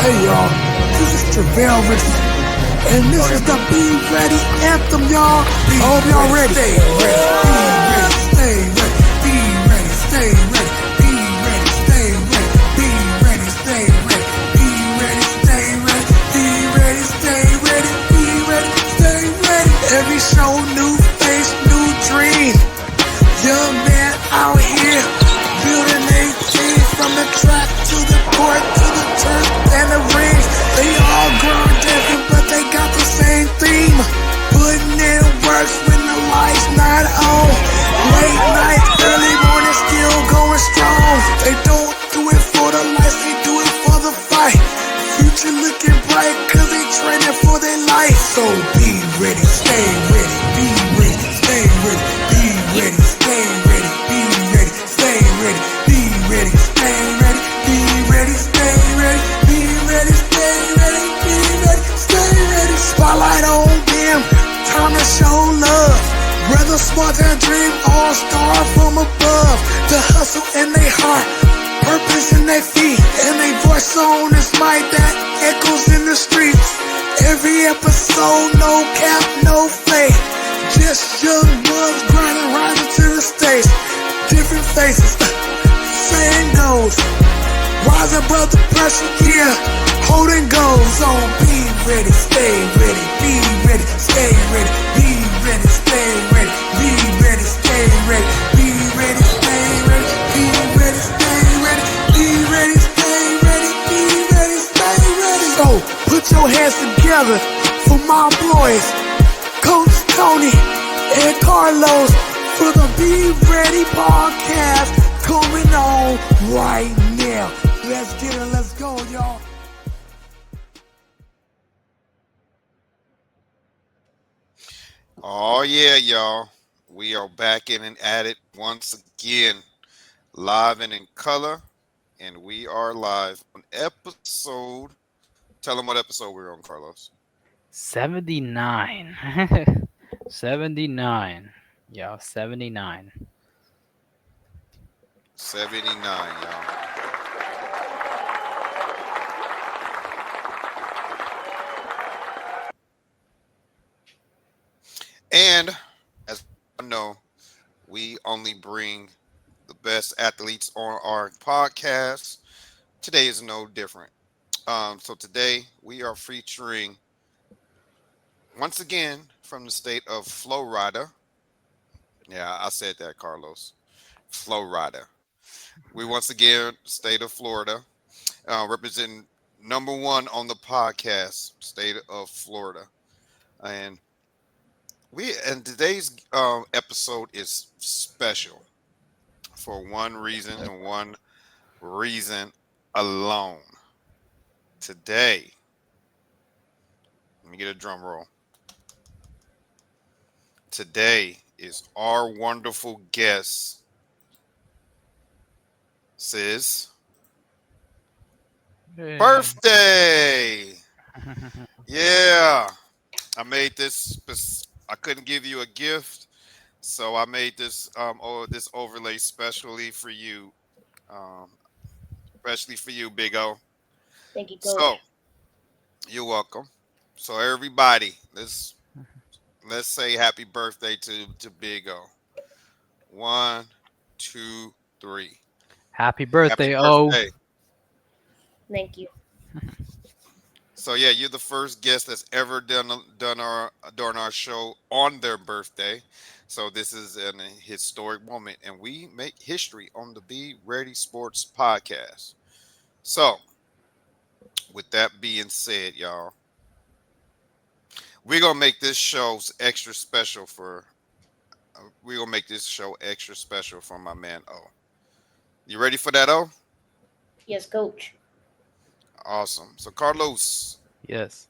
Hey y'all, this is Travell Richardson, and this is the Be Ready anthem, y'all. I hope y'all ready. Stay ready, be ready, stay ready, be ready, stay ready, be ready, stay ready, be ready, stay ready, be ready, stay ready, be ready, stay ready. Every show, new face, new dream. Young man out here building a team from the track to the court to the turf and the rings. They all grown different, but they got the same theme. Putting in work when the lights not on. Late night, early morning, still going strong. They don't do it for the lights, they do it for the fight. Future looking bright, cause they training for their life. So be ready, stay ready, be ready, stay ready, be ready, stay ready, be ready, stay ready, be ready, stay ready, be ready, stay ready, be ready, stay ready, be ready, stay ready. Spotlight on them, time to show love. Brother smart and dream, all star from above. The hustle in their heart, purpose in their feet, and they voice on this mic that echoes in the streets. Every episode, no cap, no fake. Just young bugs grinding, rising to the stage. Different faces, same goals. Rising above the pressure, yeah, holding goals. So be ready, stay ready, be ready, stay ready, be ready, stay ready, be ready, stay ready, be ready, stay ready, be ready, stay ready, be ready, stay ready, be ready, stay ready. So put your hands together for my boys, Coach Tony and Carlos, for the Be Ready podcast coming on right now. Let's get it, let's go, y'all. Oh yeah, y'all. We are back in and at it once again, live and in color, and we are live on episode. Tell them what episode we're on, Carlos. 79. 79. Yeah, 79. 79, y'all. And as you know, we only bring the best athletes on our podcast. Today is no different. So today we are featuring once again from the state of Florida. Yeah, I said that, Carlos. Florida. We once again, state of Florida, representing number one on the podcast, state of Florida, and today's episode is special for one reason and one reason alone. Today, let me get a drum roll. Today is our wonderful guest, Sis. Hey. Birthday. Yeah. I made this. I couldn't give you a gift, so I made this overlay specially for you, um, especially for you, Big O. Thank you, So Coach. you're welcome. So everybody, let's say happy birthday to Big O. One, two, three. Happy Happy birthday, O. birthday. Thank you. So yeah, you're the first guest that's ever done our during our show on their birthday. So this is an historic moment, and we make history on the Be Ready Sports podcast. So with that being said, y'all, we're gonna make this show extra special for. We're gonna make this show extra special for my man O. You ready for that, O? Yes, Coach. Awesome. So Carlos, Yes.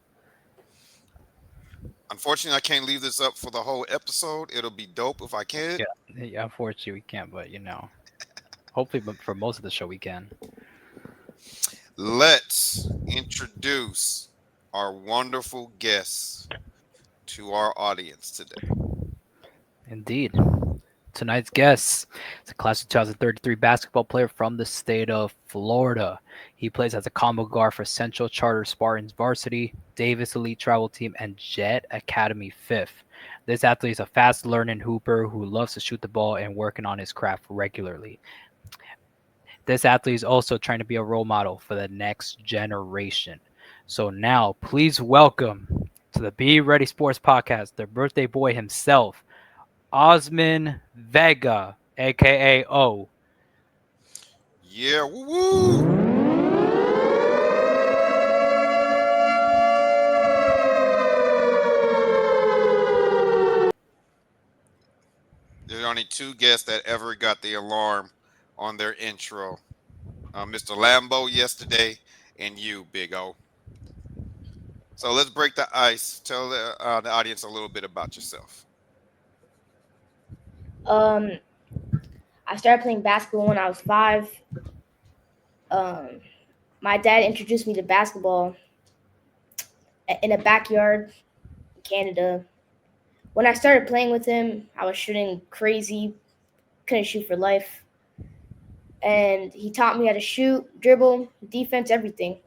unfortunately, I can't leave this up for the whole episode. It'll be dope if I can. Yeah, unfortunately, we can't, but hopefully, but for most of the show, we can. Let's introduce our wonderful guests to our audience today. Indeed. Tonight's guest is a class of 2033 basketball player from the state of Florida. He plays as a combo guard for Central Charter Spartans Varsity, Davis Elite Travel Team, and Jet Academy Fifth. This athlete is a fast learning hooper who loves to shoot the ball and working on his craft regularly. This athlete is also trying to be a role model for the next generation. So now, please welcome to the Be Ready Sports Podcast, the birthday boy himself, Osman Vega, aka O. Yeah, woo woo. There are only two guests that ever got the alarm on their intro. Mr. Lambo yesterday and you, Big O. So let's break the ice. Tell the audience a little bit about yourself. Um, I started playing basketball when I was 5. Um, my dad introduced me to basketball in a backyard in Canada. When I started playing with him, I was shooting crazy, couldn't shoot for life. And he taught me how to shoot, dribble, defense, everything.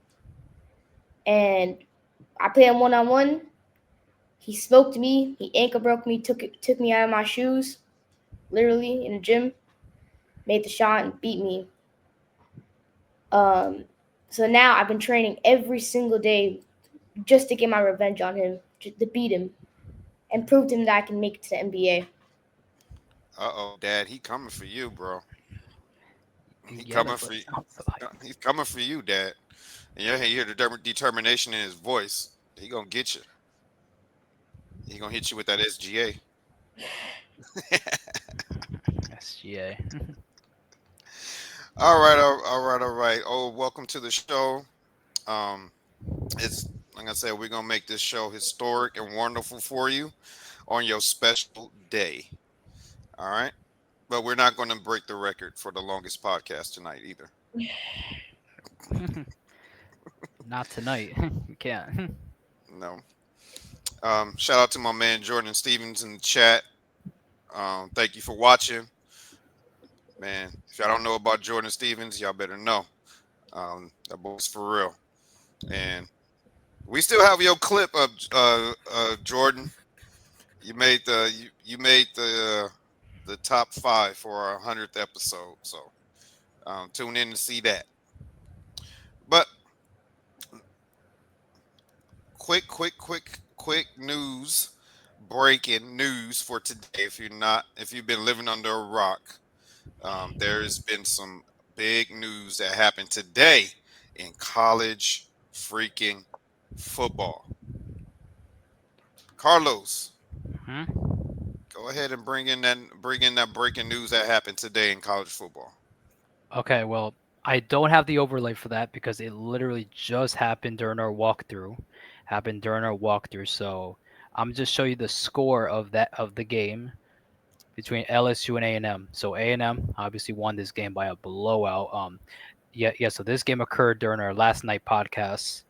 And I played him one-on-one. He smoked me. He ankle broke me, took me out of my shoes, literally in the gym. Made the shot and beat me. So now I've been training every single day just to get my revenge on him, to beat him, and prove to him that I can make it to the NBA. Uh-oh, Dad, he coming for you, bro. He Yeah, coming that's for what you. it sounds like. He's coming for you, Dad. And you hear the determination in his voice. He gonna get you. He gonna hit you with that SGA. SGA. All right, all right. Oh, welcome to the show. Um, it's like I said, we're gonna make this show historic and wonderful for you on your special day. All right, but we're not going to break the record for the longest podcast tonight either. Not tonight. You can't. No. Shout out to my man Jordan Stevens in the chat. Thank you for watching, man. If y'all don't know about Jordan Stevens, y'all better know. That boy's for real. And we still have your clip of Jordan. You made the top 5 for our 100th episode. So tune in to see that. But quick news, breaking news for today. If you've been living under a rock, there's been some big news that happened today in college freaking football. Carlos, Hmm? go ahead and bring in that breaking news that happened today in college football. Okay, well, I don't have the overlay for that because it literally just happened during our walkthrough. So I'm just show you the score of the game between LSU and A&M. So A&M obviously won this game by a blowout. Yeah. So this game occurred during our last night podcast.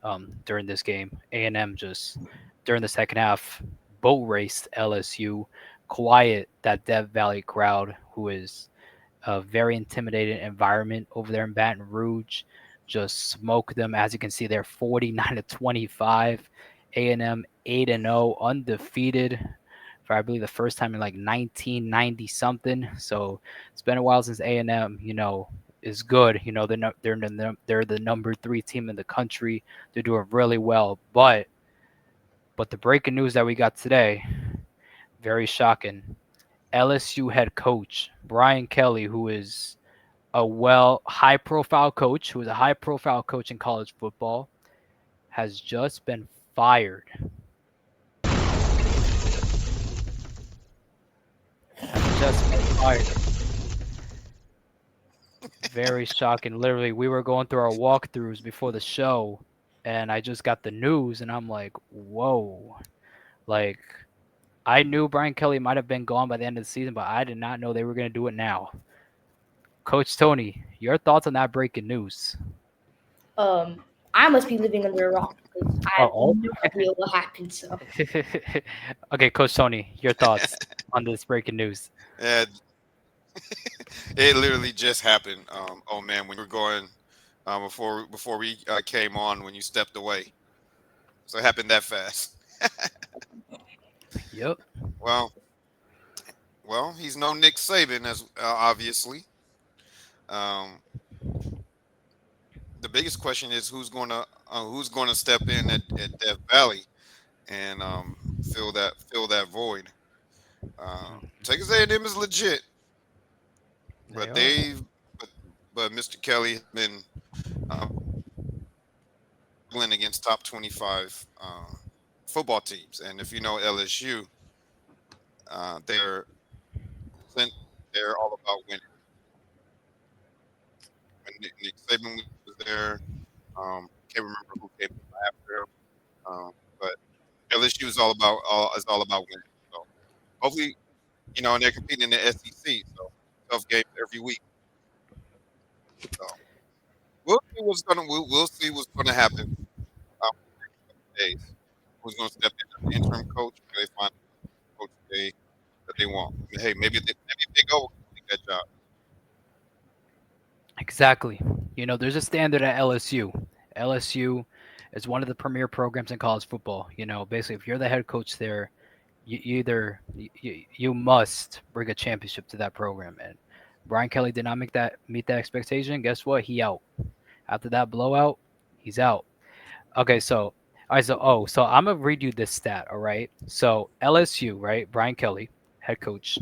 During this game, A&M just during the second half boat raced LSU, quiet that Dev Valley crowd, who is a very intimidating environment over there in Baton Rouge. Just smoke them. As you can see, they're 49-25. A&M 8-0, undefeated for I believe the first time in like 1990 something. So it's been a while since A&M, is good. They're the number 3 team in the country. They're doing really well. But the breaking news that we got today, very shocking. LSU head coach Brian Kelly, who is a high profile coach, who is a high profile coach in college football, has just been fired. Very shocking. Literally, we were going through our walkthroughs before the show, and I just got the news, and I'm like, whoa. Like, I knew Brian Kelly might have been gone by the end of the season, but I did not know they were going to do it now. Coach Tony, your thoughts on that breaking news? I must be living under a rock because I have Oh. no idea what happened. So Okay, Coach Tony, your thoughts on this breaking news? Yeah, It literally just happened. Oh man, when you were going, before we came on, when you stepped away, so it happened that fast. Yep. Well, well, he's no Nick Saban, as obviously. Um, the biggest question is who's gonna step in at Death Valley and fill that void. Texas A&M is legit, They but are. but Mr. Kelly has been struggling against top 25 football teams, and if you know LSU, they're they're all about winning. When Nick Saban was there, can't remember who came after him, but LSU is all about winning. So hopefully, and they're competing in the SEC, so tough games every week. So we'll see what's gonna happen days. Who's gonna step in as the interim coach? Or they find a coach that they want. I mean, hey, maybe if they go, take that job. Exactly. There's a standard at LSU. LSU is one of the premier programs in college football. Basically, if you're the head coach there, you must bring a championship to that program. And Brian Kelly did not meet that expectation. Guess what? He out. After that blowout, he's out. Okay, so all right, so I'm gonna read you this stat. All right, so LSU, right? Brian Kelly, head coach,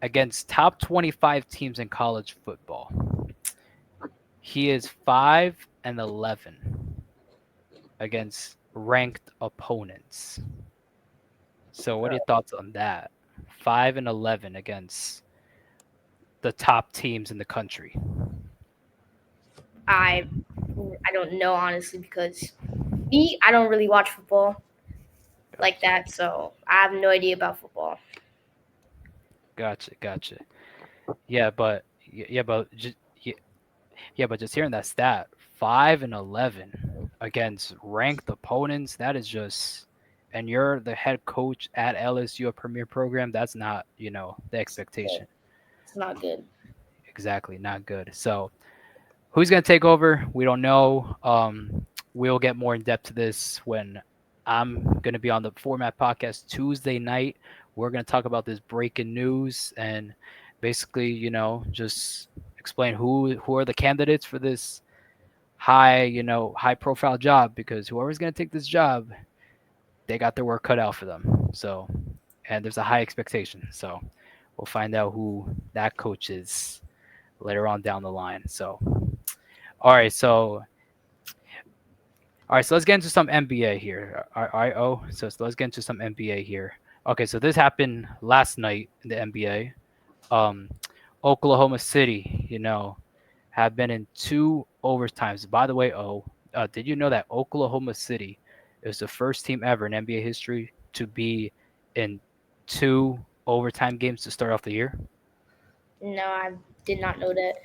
against top 25 teams in college football. He is 5-11 against ranked opponents. So what are your thoughts on that? 5-11 against the top teams in the country. I I don't know honestly because I don't really watch football like that, so I have no idea about football. Gotcha. Yeah, but just hearing that stat, 5-11 against ranked opponents, that is just, and you're the head coach at LSU, a premier program. That's not, the Yeah, expectation. it's not good. Exactly, not good. So who's going to take over? We don't know. We'll get more in depth to this when I'm going to be on the Format Podcast Tuesday night. We're going to talk about this breaking news and basically, just explain who are the candidates for this high profile job, because whoever's going to take this job, they got their work cut out for them. So, and there's a high expectation. So, we'll find out who that coach is later on down the line. So, all right, so let's get into some NBA here. All right, so let's get into some NBA here. Okay, so this happened last night in the NBA. Um, Oklahoma City, have been in two overtimes. By the way, did you know that Oklahoma City is the first team ever in NBA history to be in two overtime games to start off the year? No, I did not know that.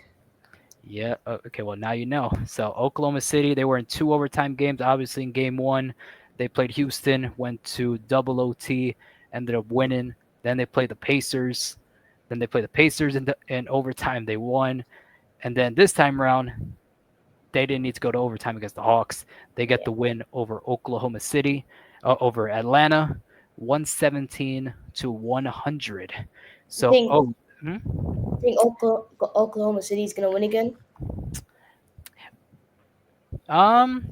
Yeah. Okay. Well, now you know. So Oklahoma City, they were in two overtime games. Obviously, in game one, they played Houston, went to double OT, ended up winning. Then they played the Pacers. Then they played the Pacers in overtime. They won. And then this time around, they didn't need to go to overtime against the Hawks. They get Yeah. the win over Oklahoma City, over Atlanta, 117-100. You So, think hmm? Oklahoma City is gonna win again? Um,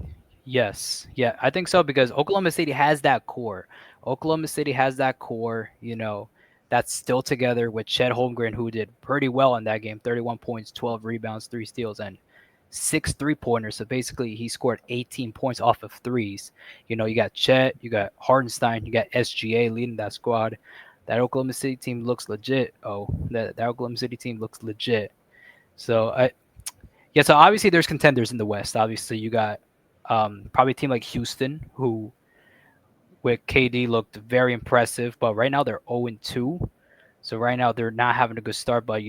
yes, yeah, I think so because Oklahoma City has that core. Oklahoma City has that core, that's still together with Chet Holmgren, who did pretty well in that game: 31 points, 12 rebounds, 3 steals, and 6 3-pointers. So basically, he scored 18 points off of threes. You got Chet, you got Hardenstein, you got SGA leading that squad. That Oklahoma City team looks legit. That Oklahoma City team looks legit. So yeah, so obviously there's contenders in the West. Obviously, you got probably a team like Houston, who with KD looked very impressive, but right now they're 0-2. So right now they're not having a good start, but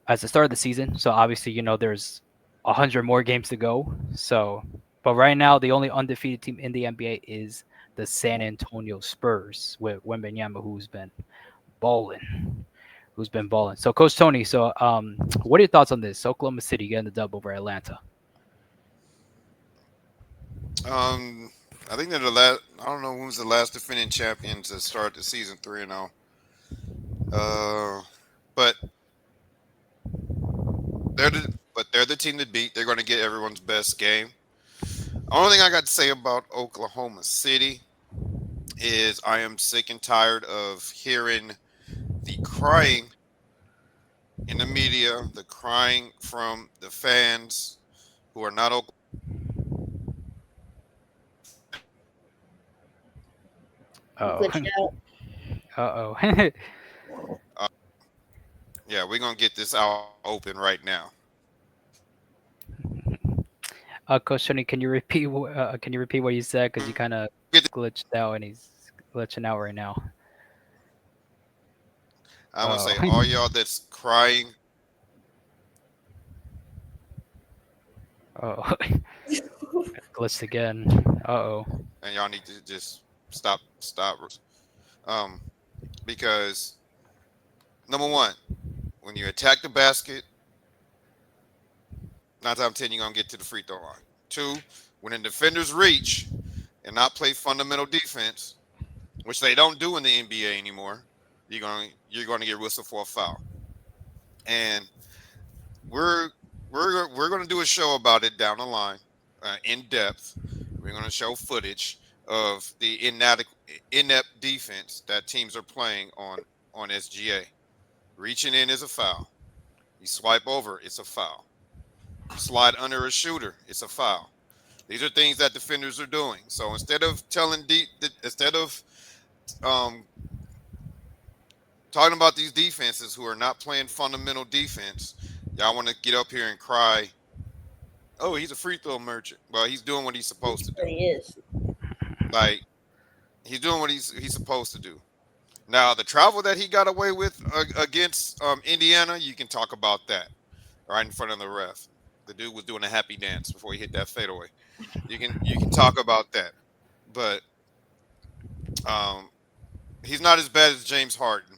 as the start of the season, so obviously there's 100 more games to go. So, but right now the only undefeated team in the NBA is the San Antonio Spurs with Wembanyama, who's been balling. who's been balling. So, Coach Tony, so what are your thoughts on this? Oklahoma City getting the dub over Atlanta. I think they're the last. I don't know who's the last defending champion to start the season 3-0. But they're the team to beat. They're going to get everyone's best game. Only thing I got to say about Oklahoma City is I am sick and tired of hearing the crying in the media, the crying from the fans who are not Oklahoma. You Oh, glitched out. oh. Uh, yeah, we're gonna get this out open right now. Coach Tony, can you repeat what you said? Because you kind of Get glitched out, and he's glitching out right now. I'm gonna Oh, say all y'all that's crying. oh, glitched again. Uh-oh. And y'all need to just stop. Um, because number one, when you attack the basket, 9 times 10 you're gonna get to the free throw line. Two, when the defenders reach and not play fundamental defense, which they don't do in the NBA anymore, you're gonna get whistled for a foul. And we're we're gonna do a show about it down the line, in depth. We're gonna show footage of the inept defense that teams are playing on SGA. Reaching in is a foul. You swipe over, it's a foul. You slide under a shooter, it's a foul. These are things that defenders are doing. So instead of um, talking about these defenses who are not playing fundamental defense, y'all want to get up here and cry, "Oh, he's a free throw merchant." Well, he's doing what he's supposed to do. He is. Like he's doing what he's supposed to do. Now, the travel that he got away with against Indiana, you can talk about that right in front of the ref. The dude was doing a happy dance before he hit that fadeaway. You can talk about that, but um, he's not as bad as James Harden.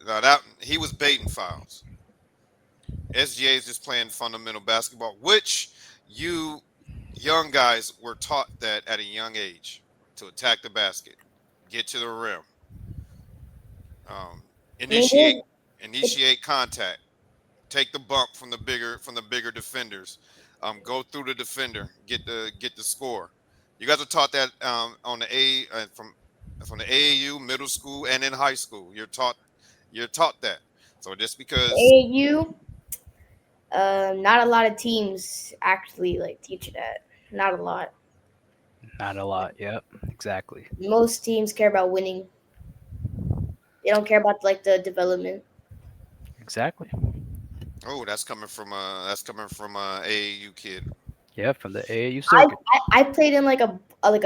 Now that he was baiting fouls. SGA is just playing fundamental basketball, which you young guys were taught that at a young age to attack the basket, get to the rim, um, I mean, initiate it's initiate contact, take the bump from the bigger defenders, go through the defender, get the score. You guys are taught that on the from the AAU, middle school, and in high school. You're taught that. So just because AAU. Not a lot of teams actually like teach you that. Not a lot. Not a lot. Yep, exactly. Most teams care about winning. They don't care about like the development. Exactly. oh that's coming from a AAU kid. Yeah, from the AAU I, circuit. I played in like a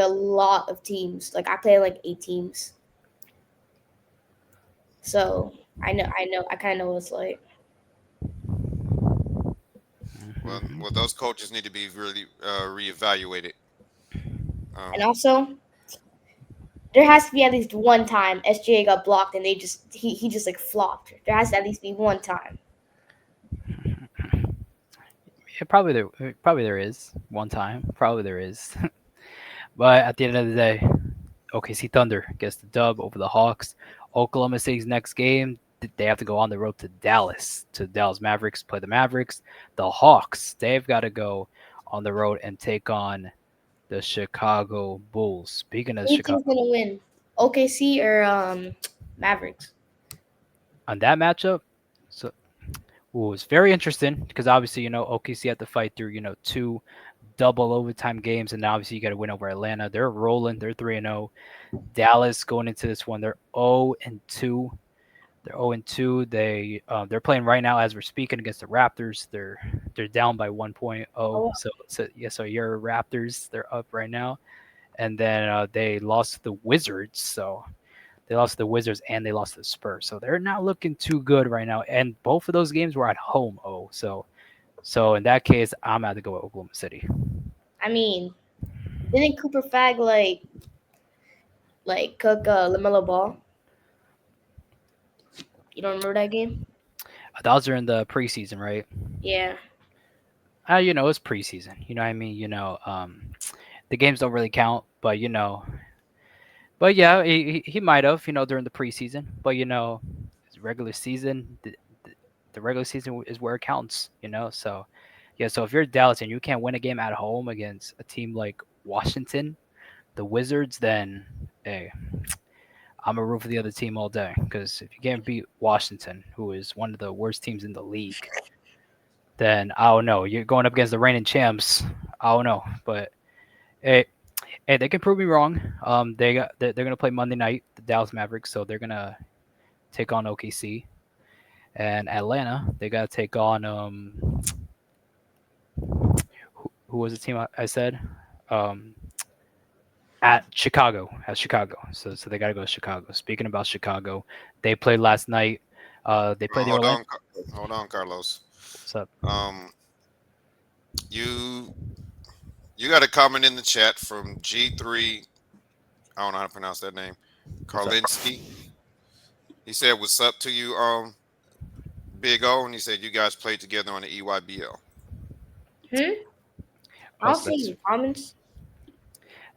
lot of teams. Like I played in like 8 teams. So I kind of know what it's like. Well, those coaches need to be really reevaluated. And Um, also, there has to be at least one time SGA got blocked and he just like flopped. There has to at least be one time. Yeah, probably there is one time. Probably there is. But at the end of the day, OKC Thunder gets the dub over the Hawks. Oklahoma City's next game, they have to go on the road to Dallas, to Dallas Mavericks, play the Mavericks. The Hawks, they've got to go on the road and take on the Chicago Bulls. Speaking of Who do you think's Chicago, gonna win? OKC or Mavericks? on that matchup, so it's very interesting because obviously, OKC had to fight through, two double overtime games, and obviously you got to win over Atlanta. They're rolling. They're 3-0. Dallas going into this one, they're 0-2. They're 0-2. They're playing right now as we're speaking against the Raptors. They're down by 1.0. Oh, So your Raptors, they're up right now, and then they lost to the Wizards. So they lost to the Wizards and they lost to the Spurs. So they're not looking too good right now. And both of those games were at home. So in that case, I'm going to go with Oklahoma City. I mean, didn't Cooper Fag like cook Lamelo Ball? You don't remember that game? Those are in the preseason, right? Yeah. It's preseason. You know what I mean? The games don't really count, but but yeah, he might have, during the preseason. But it's regular season. The regular season is where it counts. So yeah. So if you're Dallas and you can't win a game at home against a team like Washington, the Wizards, then hey, I'm a root for the other team all day. Because if you can't beat Washington, who is one of the worst teams in the league, then I don't know. You're going up against the reigning champs. I don't know, but hey, hey, they can prove me wrong. They're gonna play Monday night, the Dallas Mavericks, so they're gonna take on OKC and Atlanta. They gotta take on who was the team I said at Chicago. So they gotta go to Chicago. Speaking about Chicago, they played last night. They played the Hold Orlando. on, hold on, Carlos. What's up? Um, you you got a comment in the chat from G3. I don't know how to pronounce that name. What's up? Karlinski. He said, "What's up to you, Big O?" And he said, "You guys played together on the EYBL." Hmm. Oh, I'll so see that's your comments.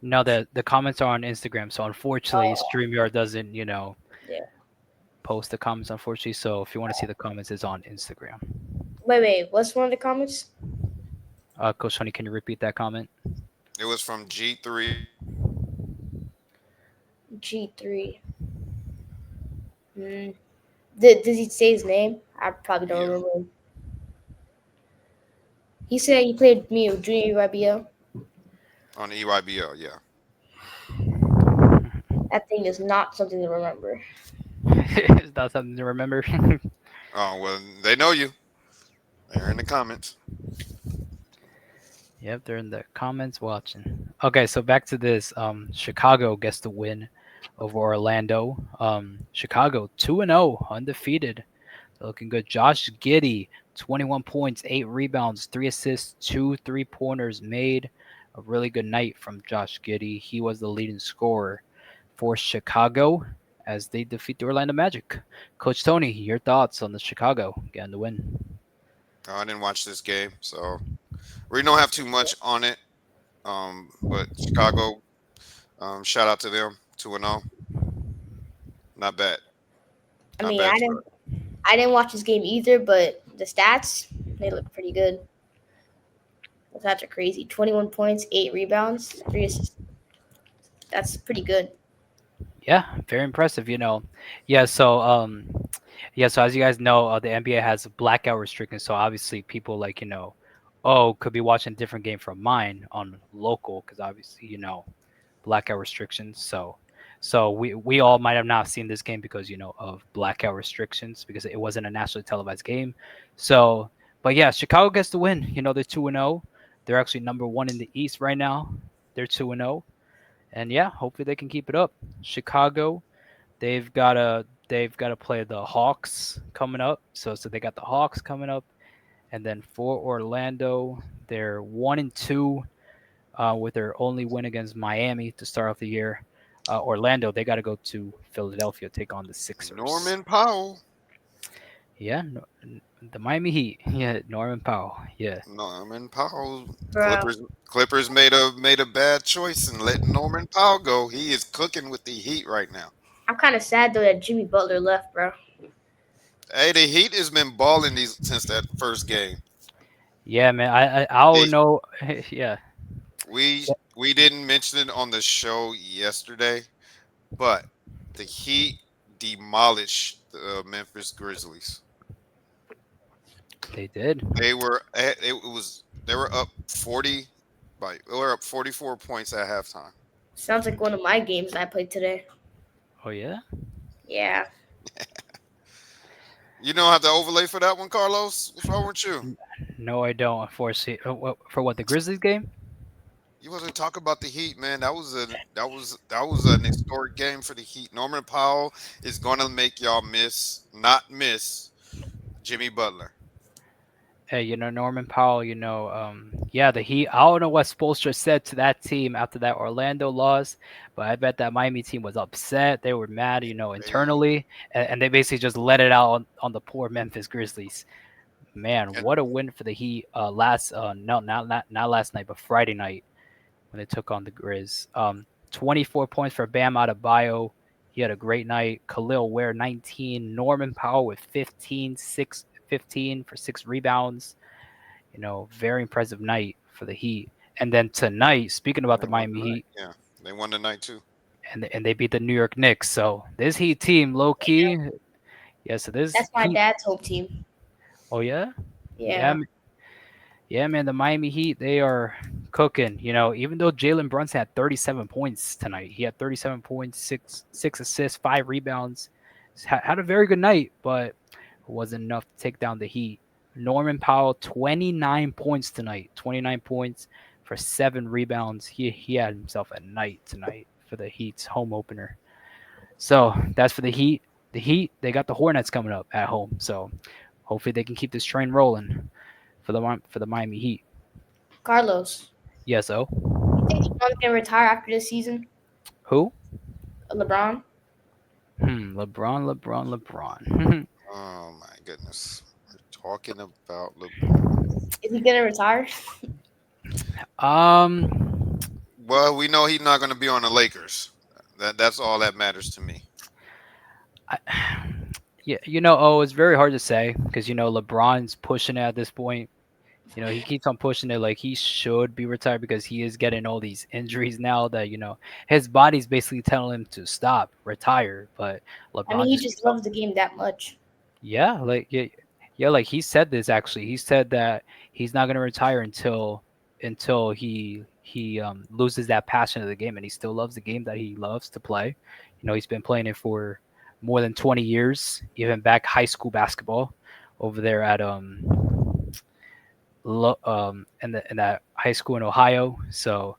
no. The comments are on Instagram. So unfortunately, Oh, Streamyard doesn't yeah. post the comments, unfortunately. So if you want to see the comments, it's on Instagram. Wait. What's one of the comments? Coach Tony, can you repeat that comment? It was from G3. G3. Hmm. Does he say his name? I probably don't Yeah, remember him. He said he played me with Junior UIBL. on the EYBL. Yeah. That thing is not something to remember. Is that something to remember? Oh well, they know you. They're in the comments. Yep, they're in the comments watching. Okay, so back to this. Chicago gets the win over Orlando. Chicago 2-0, undefeated. They're looking good. Josh Giddey, 21 points, 8 rebounds, 3 assists, 2 3-pointers made. A really good night from Josh Giddey. He was the leading scorer for Chicago as they defeat the Orlando Magic. Coach Tony, your thoughts on the Chicago getting the win? I didn't watch this game, so we don't have too much on it. But Chicago, shout out to them. 2-0. Not bad. I Not mean, bad I start. didn't I didn't watch this game either, but the stats they look pretty good. The stats are crazy. 21 points, 8 rebounds, 3 assists. That's pretty good. Yeah, very impressive. Yeah. So as you guys know, the NBA has blackout restrictions. So obviously, people like could be watching a different game from mine on local because obviously blackout restrictions. So we all might have not seen this game because of blackout restrictions because it wasn't a nationally televised game. So, but yeah, Chicago gets the win. They're 2-0. They're actually number one in the East right now. They're 2-0. And yeah, hopefully they can keep it up. Chicago, they've got to play the Hawks coming up. So they got the Hawks coming up, and then for Orlando, they're 1-2 with their only win against Miami to start off the year. Orlando, they got to go to Philadelphia take on the Sixers. Norman Powell. Yeah, the Miami Heat. Yeah, Norman Powell. Yeah. Norman Powell. Bro, Clippers made a bad choice in letting Norman Powell go. He is cooking with the Heat right now. I'm kind of sad though that Jimmy Butler left, bro. Hey, the Heat has been balling these since that first game. Yeah, man. I don't Hey, know. Yeah. we didn't mention it on the show yesterday, but the Heat demolished the Memphis Grizzlies. They did. They were up 44 points at halftime. Sounds like one of my games I played today. Oh yeah. Yeah. You don't have to overlay for that one, Carlos. What's wrong with you? No, I don't. Unfortunately, for what, the Grizzlies game? You wasn't talking about the Heat, man. That was an historic game for the Heat. Norman Powell is gonna make y'all not miss Jimmy Butler. Hey, Norman Powell, yeah, the Heat. I don't know what Spoelstra said to that team after that Orlando loss, but I bet that Miami team was upset. They were mad, They internally, and they basically just let it out on the poor Memphis Grizzlies. Man, and what a win for the Heat last no, not last night, but Friday night when they took on the Grizz. 24 points for Bam Adebayo. He had a great night. Khalil Ware 19, Norman Powell with 15 for 6 rebounds. Very impressive night for the Heat. And then tonight, speaking about they the won Miami tonight. Heat, Yeah, they won tonight too. and they beat the New York Knicks. So this Heat team, low key, yeah. So this That's my Heat, dad's home team. oh yeah, yeah, Yeah. yeah, man. The Miami Heat, they are cooking. Even though Jalen Brunson had 37 points tonight, he had 37 points, six assists, 5 rebounds. Had a very good night, but it wasn't enough to take down the Heat. Norman Powell, 29 points tonight. 29 points for 7 rebounds. He had himself a night tonight for the Heat's home opener. So that's for the Heat. The Heat, they got the Hornets coming up at home. So hopefully they can keep this train rolling for the Miami Heat. Carlos, Yes, oh. you think LeBron's gonna retire after this season? Who? LeBron? LeBron. Oh my goodness, we're talking about LeBron. Is he gonna retire? um, Well, we know he's not going to be on the Lakers. That's all that matters to me. I, yeah, it's very hard to say because LeBron's pushing it at this point. He keeps on pushing it like he should be retired because he is getting all these injuries now that his body's basically telling him to stop, retire. But I mean, LeBron he just just keeps on. loves the game that much. Yeah, like yeah, like he said this actually. He said that he's not gonna retire until he loses that passion of the game, and he still loves the game that he loves to play. He's been playing it for more than 20 years, even back high school basketball over there at in that high school in Ohio. So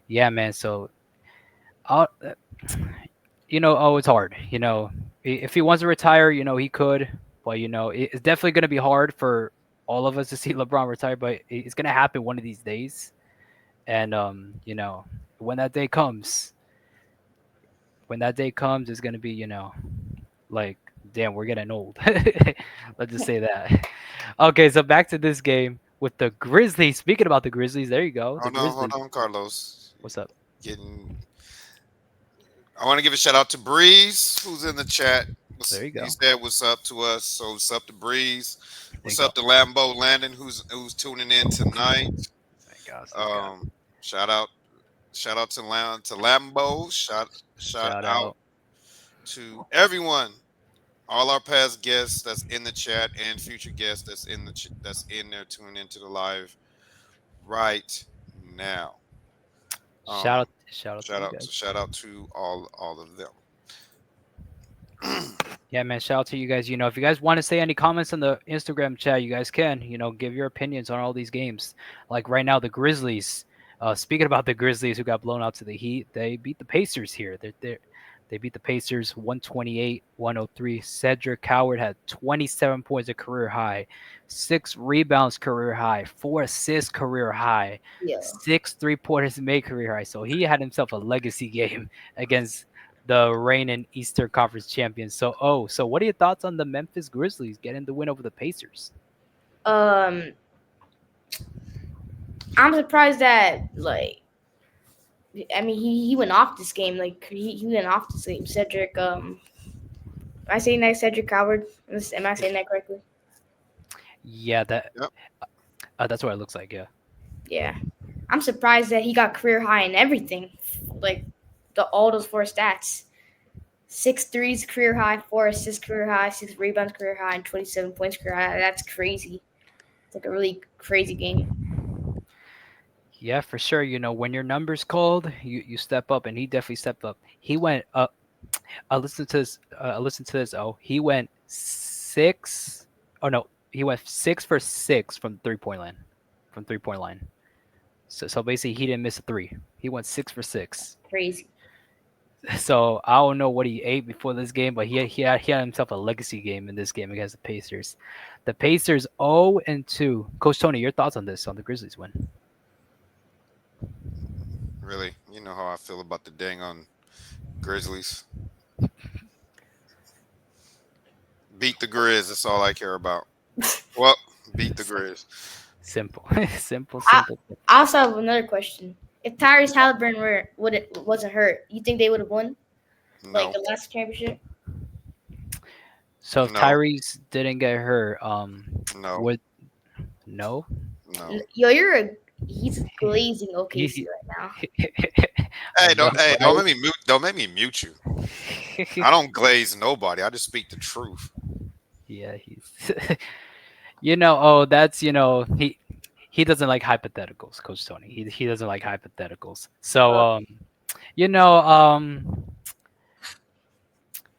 yeah, man. So I'll, it's hard. If he wants to retire, he could, but it's definitely going to be hard for all of us to see LeBron retire. But it's going to happen one of these days, and when that day comes, it's going to be like damn, we're getting old. Let's just say that. Okay, so back to this game with the Grizzlies. Speaking about the Grizzlies, there you go. The Hold Grizzlies. on, Carlos. What's up? Getting. I want to give a shout out to Breeze, who's in the chat. There you He go. said what's up to us. So what's up to Breeze? There you What's go. up to Lambo Landon, who's tuning in tonight? Thank God. Thank God. Um, shout out, shout out to Lambo. Shout Shout out out. to everyone, all our past guests that's in the chat and future guests that's in there tuning into the live right now. Um, Shout out to you guys. shout out to all of them. Yeah, man. Shout out to you guys. If you guys want to say any comments in the Instagram chat, you guys can. Give your opinions on all these games. Like right now, the Grizzlies. Speaking about the Grizzlies, who got blown out to the Heat, they beat the Pacers here. They beat the Pacers 128-103. Cedric Howard had 27 points, a career high, 6 rebounds, career high, 4 assists, career high, Yeah. 6 3-pointers made, career high. So he had himself a legacy game against the reigning Eastern Conference champions. So what are your thoughts on the Memphis Grizzlies getting the win over the Pacers? Um, I'm surprised that I mean he went off this game. Like he went off this game. Cedric. Am I saying that Cedric Howard? Am I saying that correctly? Yeah, Yep. that's what it looks like. Yeah. Yeah. I'm surprised that he got career high in everything. Like all those 4 stats. 6 threes career high, 4 assists career high, 6 rebounds career high, and 27 points career high. That's crazy. It's like a really crazy game. Yeah, for sure. When your number's called, you step up, and he definitely stepped up. He went up. Listen to this. Listen to this. Oh, he went 6. Oh no, he went 6 for 6 from 3-point line. From 3-point line. So basically, he didn't miss a three. He went 6 for 6. Crazy. So I don't know what he ate before this game, but he had himself a legacy game in this game against the Pacers. The Pacers 0-2. Coach Tony, your thoughts on this on the Grizzlies win? Really, you know how I feel about the dang on Grizzlies. Beat the Grizz. That's all I care about. Well, beat the Grizz. Simple, simple, I, simple. I also have another question. If Tyrese Halliburton wasn't hurt, you think they would have won like No, the last championship? So if no, Tyrese didn't get hurt, no, would no? no. Yo, he's glazing OKC He, right now. I Hey, know, don't make me mute. Don't make me mute you. right? I don't glaze nobody. I just speak the truth. Yeah, he's. That's he doesn't like hypotheticals, Coach Tony. He doesn't like hypotheticals. So you know,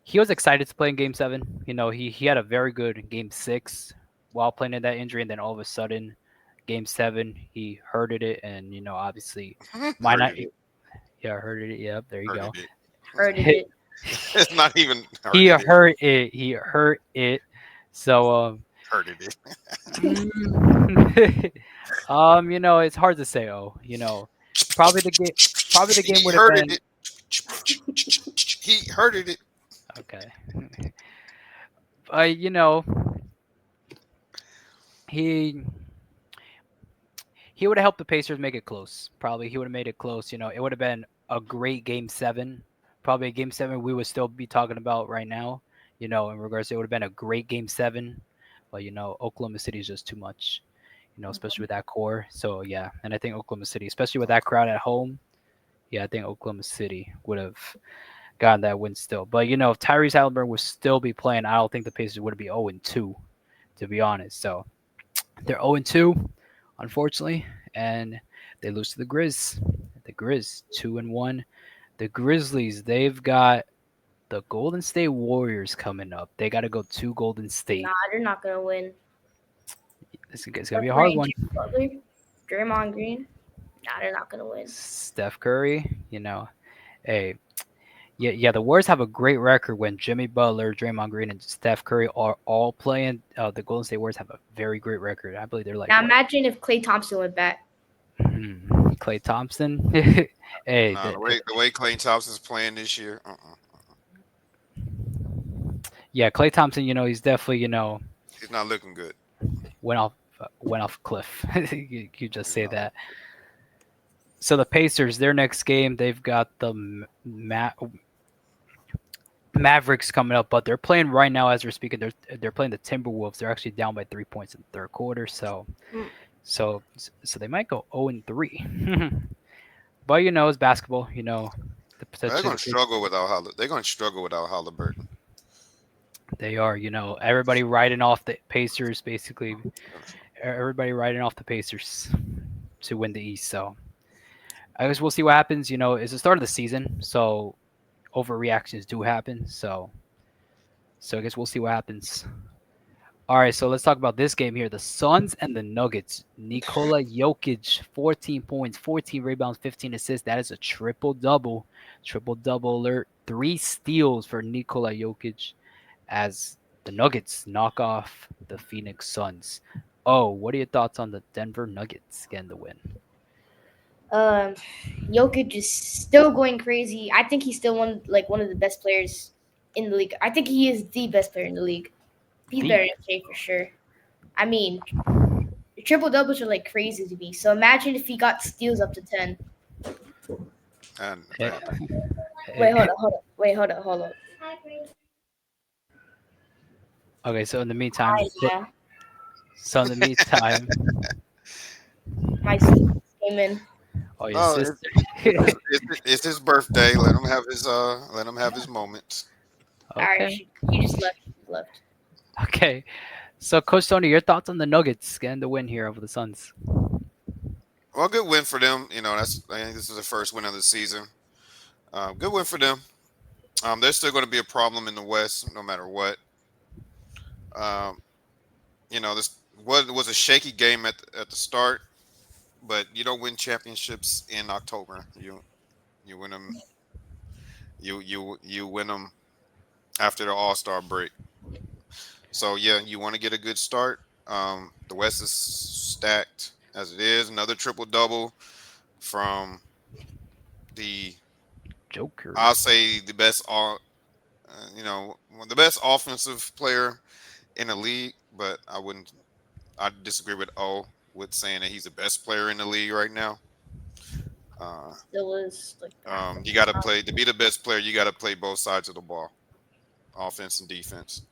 he was excited to play in Game 7. He had a very good Game 6 while playing in that injury, and then all of a sudden, Game 7 he hurted it, and obviously might not. Hurted it. Yeah, hurted it. Yep, there you go. Hurted it. Heard it. It's not even He hurted it. hurt it. He hurt it. So Hurted it. it's hard to say. Probably the game. Probably the game He would have hurted been it. He hurted it. okay. He he would have helped the Pacers make it close. Probably he would have made it close. It would have been a great Game 7. Probably a Game 7 we would still be talking about right now. In regards to it would have been a great Game 7. But Oklahoma City is just too much. Especially with that core. So yeah, and I think Oklahoma City, especially with that crowd at home, yeah, I think Oklahoma City would have gotten that win still. But if Tyrese Halliburton would still be playing, I don't think the Pacers would be 0-2, to be honest. So they're 0-2, unfortunately, and they lose to the Grizz. The Grizz 2-1. The Grizzlies, they've got the Golden State Warriors coming up. They got to go to Golden State. Nah, they're not gonna win. It's gonna be a hard one. Butler, Draymond Green. Nah, they're not gonna win. Steph Curry, hey, yeah, the Warriors have a great record when Jimmy Butler, Draymond Green, and Steph Curry are all playing. The Golden State Warriors have a very great record. I believe they're like Now imagine if Klay Thompson went back. Klay Thompson. Hey, Nah, the way Klay Thompson's playing this year. yeah, Klay Thompson. He's definitely He's not looking good. went off a cliff. you just say that. So the Pacers, their next game, they've got the Mavericks coming up, but they're playing right now as we're speaking. They're playing the Timberwolves. They're actually down by 3 points in the third quarter. So they might go 0-3. But it's basketball. They're going to struggle without They're going to struggle without Halliburton. They are. Everybody riding off the Pacers. Basically, everybody riding off the Pacers to win the East. So I guess we'll see what happens. It's the start of the season, so overreactions do happen. So I guess we'll see what happens. All right, so let's talk about this game here. The Suns and the Nuggets. Nikola Jokic, 14 points, 14 rebounds, 15 assists. That is a triple-double. Triple-double alert. 3 steals for Nikola Jokic as the Nuggets knock off the Phoenix Suns. Oh, what are your thoughts on the Denver Nuggets getting the win? Jokic is still going crazy. I think he's still one of the best players in the league. I think he is the best player in the league. He's better than Shea for sure. I mean, triple doubles are like crazy to me. So imagine if he got steals up to 10. And Wait, hold up. Okay, so in the meantime, Yeah, my sister came in. Oh, your Oh, sister. it's his birthday. Let him have his moments. All right, Okay. you just left. Okay. So, Coach Tony, your thoughts on the Nuggets getting the win here over the Suns? Well, good win for them. I think this is the first win of the season. Good win for them. There's still going to be a problem in the West, no matter what. This was a shaky game at the start, but you don't win championships in October. You win them You win them after the All Star break. So yeah, you want to get a good start. The West is stacked as it is. Another triple double from the Joker. I'll say the best all the best offensive player in the league, but I disagree with O with saying that he's the best player in the league right now. Uh, Still is like half. you got to play to be the best player. You got to play both sides of the ball, offense and defense.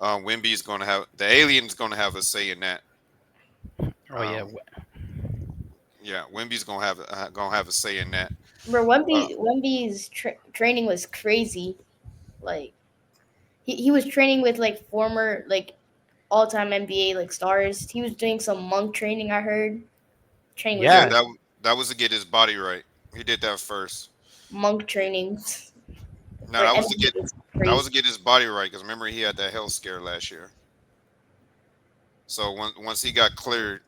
Wimby's going to have the alien's going to have a say in that. Oh yeah, Um, yeah, Wimby's gonna have a say in that. Bro, Uh, Wemby's training was crazy. Like he was training with like former like all time NBA like stars. He was doing some monk training. I heard training with yeah, yeah, like that was to get his body right. He did that first. monk trainings No, for that was to NBA. get It's that was crazy. to get his body right because remember he had that health scare last year. So once he got cleared,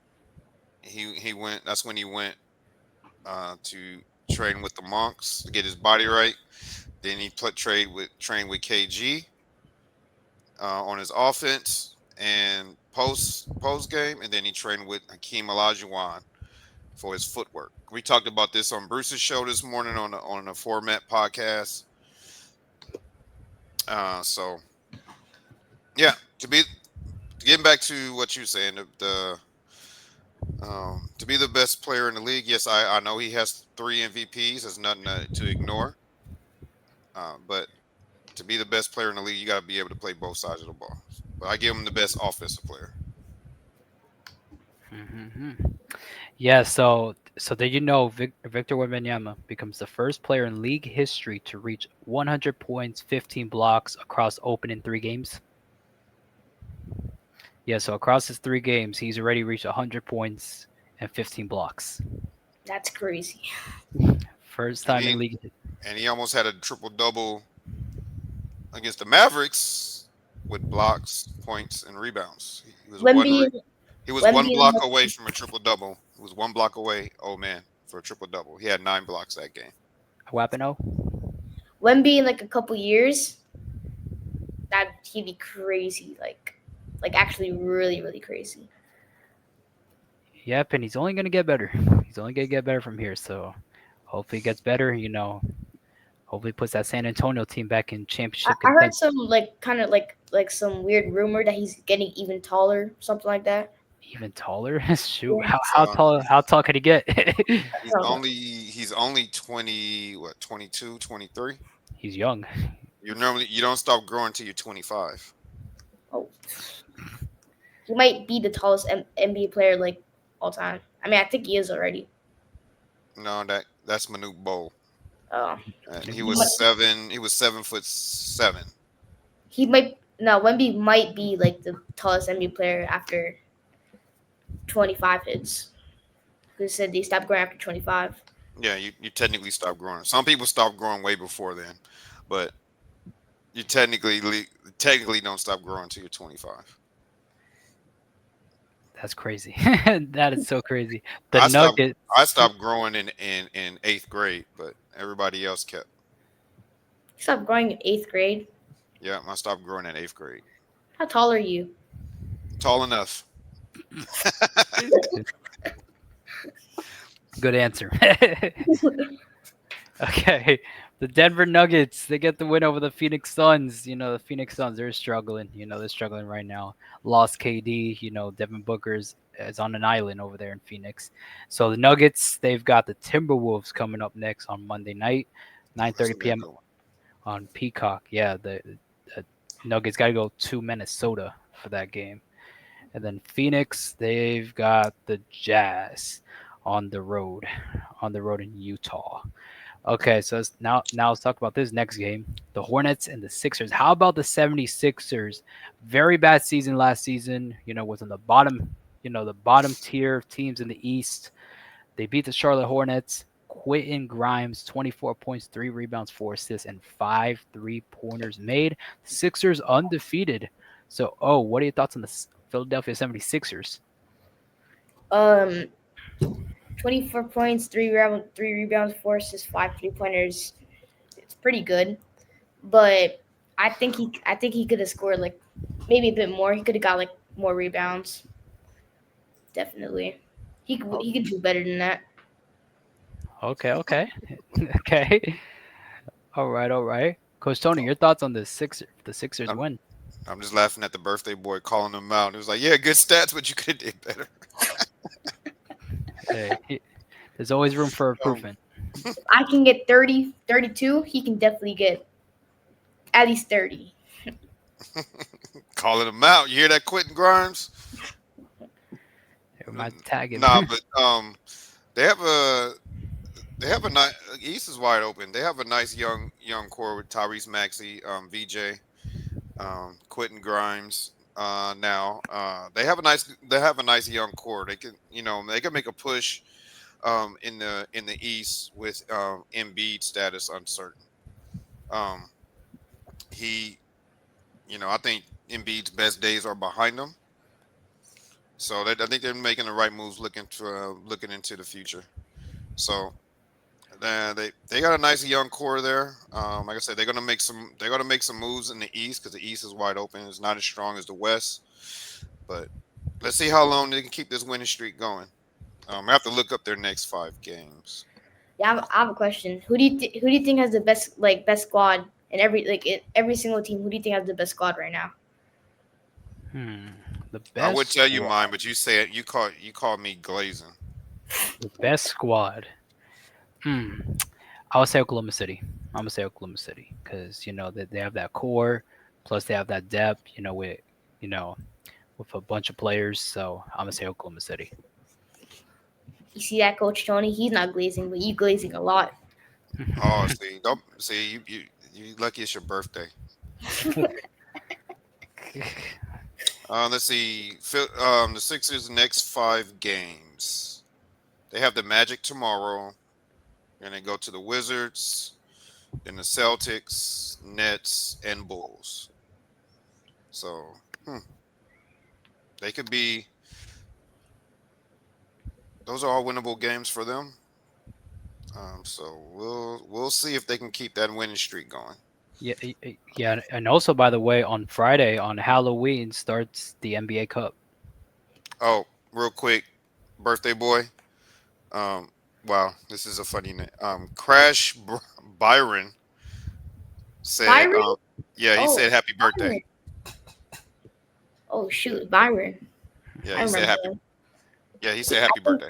he went. That's when he went to train with the monks to get his body right. Then he train with KG on his offense and post game, and then he trained with Hakeem Olajuwon for his footwork. We talked about this on Bruce's show this morning on the Format podcast. So yeah, getting back to what you're saying, to be the best player in the league. Yes, I know he has 3 MVPs. There's nothing to ignore. But to be the best player in the league, you got to be able to play both sides of the ball. But I give him the best offensive player. hmm yeah. So did you know Victor Wembanyama becomes the first player in league history to reach 100 points, 15 blocks across opening 3 games? Yeah, so across his 3 games, he's already reached 100 points and 15 blocks. That's crazy. First And time he in league. and he almost had a triple double against the Mavericks with blocks, points, and rebounds. Wemby, he was one Wemby, block away from a triple double. He was 1 block away. Oh man, for a triple double, he had 9 blocks that game. Wapeno? Wemby in like a couple years, that he'd be crazy. Like actually really crazy. Yep, and he's only going to get better. He's only going to get better from here. So hopefully he gets better. Hopefully puts that San Antonio team back in championship I heard contention. some like kind of like some weird rumor that he's getting even taller, something like that. Even taller? Shoot, Yeah. how tall could he get? He's only 20 what 22, 23. He's young. You don't stop growing till you're 25. Oh, he might be the tallest NBA player like all time. I mean, I think he is already. No, that's Manute Bol. Uh, He he might, was 7. He was 7'7". he might no Wemby might be like the tallest NBA player after 25 hits. They said they stopped growing after 25. Yeah, you technically stop growing. Some people stop growing way before then, but you technically don't stop growing until you're 25. That's crazy. That is so crazy. The I stopped Nuggets. I stopped growing in 8th grade, but everybody else kept. He stopped growing in 8th grade. Yeah, I stopped growing in 8th grade. How tall are you? Tall enough. Good answer. Okay. The Denver Nuggets, they get the win over the Phoenix Suns. The Phoenix Suns, they're struggling. They're struggling right now. Lost KD, Devin Booker's is on an island over there in Phoenix. So the Nuggets, they've got the Timberwolves coming up next on Monday night, That's 9:30 gonna be a p.m. good one. on Peacock. Yeah, the Nuggets got to go to Minnesota for that game. And then Phoenix, they've got the Jazz on the road in Utah. Okay, so now let's talk about this next game. The Hornets and the Sixers. How about the 76ers? Very bad season last season, was in the bottom, the bottom tier of teams in the East. They beat the Charlotte Hornets. Quentin Grimes, 24 points, 3 rebounds, 4 assists, and 5 3-pointers made. Sixers undefeated. So, what are your thoughts on the Philadelphia 76ers? 24 points, 3 rebounds, 4 assists, 5 3-pointers. pretty good, but I think he could have scored like maybe a bit more. He could have got like more rebounds. Definitely, he could do better than that. Okay, okay, okay. All right, all right. Coach Tony, your thoughts on the Sixers I'm, win? I'm just laughing at the birthday boy calling him out. It was like, yeah, good stats, but you could have did better. Hey, there's always room for Um, improvement. If I can get 30, 32, he can definitely get at least 30. calling him out. You hear that, Quentin Grimes? They might tag him. Nah, but they have a they have a nice East is wide open. They have a nice young core with Tyrese Maxey, VJ, Quentin Grimes. Now they have a nice young core. They can they can make a push in the East with Embiid status uncertain. Um, he I think Embiid's best days are behind him. So I think they're making the right moves, looking into the future. So they got a nice young core there. Like I said, they're gonna make some moves in the East because the East is wide open. It's not as strong as the West, but let's see how long they can keep this winning streak going. I have to look up their next 5 games. Yeah, I have a question. Who do you think has the best squad in every single team? Who do you think has the best squad right now? Hmm. The I would best tell you mine, squad. but you said you called me glazing. The best squad. Hmm. I would say Oklahoma City. I'm gonna say Oklahoma City because they have that core, plus they have that depth. You know with a bunch of players. So I'm gonna say Oklahoma City. You see that, Coach Tony? He's not glazing, but you glazing a lot. Oh, see, don't see you lucky it's your birthday. Let's see. The Sixers' next 5 games. They have the Magic tomorrow, and they go to the Wizards, then the Celtics, Nets, and Bulls. So they could be. Those are all winnable games for them. So we'll see if they can keep that winning streak going. Yeah, yeah, and also by the way, on Friday on Halloween starts the NBA Cup. Oh, real quick, birthday boy. Um, wow, this is a funny name. Byron said, Byron? yeah, he Oh, said happy birthday. Byron. Oh shoot, Byron. Yeah, I he said remember happy. him. Yeah, he said happy birthday.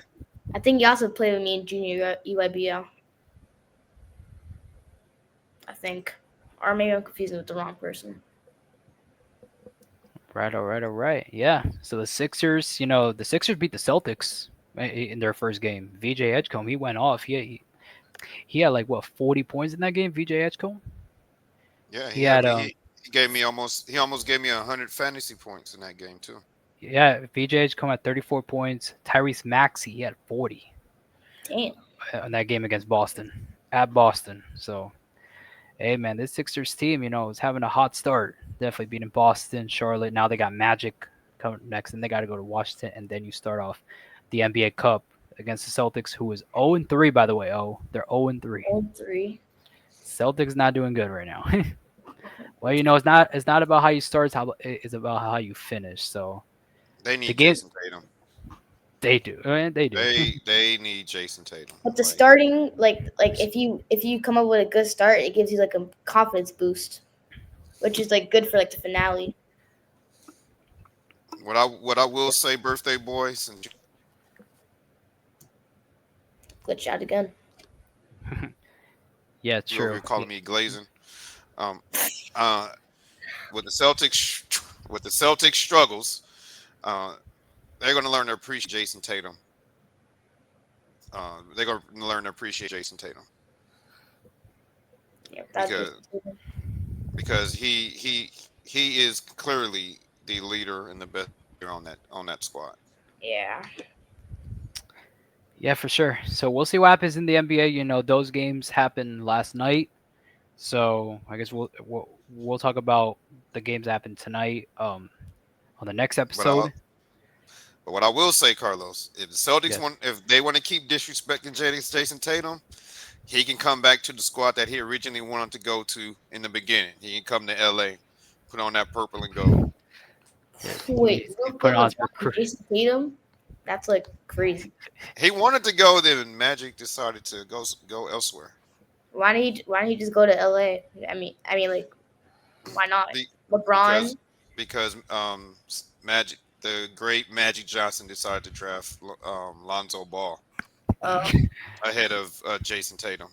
I think he also played with me in junior EYBL. I think, or maybe I'm confusing with the wrong person. Right, all right, all right. Yeah. So the Sixers, the Sixers beat the Celtics in their first game. VJ Edgecombe, he went off. He had like what 40 points in that game. VJ Edgecombe. Yeah, He had he gave me he almost gave me 100 fantasy points in that game too. yeah, VJ Edgecombe had 34 points. Tyrese Maxey, he had 40 Damn. in that game against Boston at Boston. So hey man, this Sixers team, is having a hot start. Definitely beating Boston, Charlotte. Now they got Magic coming next, and they got to go to Washington, and then you start off the NBA Cup against the Celtics, who is 0-3 by the way. Oh, they're 0-3. 0-3. Celtics not doing good right now. Well, it's not about how you start. It's about how you finish. So They the need game Jason Tatum. they do, they do. They need Jason Tatum. But the Like starting, like if you come up with a good start, it gives you like a confidence boost, which is like good for like the finale. what I will say, birthday boy, since Glitch out again. Yeah, you over true. here calling me glazing, um, uh, with the Celtics struggles, uh, they're going to learn to appreciate Jason Tatum. They're going to learn to appreciate Jason Tatum Yeah, that's because he is clearly the leader and the best player on that squad. yeah. Yeah, for sure. So we'll see what happens in the NBA. Those games happened last night. So I guess we'll talk about the games that happened tonight on the next But I episode. but what I will say, Carlos, if the Celtics Yes. if they want to keep disrespecting Jason Tatum, he can come back to the squad that he originally wanted to go to in the beginning. He can come to LA, put on that purple and gold. Yeah, Wait, he Luka put on LeBron his and Jason Tatum? That's like crazy. He wanted to go there, and Magic decided to go elsewhere. Why don't he just go to LA? Like why not? Be, LeBron. because Magic, the great Magic Johnson, decided to draft Lonzo Ball Oh, ahead of Jason Tatum.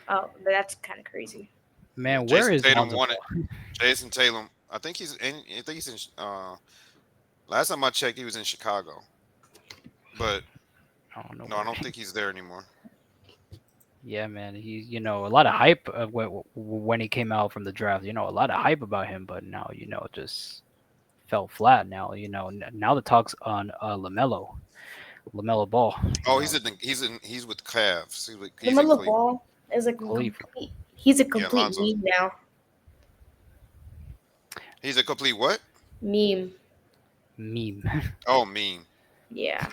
but that's kind of crazy. Yeah, Man, where Jason is Tatum Lonzo wanted Ball? Jason Tatum. I think he's in. I think he's in. Last time I checked, he was in Chicago, but I don't know no, I where. don't think he's there anymore. Yeah, man, a lot of hype when he came out from the draft. A lot of hype about him, but now, just fell flat. Now, now the talks on Lamelo Ball. Oh, he's with Cavs. He's in LaMelo Cleveland. Ball is a Cleveland. complete. He's a Yeah, complete Lonzo's. meme now. He's a complete what? Meme. Meme. Oh, mean. Yeah.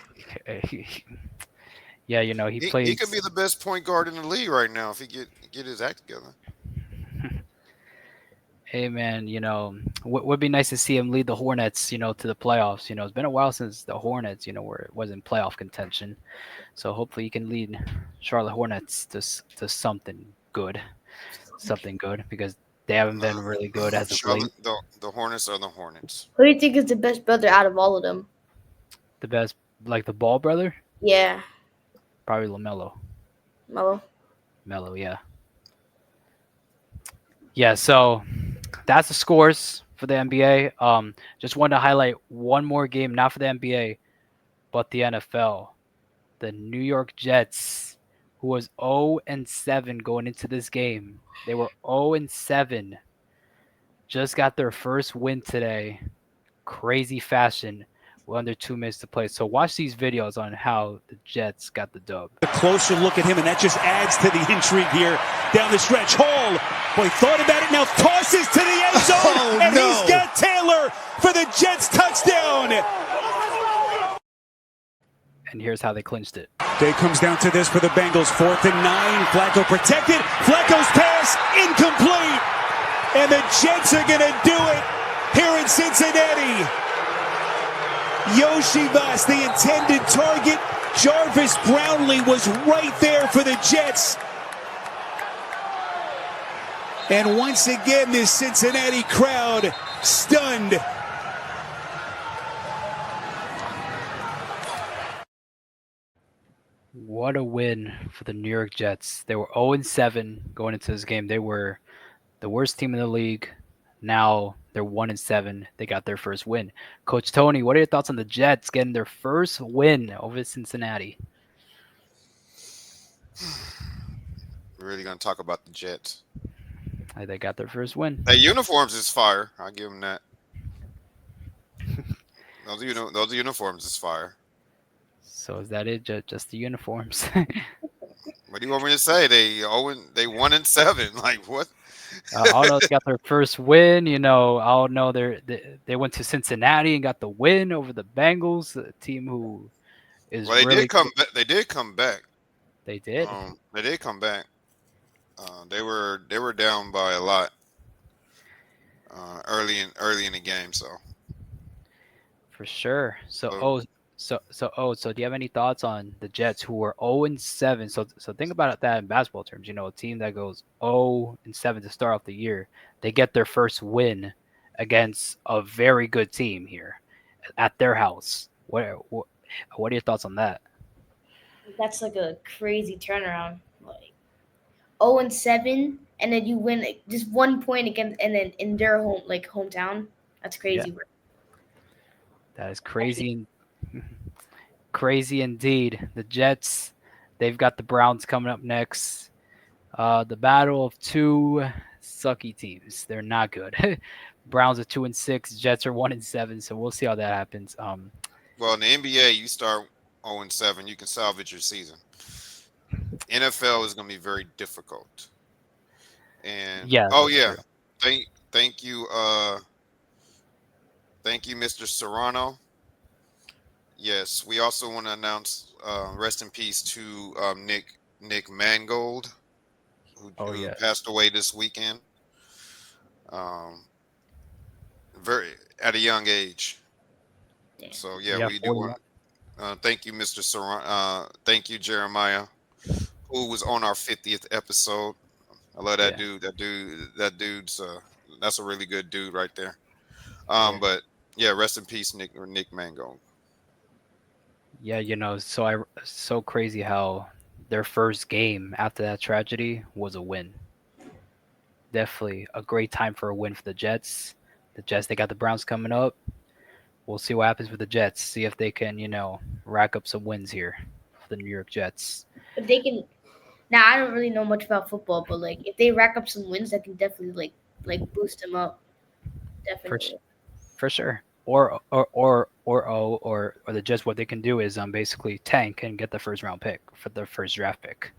Yeah, he He could plays. be the best point guard in the league right now if he get his act together. Hey man, would be nice to see him lead the Hornets, to the playoffs. It's been a while since the Hornets, where it was in playoff contention. So hopefully he can lead Charlotte Hornets to something good, because they haven't been really good as of late. Charlotte, the Hornets are the Hornets. Who do you think is the best brother out of all of them? The best, like the Ball brother, Yeah, probably Lamelo. Melo. Melo, yeah. Yeah, so that's the scores for the NBA. Just wanted to highlight one more game, not for the NBA, but the NFL. The New York Jets, who was 0-7 going into this game. They were 0-7. Just got their first win today. Crazy fashion. With under 2 minutes to play. So watch these videos on how the Jets got the dub. A closer look at him, and that just adds to the intrigue here down the stretch. Hall, boy, thought about it, now tosses to the end zone, and he's got Taylor for the Jets touchdown. And here's how they clinched it. Day comes down to this for the Bengals, 4th and 9. Flacco protected. Flacco's pass incomplete, and the Jets are going to do it here in Cincinnati. Yoshi Voss, the intended target. Jarvis Brownlee was right there for the Jets. And once again, this Cincinnati crowd stunned. What a win for the New York Jets. They were 0-7 going into this game. They were the worst team in the league. Now they're 1-7. They got their first win. Coach Tony, what are your thoughts on the Jets getting their first win over Cincinnati? We're really gonna talk about the Jets. They got their first win. Their uniforms is fire. I'll give them that. Those uniforms is fire. So is that it? Just the uniforms? What do you want me to say? They 1-7. Like what? I don't know. They got their first win. I don't know. They went to Cincinnati and got the win over the Bengals, a team who is Well, they really did come. They did come back. They did. They did come back. They were down by a lot early in the game. So For sure. So Oh. do you have any thoughts on the Jets, who were 0-7? So think about that in basketball terms. A team that goes 0-7 to start off the year, they get their first win against a very good team here at their house. What are your thoughts on that? That's like a crazy turnaround. Like 0-7, and then you win just 1 point against, and then in their hometown. That's crazy. Yeah. That is crazy. Crazy indeed. The Jets, they've got the Browns coming up next. The battle of two sucky teams. They're not good. Browns are 2-6. Jets are 1-7. So we'll see how that happens. Well, in the NBA, you start 0-7, you can salvage your season. NFL is going to be very difficult. And yeah. yeah, thank you, Mr. Serrano. Yes, we also want to announce rest in peace to Nick Mangold. Oh who yeah. passed away this weekend. Um, very at a young age. Yeah. So yeah, Yeah, we do 41. want. Thank you, Mr. Thank you, Jeremiah, who was on our 50th episode. I love that Yeah. dude. That dude's. That's a really good dude right there. Yeah. But yeah, rest in peace, Nick Mango. Yeah, so crazy how their first game after that tragedy was a win. Definitely a great time for a win for the Jets. The Jets, they got the Browns coming up. We'll see what happens with the Jets. See if they can, rack up some wins here for the New York Jets. If they can, now I don't really know much about football, but like if they rack up some wins, that can definitely like boost them up. For s- Definitely. for sure. Or the Jets, what they can do is basically tank and get the first round pick for the first draft pick.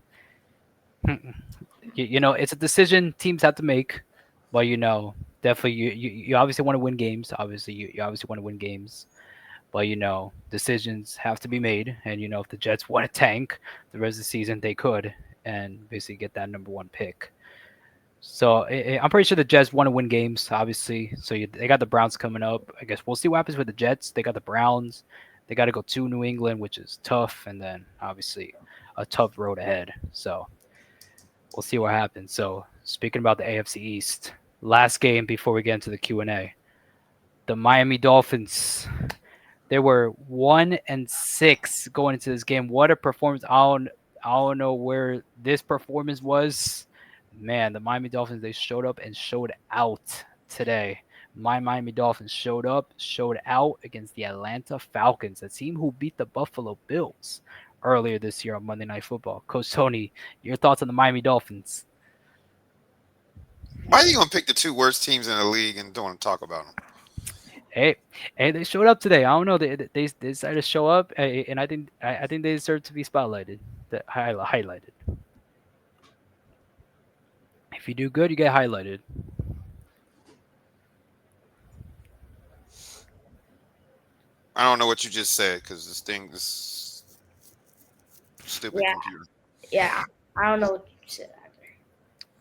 It's a decision teams have to make, but definitely you obviously want to win games. Obviously, you obviously want to win games, but decisions have to be made. And if the Jets want to tank the rest of the season, they could and basically get that number one pick. So I'm pretty sure the Jets want to win games, obviously. So they got the Browns coming up. I guess we'll see what happens with the Jets. They got the Browns. They got to go to New England, which is tough, and then obviously a tough road ahead. So we'll see what happens. So speaking about the AFC East, last game before we get into the Q&A, the Miami Dolphins. They were 1-6 going into this game. What a performance! I don't know where this performance was. Man, the Miami Dolphins, they showed up and showed out today. My Miami Dolphins showed up, showed out against the Atlanta Falcons, a team who beat the Buffalo Bills earlier this year on Monday Night Football. Coach Tony, your thoughts on the Miami Dolphins? Why are you gonna pick the two worst teams in the league and don't want to talk about them? Hey, they showed up today. I don't know. They decided to show up, and I think they deserve to be spotlighted, highlighted. If you do good, you get highlighted. I don't know what you just said because this stupid Yeah, computer. yeah. I don't know what you said either.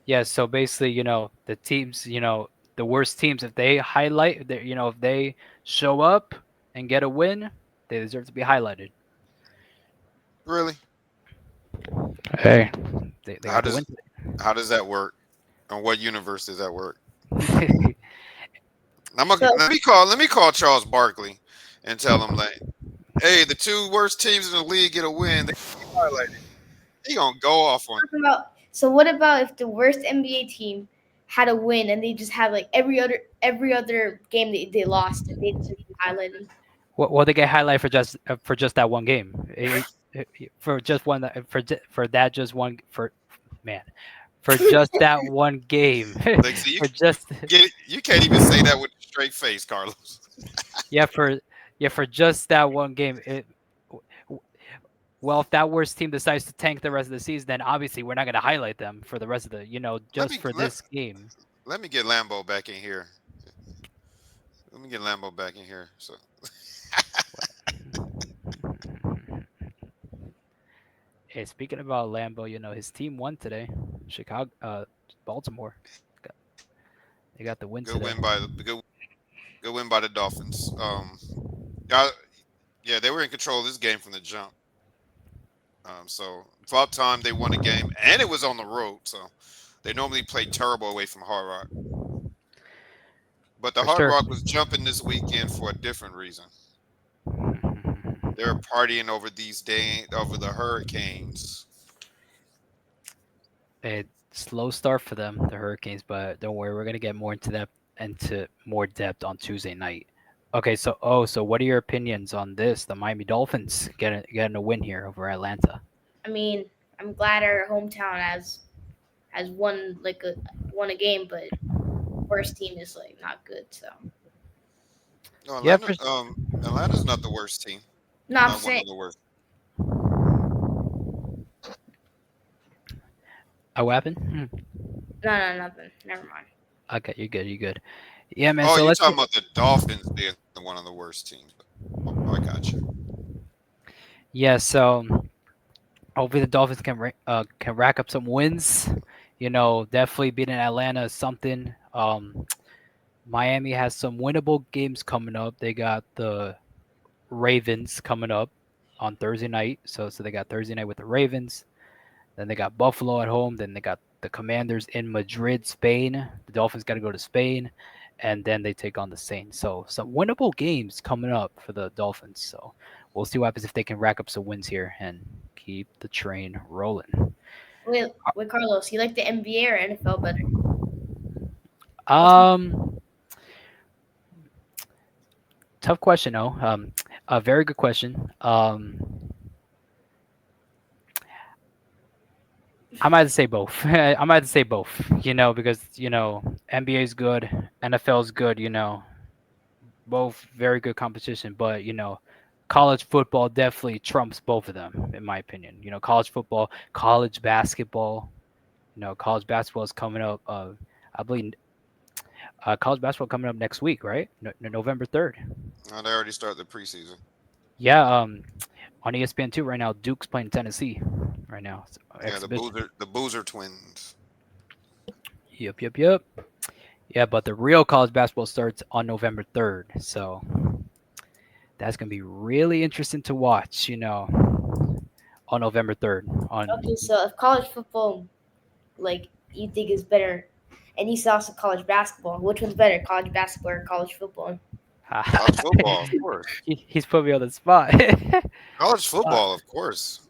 Yeah. So basically, the teams, the worst teams, if they highlight, if they show up and get a win, they deserve to be highlighted. Really? Hey, they How got the does win how does that work? On what universe does that work? today. So Let me call Charles Barkley and tell him like, hey, the two worst teams in the league get a win. They highlighted. He gonna go off on. so what about if the worst NBA team had a win and they just had like every other game they lost and they just highlighted? Well, they get highlight for just that one game. For just one for that just one for man for just that one game Like, see, for just you can't even say that with a straight face, Carlos. yeah for for just that one game. Well, if that worst team decides to tank the rest of the season, then obviously we're not going to highlight them for the rest of the Let just me for let, this game. let me get Lambo back in here. Let me get Lambo back in here. So Hey, speaking about Lambo, his team won today. Chicago, Baltimore, Got- they got the win good today. win by the good win by the Dolphins. Yeah, yeah, they were in control of this game from the jump. So about time they won a game, and it was on the road. So they normally play terrible away from Hard Rock, but the For Hard sure. Rock was jumping this weekend for a different reason. They're partying over the Hurricanes. A slow start for them, the Hurricanes, but don't worry, we're gonna get more into that into more depth on Tuesday night. Okay, so what are your opinions on this? The Miami Dolphins getting a win here over Atlanta. I mean, I'm glad our hometown has won a game, but worst team is like not good. So No, Yeah, for Atlanta's not the worst team. no, I'm Not one saying of the worst. what happened? no, nothing. Never mind. Okay, you're good. You're good. Yeah, man. Oh, So you're let's talking get about the Dolphins being one of the worst teams. I got you. yeah. So hopefully the Dolphins can rack up some wins Definitely beating Atlanta is something. Miami has some winnable games coming up. They got the Ravens coming up on Thursday night. So they got Thursday night with the Ravens. Then they got Buffalo at home. Then they got the Commanders in Madrid, Spain. The Dolphins got to go to Spain, and then they take on the Saints. So some winnable games coming up for the Dolphins. So we'll see what happens if they can rack up some wins here and keep the train rolling. Wait, Carlos, you like the NBA or NFL better? Um, Tough question, though. A very good question. I might have to say both. I might have to say both. Because NBA is good, NFL is good. Both very good competition, but college football definitely trumps both of them, in my opinion. College football, college basketball. College basketball is coming up. I believe college basketball coming up next week, right? November 3rd. They already started the preseason. Yeah. On ESPN2 right now, Duke's playing Tennessee right now. It's Yeah, the exhibition. Boozer twins. Yep. Yeah, but the real college basketball starts on November 3rd. So that's going to be really interesting to watch, on November 3rd. Okay, so if college football, like, you think is better, and you saw some college basketball, which one's better, college basketball or college football? College football, of course. He's put me on the spot. College football, of course.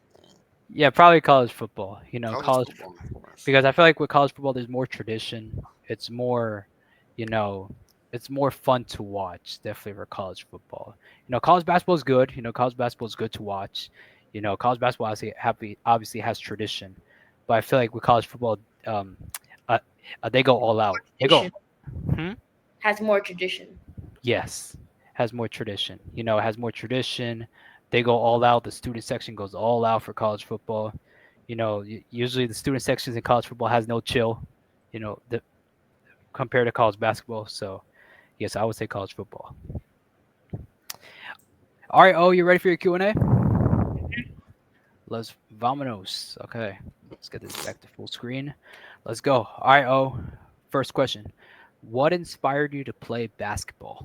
Yeah, probably college football. College football, of course. Because I feel like with college football, there's more tradition. It's more, you know, it's more fun to watch. Definitely for college football. College basketball is good. College basketball is good to watch. College basketball obviously has tradition, but I feel like with college football, uh, they go all out. They go. Tradition. Hmm? Has more tradition. Yes, has more tradition. It has more tradition. They go all out. The student section goes all out for college football. Usually the student sections in college football has no chill. Compared to college basketball. So, yes, I would say college football. All right, you ready for your Q&A? Let's vamonos. Okay, let's get this back to full screen. Let's go. All right, first question. What inspired you to play basketball?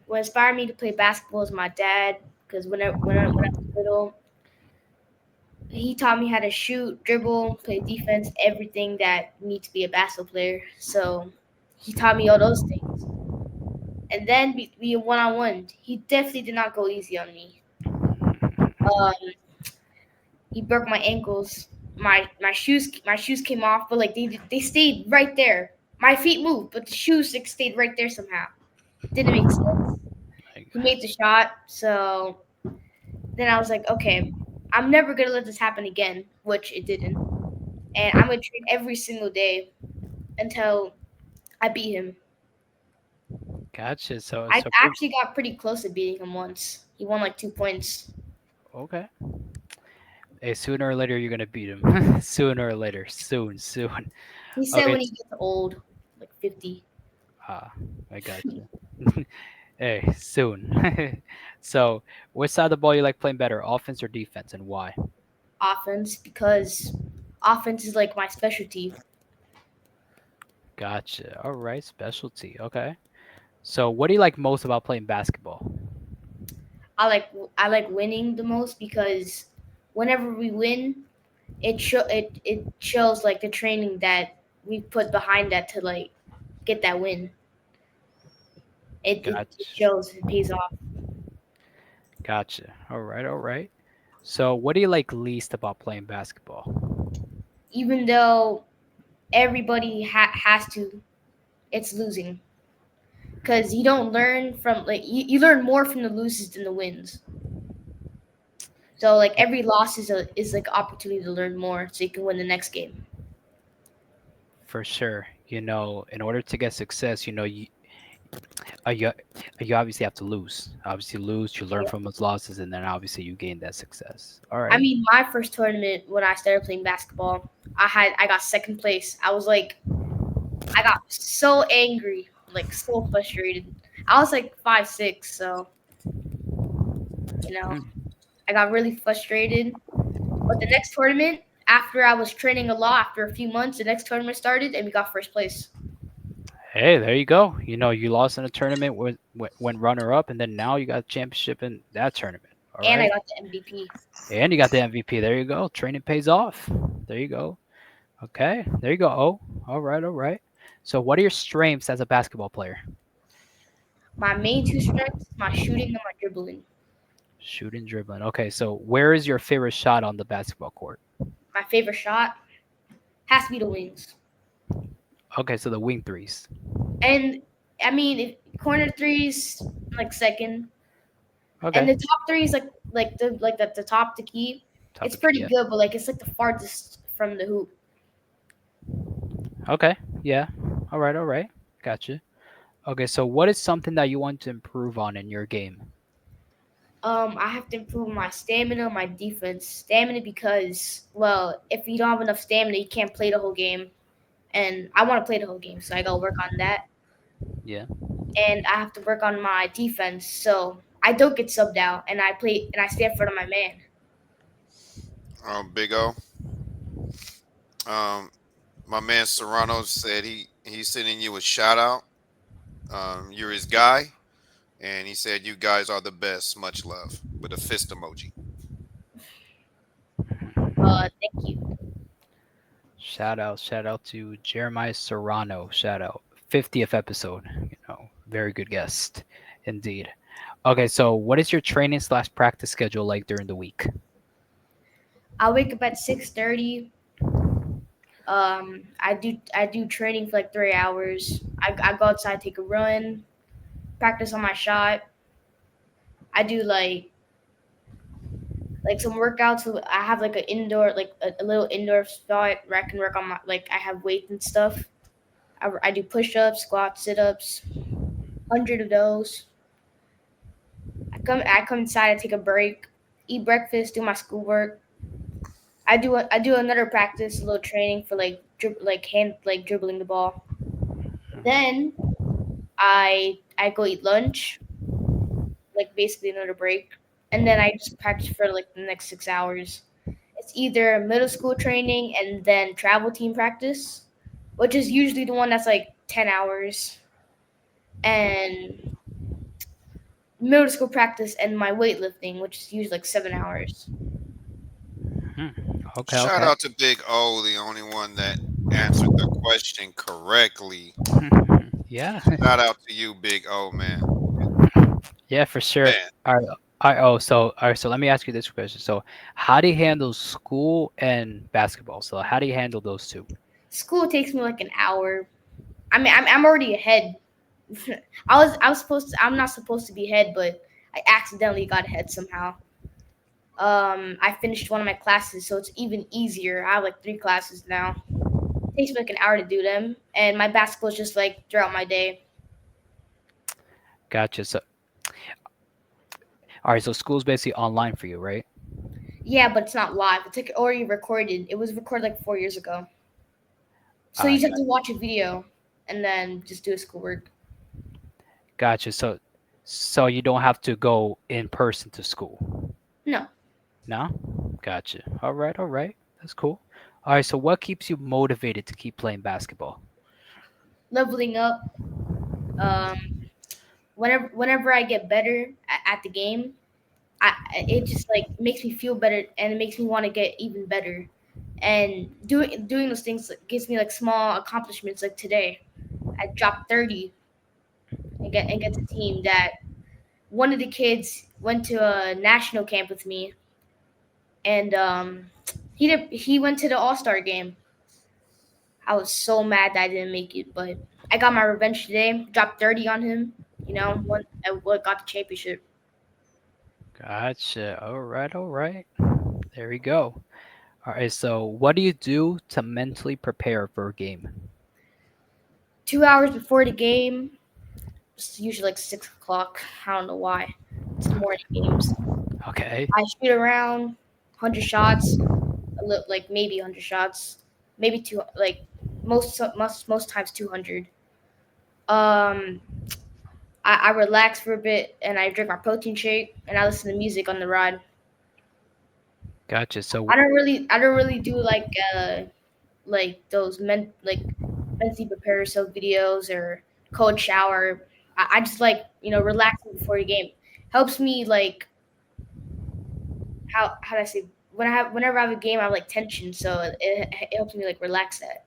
What inspired me to play basketball is my dad, because when I was little, he taught me how to shoot, dribble, play defense, everything that you need to be a basketball player. So he taught me all those things. And then we one-on-one. He definitely did not go easy on me. He broke my ankles. My shoes came off, but like they stayed right there. My feet moved, but the shoes like, stayed right there somehow. Didn't make sense. He made the shot, so then I was like, okay, I'm never gonna let this happen again, which it didn't. And I'm gonna train every single day until I beat him. Gotcha. So I actually got pretty close to beating him once. He won like 2 points. okay. Hey, sooner or later you're gonna beat him. Sooner or later, soon. He said Okay. when he gets old, like 50. I got you. Hey, soon. So, which side of the ball you like playing better, offense or defense, and why? Offense, because offense is like my specialty. Gotcha. All right, specialty. Okay. So, what do you like most about playing basketball? I like winning the most because whenever we win, it shows like the training that we put behind that to like get that win. It Gotcha. shows, it pays off. Gotcha. All right. So, what do you like least about playing basketball? Even though everybody has to, it's losing. Because you don't learn from like you learn more from the losses than the wins. So like every loss is like opportunity to learn more, so you can win the next game. For sure. In order to get success, you obviously have to lose. Obviously, lose. You learn from those losses, and then obviously you gain that success. All right. I mean, my first tournament when I started playing basketball, I got second place. I got so angry, like so frustrated. I was like 5'6", so I got really frustrated. But the next tournament, after I was training a lot, after a few months, the next tournament started and we got first place. Hey, there you go. You know, you lost in a tournament, went runner up, and then now you got a championship in that tournament. All And I right, got the MVP. and you got the MVP. There you go. Training pays off. There you go. Okay, there you go. Oh, all right, all right. So, what are your strengths as a basketball player? My main two strengths, my shooting and my dribbling. Shooting, dribbling. Okay, so where is your favorite shot on the basketball court? My favorite shot has to be the wings. Okay, so the wing threes. And I mean, corner threes like second, and Okay, the top threes the top the key. top It's of key. pretty Yeah. good, but like it's like the farthest from the hoop. Okay, yeah. All right, all right. Gotcha. Okay, so what is something that you want to improve on in your game? I have to improve my stamina, my defense. Stamina because, well, if you don't have enough stamina, you can't play the whole game. And I want to play the whole game, so I gotta work on that. Yeah. And I have to work on my defense, so I don't get subbed out, and I play and I stay in front of my man. Big O. Um, my man Serrano said he's sending you a shout out. You're his guy, and he said you guys are the best. Much love with a fist emoji. Thank you. Shout out to Jeremiah Serrano. Shout out. 50th episode. You know, very good guest. Indeed. Okay, so what is your training slash practice schedule like during the week? I wake up at 6:30. I do training for like 3 hours. I go outside, take a run, practice on my shot. I do like some workouts. So I have like an indoor, like a little indoor spot where I can work on my like I have weights and stuff. I do push-ups, squats, sit-ups, 100 of those. I come inside, I take a break, eat breakfast, do my schoolwork. I do another practice, a little training for like dribbling the ball. Then I go eat lunch, like basically another break, and then I just practice for like the next 6 hours. It's either middle school training and then travel team practice, which is usually the one that's like 10 hours, and middle school practice and my weightlifting, which is usually like 7 hours. Hmm. Okay, Shout okay. out to Big O, the only one that answered the question correctly. Yeah, Shout out to you, Big O, man. yeah, for sure. Man, All right, all right. So let me ask you this question. So, how do you handle school and basketball? So, how do you handle those two? School takes me like an hour. I mean, I'm already ahead. I'm not supposed to be ahead, but I accidentally got ahead somehow. I finished one of my classes, so it's even easier. I have like 3 classes now. It takes me like an hour to do them, and my basketball is just like throughout my day. Gotcha. So, all right. So, school's basically online for you, right? Yeah, but it's not live. It's like already recorded. It was recorded like 4 years ago. So you I just have to watch a video and then just do a schoolwork. gotcha. So you don't have to go in person to school. No, No? Gotcha. All right, all right. That's cool. All right, so what keeps you motivated to keep playing basketball? leveling up. Um, whenever I get better at the game, it just like makes me feel better and it makes me want to get even better. And doing those things like, gives me like small accomplishments. Like today, I dropped 30 and get the team that one of the kids went to a national camp with me, and he went to the All-Star game. I was so mad that I didn't make it, but I got my revenge today. Dropped 30 on him. Got the championship. Gotcha. All right, all right. There we go. All right, so what do you do to mentally prepare for a game? 2 hours before the game, it's usually like 6 o'clock. I don't know why. It's morning games. Okay. I shoot around 100 shots, like maybe 100 shots, maybe two, like most times 200. Um, I relax for a bit and I drink my protein shake and I listen to music on the ride. Gotcha. So I don't really do like those mentally prepare yourself videos or cold shower. I just like relaxing before the game. Helps me like how do I say whenever I have a game I have like tension, so it helps me like relax that.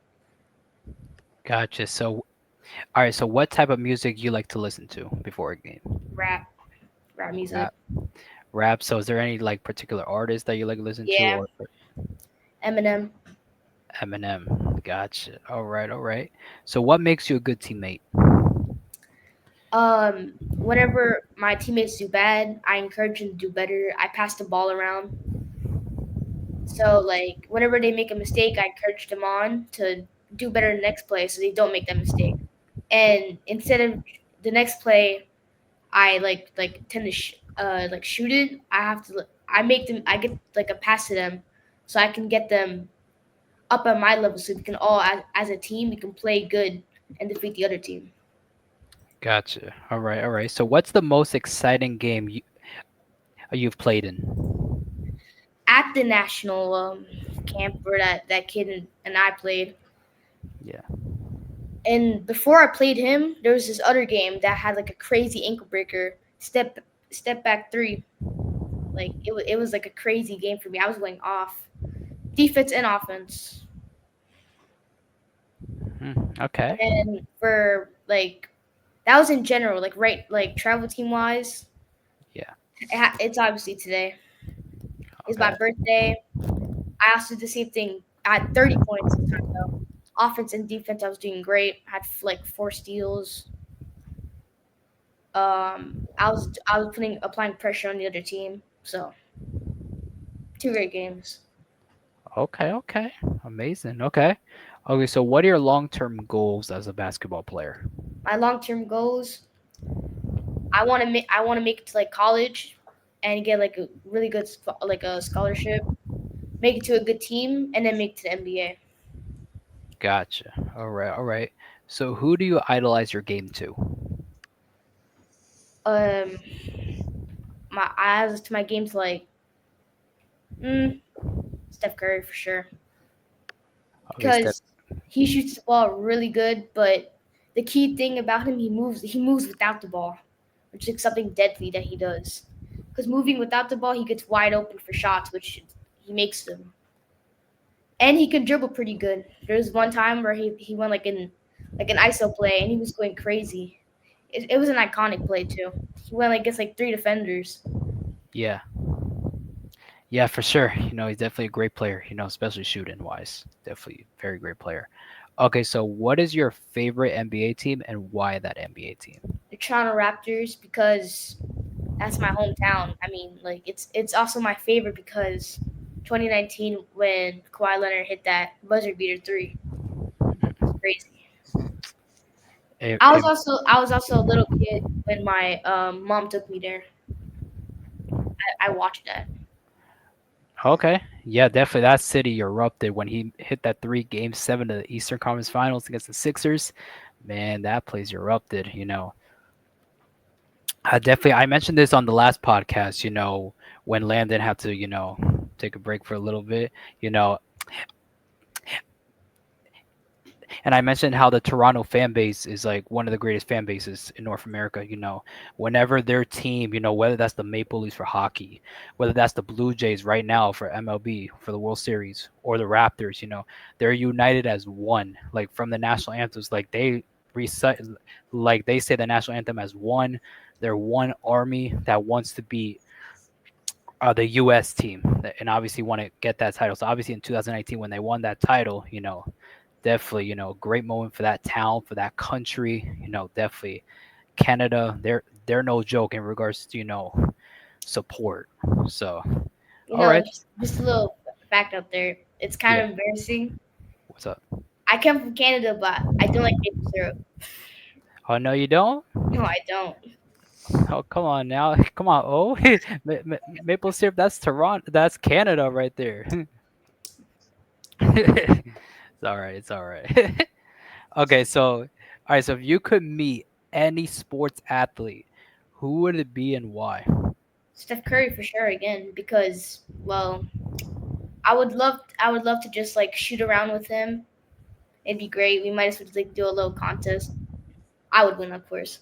gotcha. So all right. So what type of music you like to listen to before a game? Rap rap music. Rap. Rap. So is there any like particular artist that you like to listen to, Yeah, or Eminem. Eminem? Gotcha. All right. All right. So what makes you a good teammate? Whenever my teammates do bad, I encourage them to do better. I pass the ball around. So like whenever they make a mistake, I encourage them on to do better the next play so they don't make that mistake. And instead of the next play, I like tend to like shoot it. I get like a pass to them, so I can get them up at my level, so we can all as a team we can play good and defeat the other team. Gotcha. All right. All right. So what's the most exciting game you've played in? At the national camp where that kid and I played. Yeah. And before I played him, there was this other game that had like a crazy ankle breaker step back three. Like it was like a crazy game for me. I was going off defense and offense. Okay. And for like that was in general, like travel team wise. Yeah. It's obviously today. It's my Okay. birthday. I also did the same thing. I had 30 points this time though. Offense and defense, I was doing great. I had like 4 steals. I was applying pressure on the other team. So 2 great games. Okay. Okay. Amazing. Okay. Okay. So what are your long-term goals as a basketball player? My long-term goals, I want to make it to like college and get like a really good like a scholarship, make it to a good team, and then make it to the NBA. Gotcha. All right. All right. So who do you idolize your game to? Um, my eyes to my games like mm, Steph Curry for sure Okay, Steph. because he shoots the ball really good. But the key thing about him, he moves without the ball, which is something deadly that he does. Because moving without the ball, he gets wide open for shots, which he makes them. And he can dribble pretty good. There was one time where he went like an ISO play and he was going crazy. It was an iconic play too. He went like against like 3 defenders. Yeah. Yeah, for sure. He's definitely a great player, especially shooting wise. Definitely a very great player. Okay, so what is your favorite NBA team and why that NBA team? The Toronto Raptors because that's my hometown. I mean, like it's also my favorite because 2019 when Kawhi Leonard hit that buzzer beater three, it's crazy. Eh, I was eh, also I was also a little kid when my mom took me there. I watched that. okay. Yeah, definitely. That city erupted when he hit that Game 7 of the Eastern Conference Finals against the Sixers. Man, that place erupted. I mentioned this on the last podcast, when Landon had to, take a break for a little bit, you know, and I mentioned how the Toronto fan base is like one of the greatest fan bases in North America. Whenever their team, whether that's the Maple Leafs for hockey, whether that's the Blue Jays right now for MLB for the World Series, or the Raptors, they're united as one. Like from the national anthems, like they recite, like they say the national anthem as one. They're one army that wants to be the U.S. team, and obviously want to get that title. So obviously in 2019 when they won that title, definitely, great moment for that town, for that country. Definitely Canada. They're no joke in regards to support. So, all right, Just a little fact out there. It's kind yeah. of embarrassing. What's up? I come from Canada, but I don't like maple syrup. Oh no, you don't? No, I don't. Oh come on now, come on. Oh, maple syrup. That's Toronto. That's Canada right there. It's all right. It's all right. Okay, so all right. So if you could meet any sports athlete, who would it be and why? Steph Curry for sure again because well, I would love to just like shoot around with him. It'd be great. We might as well like do a little contest. I would win, of course.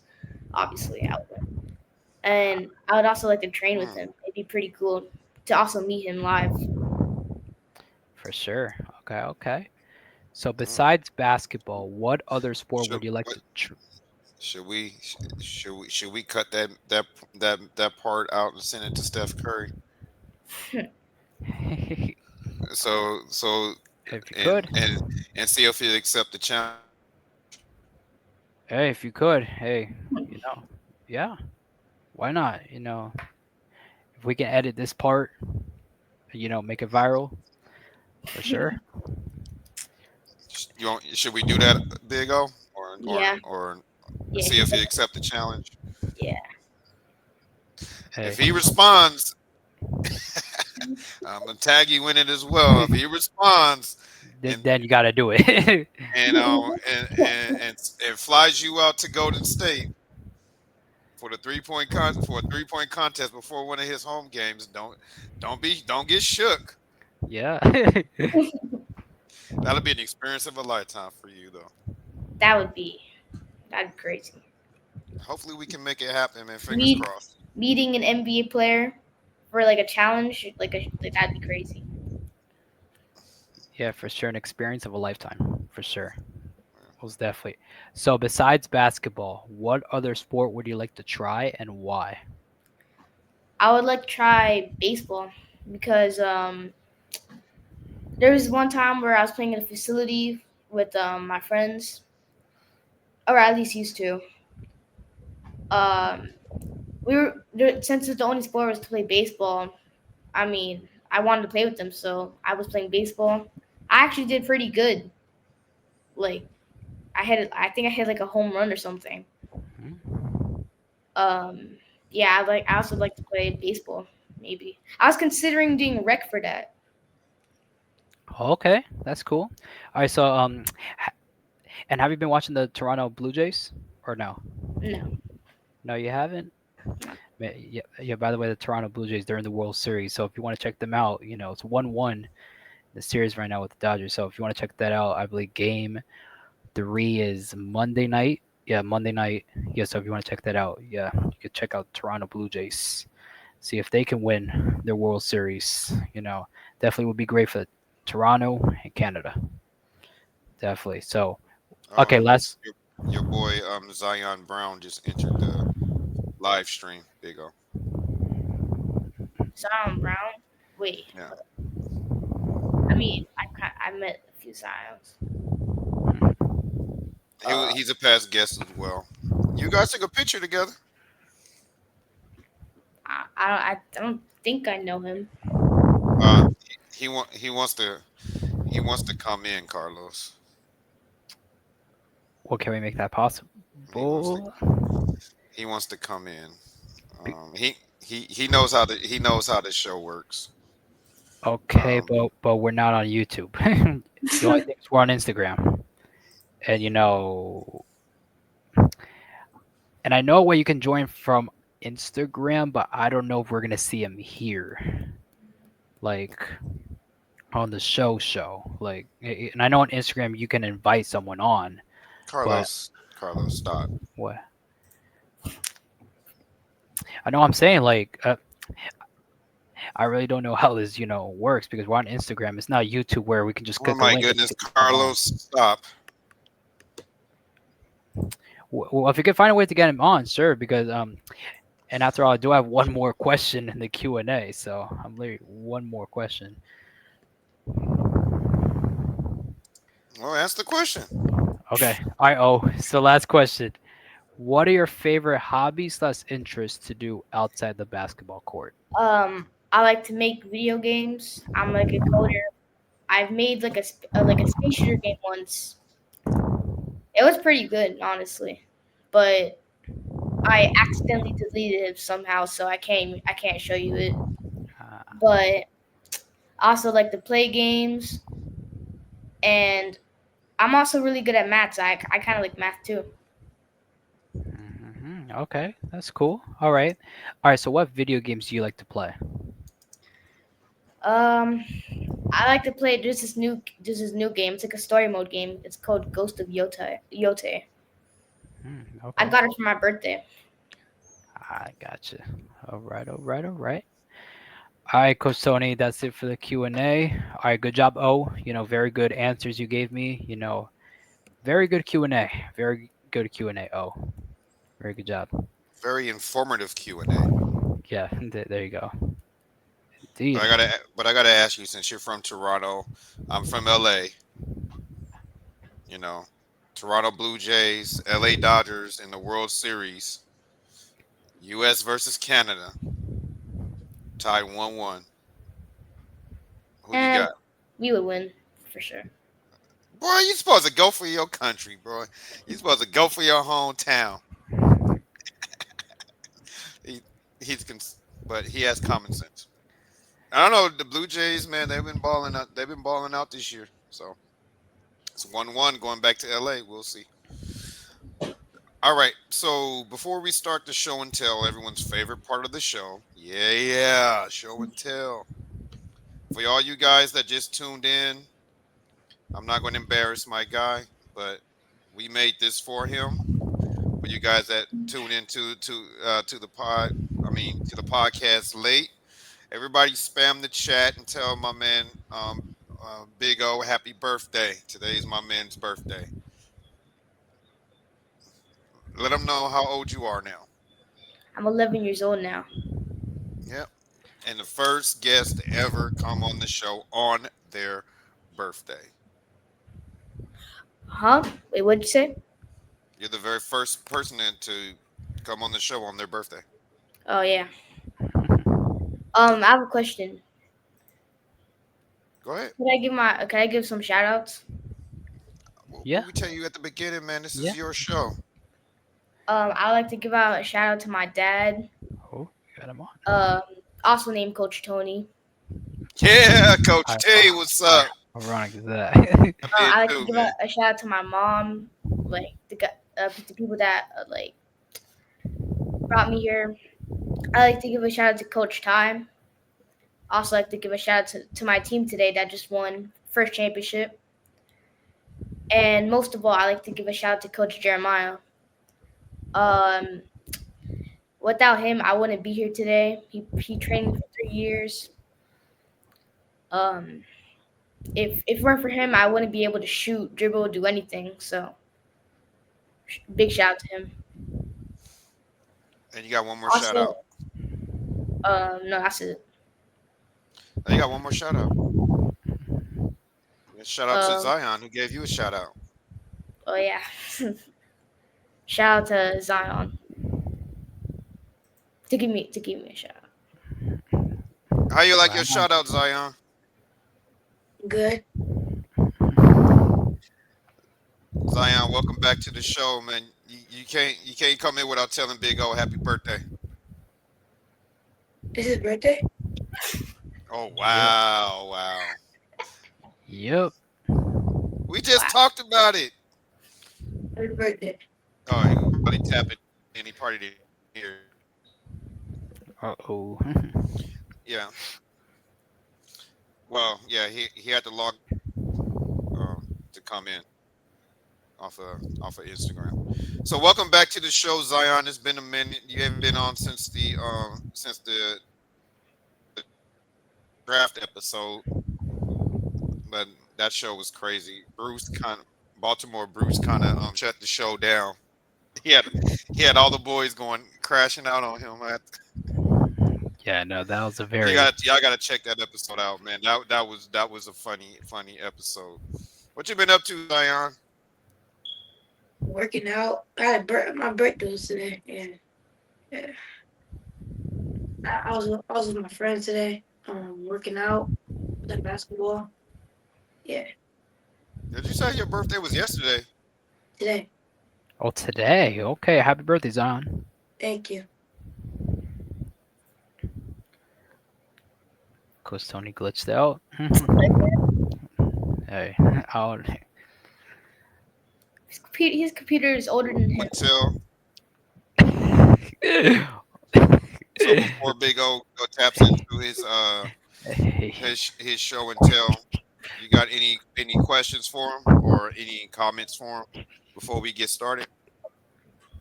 Obviously, I would win. And I would also like to train with Mm, him. It'd be pretty cool to also meet him live. For sure. Okay, okay. So mm. besides basketball, what other sport Should would you like what to should we cut that part out and send it to Steph Curry? if So you and could? and and see if he'll accept the challenge. Hey, if you could, hey, yeah, why not? If we can edit this part, make it viral, for sure. Should we do that, Big O, Yeah, or yeah, see if he accept the challenge? yeah. If Hey, he responds, I'm gonna tag you in it as well. If he responds and then you gotta do it. and flies you out to Golden State for the for a 3-point contest before one of his home games, don't get shook. Yeah. That'll be an experience of a lifetime for you, though. That would be that'd be crazy. Hopefully, we can make it happen, man. Fingers Meet crossed. Meeting an NBA player for like a challenge, like that'd be crazy. Yeah, for sure. An experience of a lifetime, for sure. Most definitely. So, besides basketball, what other sport would you like to try and why? I would like to try baseball because there was one time where I was playing in a facility with my friends, or at least used to. Um, we were since the only sport was to play baseball. I mean, I wanted to play with them, so I was playing baseball. I actually did pretty good. Like I think I hit like a home run or something. Hmm? Um, yeah, I also like to play baseball. Maybe I was considering doing rec for that. Okay, that's cool. All right, so and have you been watching the Toronto Blue Jays or no? No, No, you haven't. no. Yeah, yeah. By the way, the Toronto Blue Jays, they're in the World Series, so if you want to check them out, it's 1-1 the series right now with the Dodgers. So if you want to check that out, I believe Game 3 is Monday night. Yeah, Monday night. Yeah, so if you want to check that out, yeah, you could check out Toronto Blue Jays. See if they can win their World Series. Definitely would be great for Toronto and Canada. Definitely. So, okay, Um, last. your boy Zion Brown just entered the live stream. Big O. Zion Brown. Wait, Yeah, I mean, I met a few Zions. he's a past guest as well. You guys took a picture together. I don't think I know him. Uh, he wants to come in, Carlos. What can we make that He wants to possible? he wants to come in. Be- He knows how the show works. Okay, Um, but we're not on YouTube. The only thing is we're on Instagram, and and I know where you can join from Instagram, but I don't know if we're gonna see him here, like on the show. Like, and I know on Instagram you can invite someone on, but Carlos, stop. what I know I'm saying, like, I really don't know how this works because we're on Instagram. It's not YouTube where we can just Oh click a my link and goodness, get someone on. Carlos, stop. Well, if you can find a way to get him on, sure. Because and after all, I do have one more question in the Q&A. So I'm literally one more question. Well, ask the question. Okay. All right. Oh, so last question. What are your favorite hobbies / interests to do outside the basketball court? I like to make video games. I'm like a coder. I've made like a space shooter game once. It was pretty good, honestly, but I accidentally deleted it somehow, so I can't show you it. Uh, But I also like to play games, and I'm also really good at maths. I kind of like math too. okay, that's cool. All right. All right. So what video games do you like to play? Um, I like to play. There's this new game. It's like a story mode game. It's called Ghost of Yote. Yote. I Okay. got it for my birthday. I gotcha. All right, all right, all right. All right, Coach Tony, that's it for the Q&A. All right, good job, O. Very good answers you gave me. Very good Q&A. Very good Q&A, O. Very good job. Very informative Q&A. Yeah, there you go. But Indeed. I gotta ask you, since you're from Toronto, I'm from LA. You know, Toronto Blue Jays, LA Dodgers in the World Series, U.S. versus Canada, tied 1-1. Who you And got? we would win for sure. Boy, you supposed to go for your country, bro. You supposed to go for your hometown. He, but he has common sense. I don't know the Blue Jays, man. They've been balling out. They've been balling out this year. So it's 1-1 going back to LA. We'll see. All right. So before we start the show and tell, everyone's favorite part of the show. Yeah, show and tell. For all you guys that just tuned in, I'm not going to embarrass my guy, but we made this for him. For you guys that tune into to the to the podcast late, everybody spam the chat and tell my man Big O happy birthday. Today's my man's birthday. Let him know how old you are now. I'm 11 years old now. Yep. And the first guest to ever come on the show on their birthday. Huh? Wait, what'd you say? You're the very first person to come on the show on their birthday. Oh yeah. I have a question. Go ahead. Can I give some shout outs? Yeah. We tell you at the beginning, man. This Yeah. is your show. I like to give out a shout out to my dad, Oh, you got him on. also named Coach Tony. Yeah, Coach I- T, what's up? How ironic is that? I like to Too, give man. a shout out to my mom, like the people that like brought me here. I like to give a shout out to Coach Ty. Also like to give a shout out to my team today that just won first championship. And most of all, I like to give a shout out to Coach Jeremiah. Um, Without him, I wouldn't be here today. He trained me for 3 years. Um, if it weren't for him, I wouldn't be able to shoot, dribble, do anything. So, big shout out to him. And you got one more shout out. No, that's it. You got one more shout out. Shout out to Um, Zion, who gave you a shout out. Oh yeah, shout out to Zion to give me a shout out. How you like your shout out, Zion? Good. Zion, welcome back to the show, man. You can't come in without telling Big O happy birthday. Is his birthday? Oh wow. Yep. We just talked about it. Happy birthday. Oh, he probably tapping and he partied it here. Uh-oh. Yeah. Well, yeah, he had to log to come in off of Instagram. So welcome back to the show, Zion. It's been a minute. You haven't been on since the draft episode, but that show was crazy. Baltimore Bruce kind of shut the show down. He had all the boys going crashing out on him. Yeah, no, that was a very. Y'all gotta check that episode out, man. That was a funny episode. What you been up to, Zion? Working out. I had my birthday was today. Yeah. I was with my friends today. Working out, playing basketball. Yeah. Did you say your birthday was yesterday? Today. Oh, today. Okay, happy birthday, Zion. Thank you. Coach Tony glitched out. Hey, His computer is older than him. Until so before Big O taps into Hey, his show and tell. You got any questions for him or any comments for him before we get started?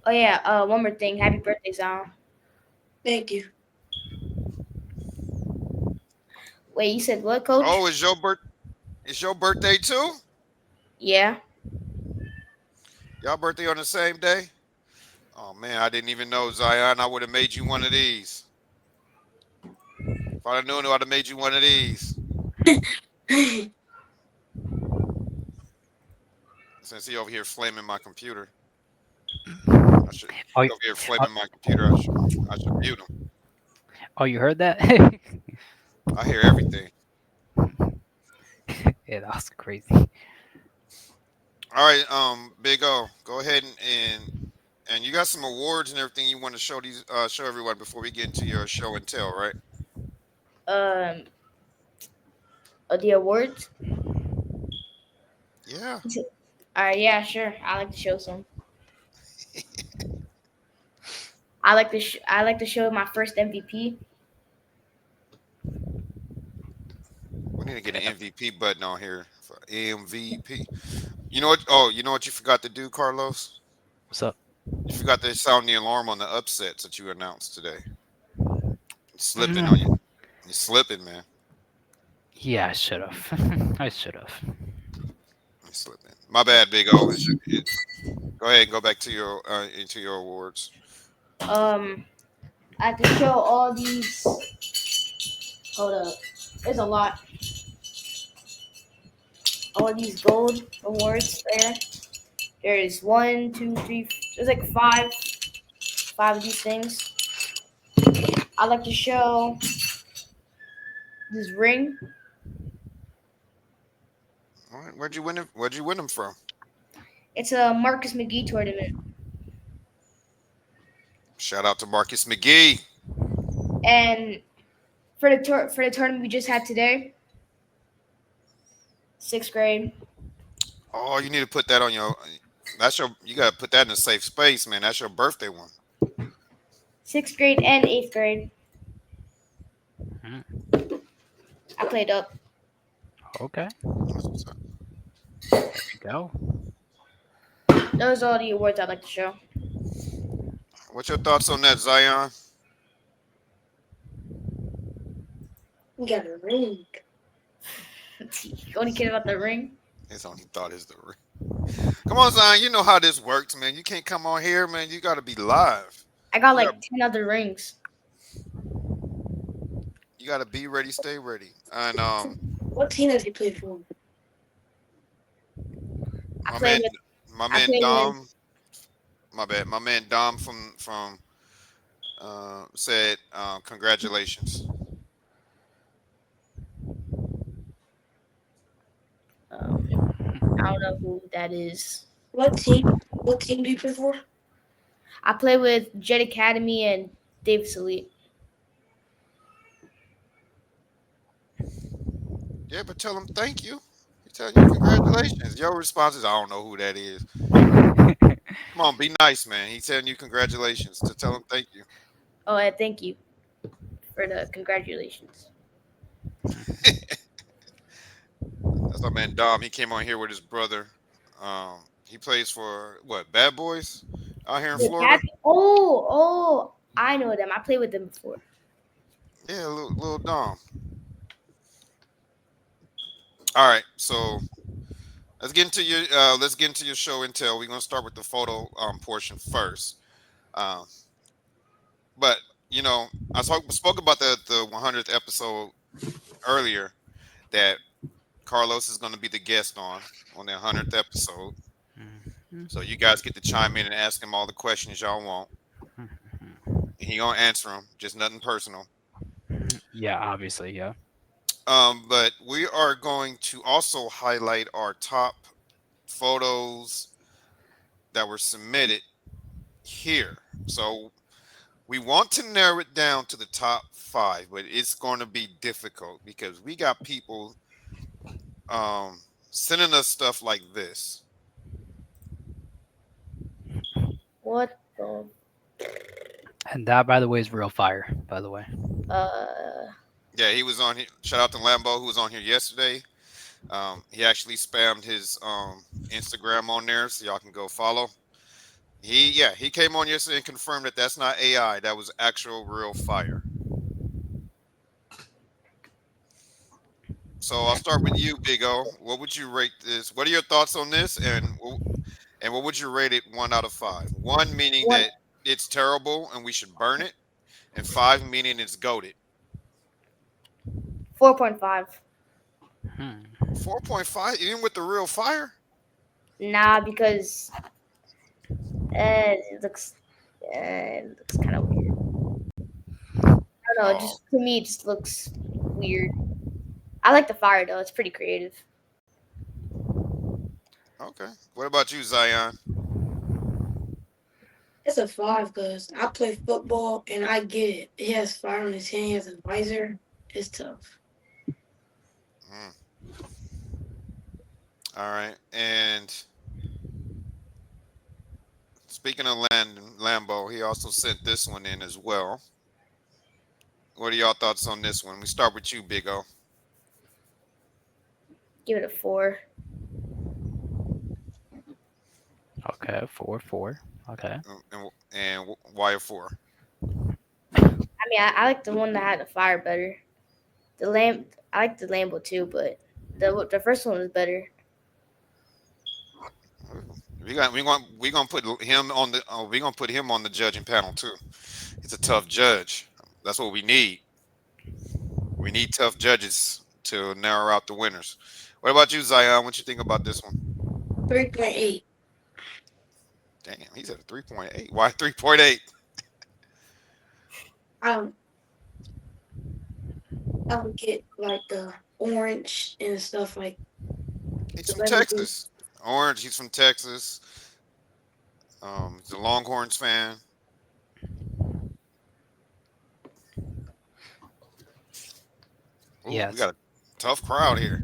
Oh yeah. One more thing. Happy birthday, Zion. Thank you. Wait, you said what, Coach? Oh, it's your birthday too? Yeah. Y'all birthday on the same day? Oh man, I didn't even know, Zion. I would have made you one of these. If I'd have known, I'd have made you one of these. Since he over here flaming my computer, I should. oh, He over here oh, flaming my computer. I should mute him. oh, you heard that? I hear everything. Yeah, that was crazy. All right, Big O, go ahead and you got some awards and everything you want to show everyone before we get into your show and tell, right? Um. The awards. Yeah. All right. Yeah. Sure. I like to show some. I like to show my first MVP. We need to get an MVP button on here for MVP. You know what? Oh, you know what you forgot to do, Carlos? What's up? You forgot to sound the alarm on the upsets that you announced today. You're slipping on you. Mm, You're slipping, man. yeah, I should have. I should have. You're slipping. My bad, Big O. Go ahead and go back to your into your awards. Um. I have to show all these. Hold up. There's a lot. All these gold awards there. There's one, two, three. There's like five of these things. I like to show this ring. All right, where'd you win it? Where'd you win them from? It's a Marcus McGee tournament, Shout out to Marcus McGee. and for the tournament we just had today, sixth grade. Oh, you need to put that on your. That's your. You gotta put that in a safe space, man. That's your birthday one. Sixth grade and eighth grade. Mm, I played up. okay, That's what's up. there we go. Those are all the awards I'd like to show. What's your thoughts on that, Zion? We got a ring. Only kid about the ring. His only thought is the ring. Come on, Zion. You know how this works, man. You can't come on here, man. You gotta be live. I got You like gotta, 10 other rings. you gotta be ready, stay ready. And What team does he play for? I my played man, with. my I man played Dom. My bad. My man Dom from said congratulations. I don't know who that is. What team? What team do you play for? I play with Jet Academy and Dave Salute. Yeah, but tell him thank you. He telling you congratulations. Your response is I don't know who that is. Come on, be nice, man. He's telling you congratulations. To tell him thank you. Oh, and thank you for the congratulations. That's our man Dom. He came on here with his brother. He plays for what? Bad Boys out here in The Florida. Academy? Oh, I know them. I played with them before. Yeah, little Dom. All right, so let's get into your show and tell. We're gonna start with the photo portion first. Um, but I spoke about the 100th episode earlier that Carlos is going to be the guest on the 100th episode. Mhm, So you guys get to chime in and ask him all the questions y'all want. mhm. He gonna answer them, just nothing personal. Yeah, obviously, yeah. But we are going to also highlight our top photos that were submitted here. So we want to narrow it down to the top 5, but it's going to be difficult because we got people sending us stuff like this. What the? And that, by the way, is real fire. By the way, Uh, Yeah, he was on here. Shout out to Lambo who was on here yesterday. He actually spammed his Instagram on there, so y'all can go follow. He came on yesterday and confirmed that that's not AI. That was actual real fire. So I'll start with you, Big O. What would you rate this? What are your thoughts on this? And what would you rate it 1 out of 5? One meaning One that it's terrible and we should burn it, and 5 meaning it's goaded. 4.5. Hmm. 4.5, even with the real fire. Nah, because it looks kind of weird. I don't know. Oh, Just to me, it just looks weird. I like the fire though. It's pretty creative. okay. What about you, Zion? It's a 5 because I play football and I get it. He has fire on his hand. He has a visor. It's tough. Mm, all right. And speaking of Lambo, he also sent this one in as well. What are y'all thoughts on this one? We start with you, Big O. Give it a 4. Okay, 4-4. Okay. And why a 4? I mean, I like the one that had the fire better. I like the Lambo too, but the first one was better. We gonna put him on the we gonna put him on the judging panel too. He's a tough judge. That's what we need. We need tough judges to narrow out the winners. What about you, Zion? What you think about this one? 3.8. Damn, he's at a 3.8. Why 3.8? I don't, I don't get like the orange and stuff like He's the from lemon juice. Texas. Orange. He's from Texas. He's a Longhorns fan. Ooh, we Yes. got a tough crowd here.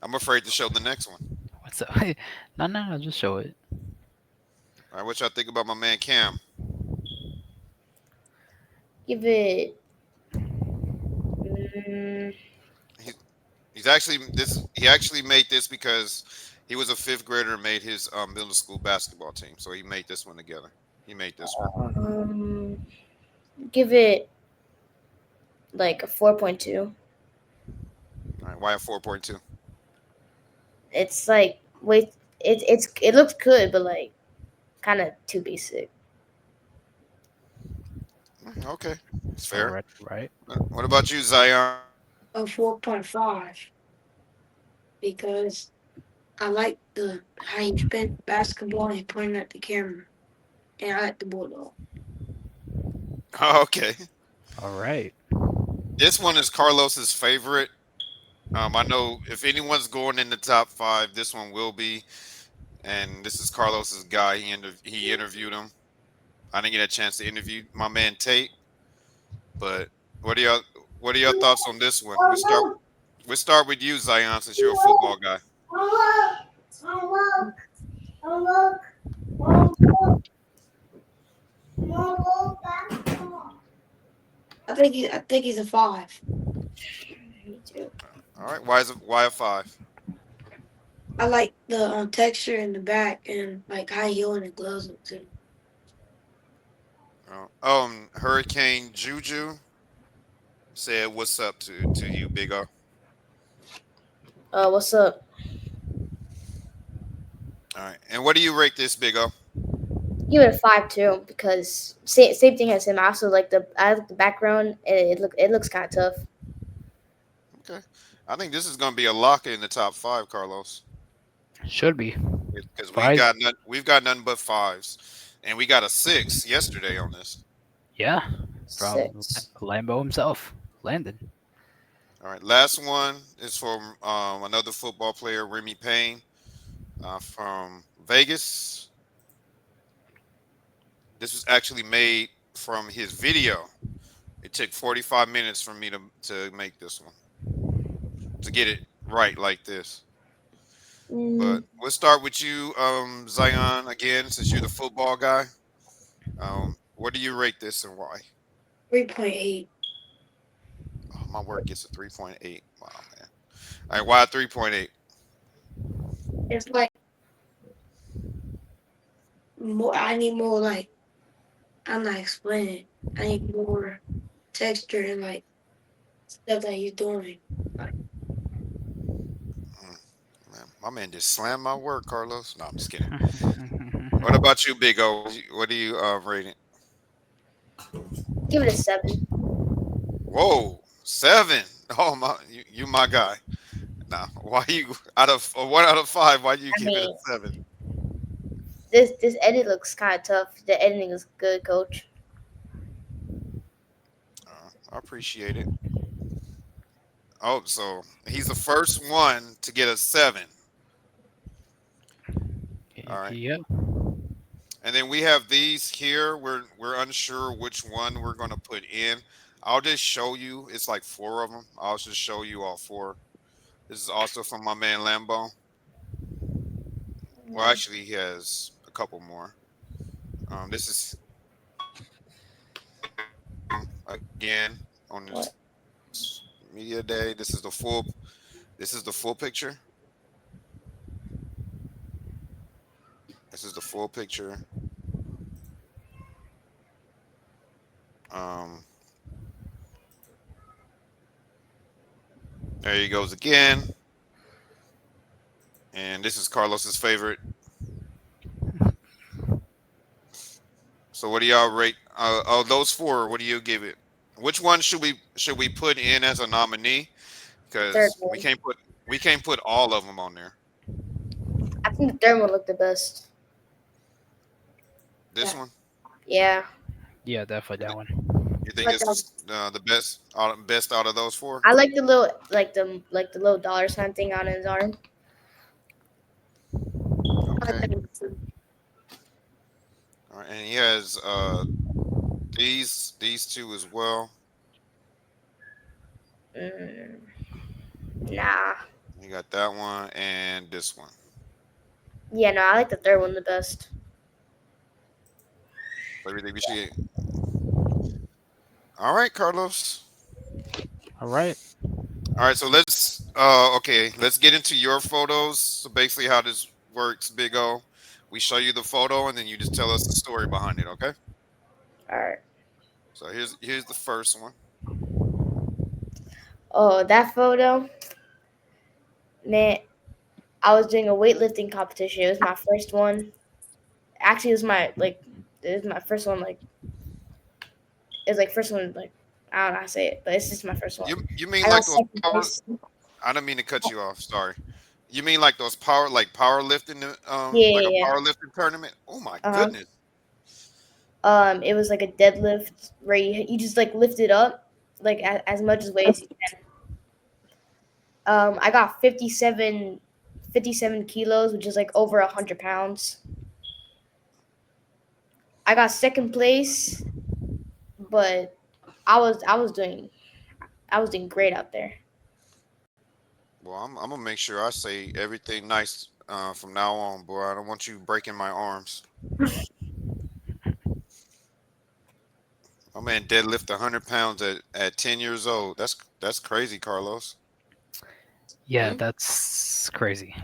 I'm afraid to show the next one. What's up? No, no, no. Just show it. All right, what y'all think about my man Cam? Give it. Mm, He, he's actually this. He actually made this because he was a fifth grader and made his middle school basketball team. So he made this one together. He made this one. um, give it like a 4.2. All right, why a 4.2? It's like wait, it looks good, but like kind of too basic. Okay, it's fair. Correct. Right. What about you, Zion? A 4.5 because I like the how he spent basketball and pointing at the camera. And I like the bulldog. Okay, All right. this one is Carlos's favorite. I know if anyone's going in the top 5, this one will be. And this is Carlos's guy. He interviewed him. I didn't get a chance to interview my man Tate, but what are y'all what are your thoughts on this one? We start with you, Zion, since you're a football guy. I think he's a 5. Me too. All right, why a 5? I like the texture in the back and like how he holding the gloves up too. Hurricane Juju said, "What's up to you, Big O?" What's up? All right, and what do you rate this, Big O? Give it a 5 too because same thing as him. I like the background. It looks kind of tough. Okay, I think this is going to be a lock in the top 5, Carlos, Should be. because Five. we've got nothing but 5s, and we got a 6 yesterday on this. Yeah. From 6. Lambo himself, Landon. All right, last one is from another football player, Remy Payne, from Vegas. This was actually made from his video. It took 45 minutes for me to make this one, to get it right like this. But Mm, we'll start with you, Zion, again, since you're the football guy. What do you rate this and why? 3.8. my work gets a 3.8. Wow, man. All right, why 3.8? It's like more. I need more like I'm not explaining. I need more texture and like stuff that he's doing. Like Mm, man, my man just slammed my work, Carlos. No, I'm just kidding. What about you, Big O? What do you rate it? Give it a 7. Whoa, 7. Oh my, you my guy. Nah, why you out of 1 out of 5? Why do you I give it a mean, 7? this edit looks kind of tough. The editing is good, coach. I appreciate it. Oh, so he's the first one to get a 7. All right. Yeah. And then we have these here. We're unsure which one we're gonna put in. I'll just show you. It's like 4 of them. I'll just show you all 4. This is also from my man Lambo. Well, No. actually, he has a couple more. This is again on What? this media day. This is the full. This is the full picture. This is the full picture. Um, there he goes again. And this is Carlos's favorite. So what do y'all rate? Of those 4, what do you give it? Which one should we put in as a nominee? The third Because we one. can't put all of them on there. I think the third one looked the best. This one, Yeah. Yeah, definitely that one. you think like it's the best out of those 4? I like the little the little dollar sign thing on his arm. Okay. All right, and he has these 2 as well. Mm, nah. You got that one and this one. Yeah, no, I like the third one the best. So you think we should? All right, Carlos. All right. All right, so let's let's get into your photos. So basically how this works, Big O. We show you the photo and then you just tell us the story behind it, okay? All right. So here's the first one. Oh, that photo, man. I was doing a weightlifting competition. It was my first one. Actually, it was my first one. Like, it was like first one. Like, I don't know how to say it, but it's just my first one. You mean I got like those second power place. I don't mean to cut you off, sorry. You mean like those powerlifting Yeah, like yeah, a yeah. powerlifting tournament? Oh my Uh huh. goodness. It was like a deadlift where you just like lift it up like as much as weight as you can. I got 57 kilos, which is like over 100 pounds. I got second place, but I was I was doing I was doing great out there. Well, I'm gonna make sure I say everything nice from now on, boy. I don't want you breaking my arms. My man deadlift 100 pounds at 10 years old. That's crazy, Carlos. Yeah, Hmm? that's crazy.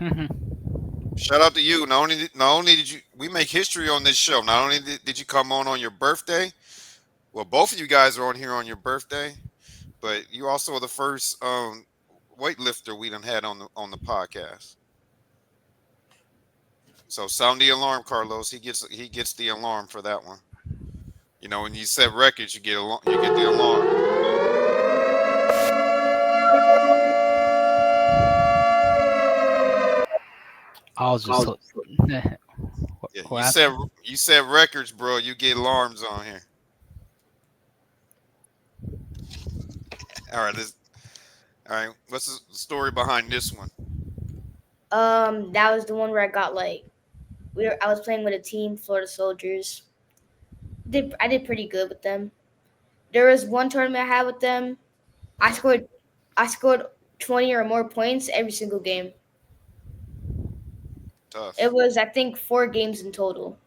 Shout out to you. Not only did you we make history on this show. Not only did you come on your birthday. Well, both of you guys are on here on your birthday, but you also are the first weightlifter we done had on the podcast. So sound the alarm, Carlos. He gets the alarm for that one. You know, when you set records, you get the alarm. I was just. what, Yeah, what happened? you set records, bro. You get alarms on here. All right, all right. What's the story behind this one? That was the one where I got like I was playing with a team, Florida Soldiers. I did pretty good with them. There was one tournament I had with them. I scored I scored 20 or more points every single game. It Tough, was I think 4 games in total.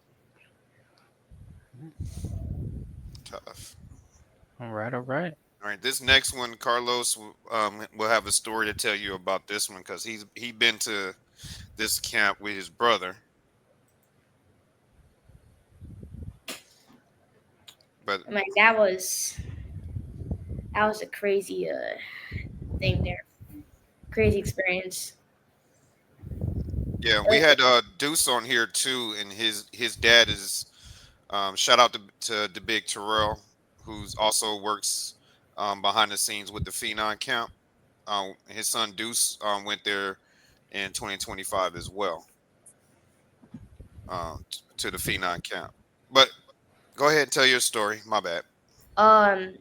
tough. All right. All right. All right, this next one, Carlos will have a story to tell you about this one because he been to this camp with his brother. But I'm like, that was a crazy thing there. Crazy experience. yeah, we had Deuce on here too, and his dad is shout out to the big Terrell, who's also works behind the scenes with the Phenon camp. His son Deuce went there in 2025 as well to the Phenon camp. But go ahead and tell your story. My bad. Um,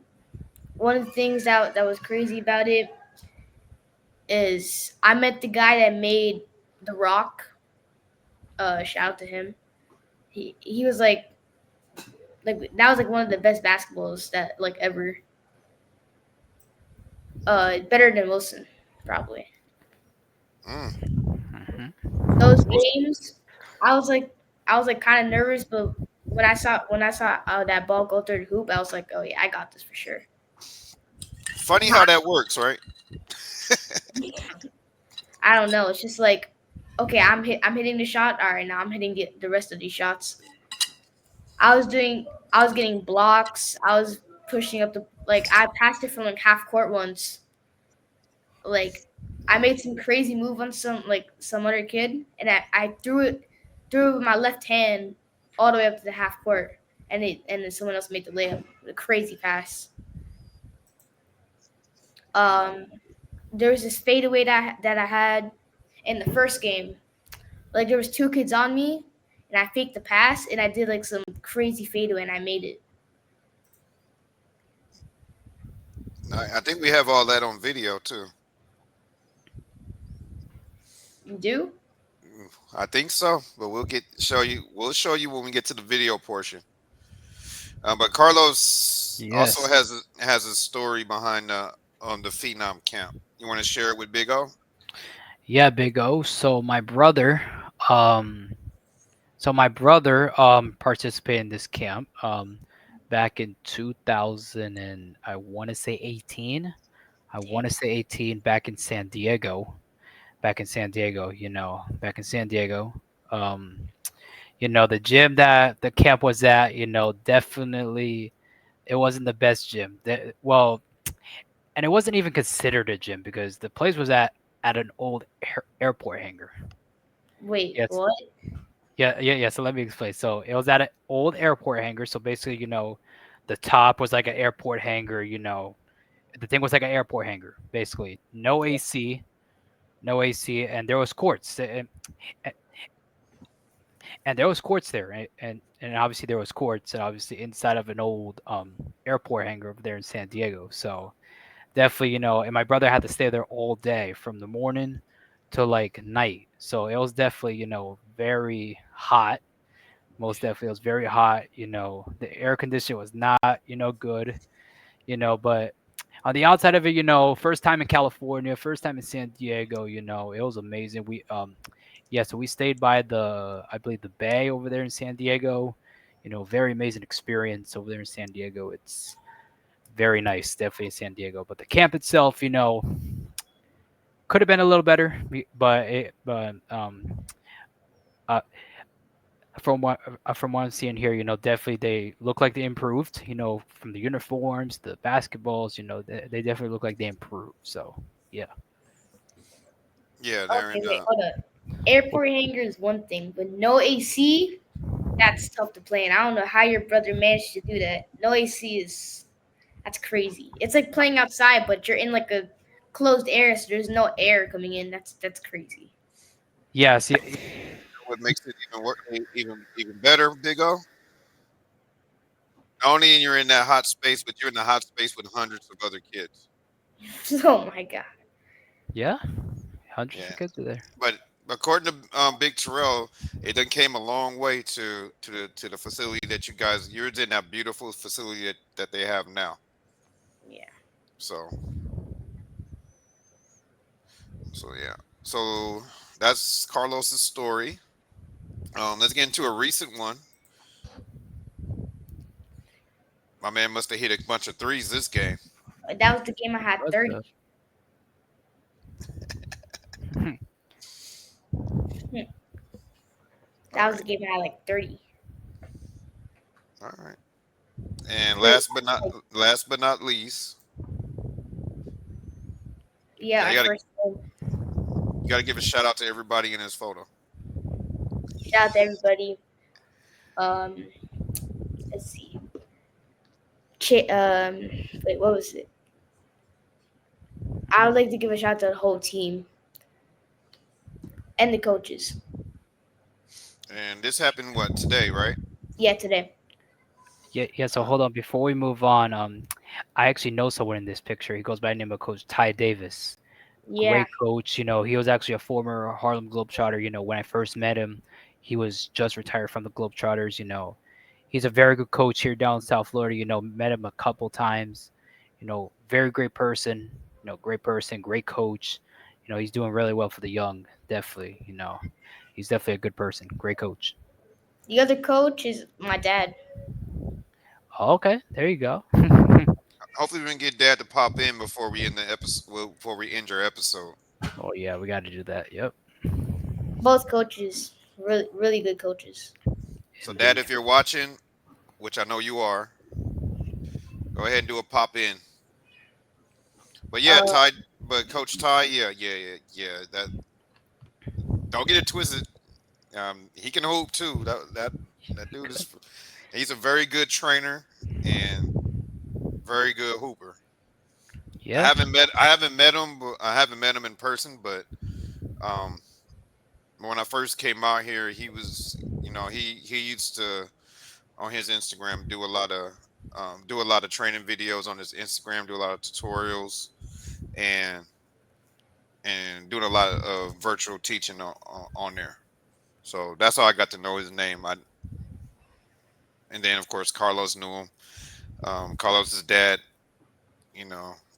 one of the things that was crazy about it is I met the guy that made the Rock. Shout out to him. He was like that was like one of the best basketballs that like ever. Better than Wilson, probably. Mm. Those games, I was like, kind of nervous, but when I saw that ball go through the hoop, I was like, oh yeah, I got this for sure. Funny how that works, right? I don't know. It's just like, okay, I'm hitting the shot. All right, now I'm hitting the rest of these shots. I was getting blocks. I was pushing up I passed it from like half court once. Like, I made some crazy move on some other kid, and I threw it with my left hand all the way up to the half court, and then someone else made the layup. The crazy pass. Um, there was this fadeaway that I had in the first game. Like, there was two kids on me, and I faked the pass, and I did like some crazy fadeaway, and I made it. I think we have all that on video too. You do? I think so, but We'll show you when we get to the video portion. But Carlos also Yes. has a story behind on the Phenom camp. You want to share it with Big O? Yeah, Big O. Um, my brother participated in this camp back in 2000 and I want to say 18. I want to say 18 back in San Diego. Back in San Diego, back in San Diego. Um, the gym that the camp was at, definitely it wasn't the best gym. Well, and it wasn't even considered a gym because the place was at an old airport hangar. Wait, Yes. what? Yeah. So let me explain. So it was at an old airport hangar. So basically, the top was like an airport hangar. The thing was like an airport hangar. Basically, no AC, no AC, and there was courts, and there was courts there, and obviously there was courts, and obviously inside of an old airport hangar over there in San Diego. So definitely, and my brother had to stay there all day from the morning to like night. So it was definitely, very hot. Most definitely, it was very hot. The air condition was not, good. But on the outside of it, first time in California, first time in San Diego, it was amazing. Yeah, so we stayed by I believe the bay over there in San Diego. Very amazing experience over there in San Diego. It's very nice, definitely in San Diego. But the camp itself, could have been a little better, but uh, from what I'm seeing here, definitely they look like they improved. From the uniforms, the basketballs, they definitely look like they improved. So yeah. Yeah, they're Okay, in wait, hold up. Airport hangar is one thing, but no AC, that's tough to play in. I don't know how your brother managed to do that. No AC that's crazy. It's like playing outside, but you're in like a closed area, so there's no air coming in. That's crazy. Yeah. See, what makes it even better, Big O. Not only you're in that hot space, but you're in the hot space with hundreds of other kids. Oh my god. yeah, hundreds Yeah, of kids are there. but according to Big Terrell, it done came a long way to the facility that you're in that beautiful facility that they have now. Yeah. So yeah. So that's Carlos's story. Let's get into a recent one. My man must have hit a bunch of threes this game. That was the game I had Was 30. the All That was right. the game I had like 30. All right. And Wait, last but not least, yeah, yeah, our first game. you gotta give a shout out to everybody in this photo. Shout out to everybody. Um, let's see. Wait, what was it? I would like to give a shout out to the whole team and the coaches. And this happened what today, right? Yeah, today. yeah. So Uh, hold on before we move on. I actually know someone in this picture. He goes by the name of Coach Ty Davis. Yeah, Great coach. He was actually a former Harlem Globetrotter. When I first met him, he was just retired from the Globetrotters. He's a very good coach here down in South Florida. Met him a couple times. Very great person. Great person, great coach. He's doing really well for the young. Definitely. He's definitely a good person. Great coach. the other coach is my dad. Okay, there you go. hopefully, we can get Dad to pop in before we end the episode. Before we end your episode. Oh yeah, we got to do that. Yep. Both coaches, really, really good coaches. So, Dad, Indeed. if you're watching, which I know you are, go ahead and do a pop in. But yeah, Uh, Ty. But Coach Ty, yeah. That don't get it twisted. He can hoop too. That dude is. He's a very good trainer and very good hooper. Yeah. I haven't met him. I haven't met him in person, but um, when I first came out here, he was, he used to on his Instagram do a lot of training videos on his Instagram, do a lot of tutorials, and doing a lot of virtual teaching on there. So that's how I got to know his name. And then of course Carlos knew him. Carlos's dad,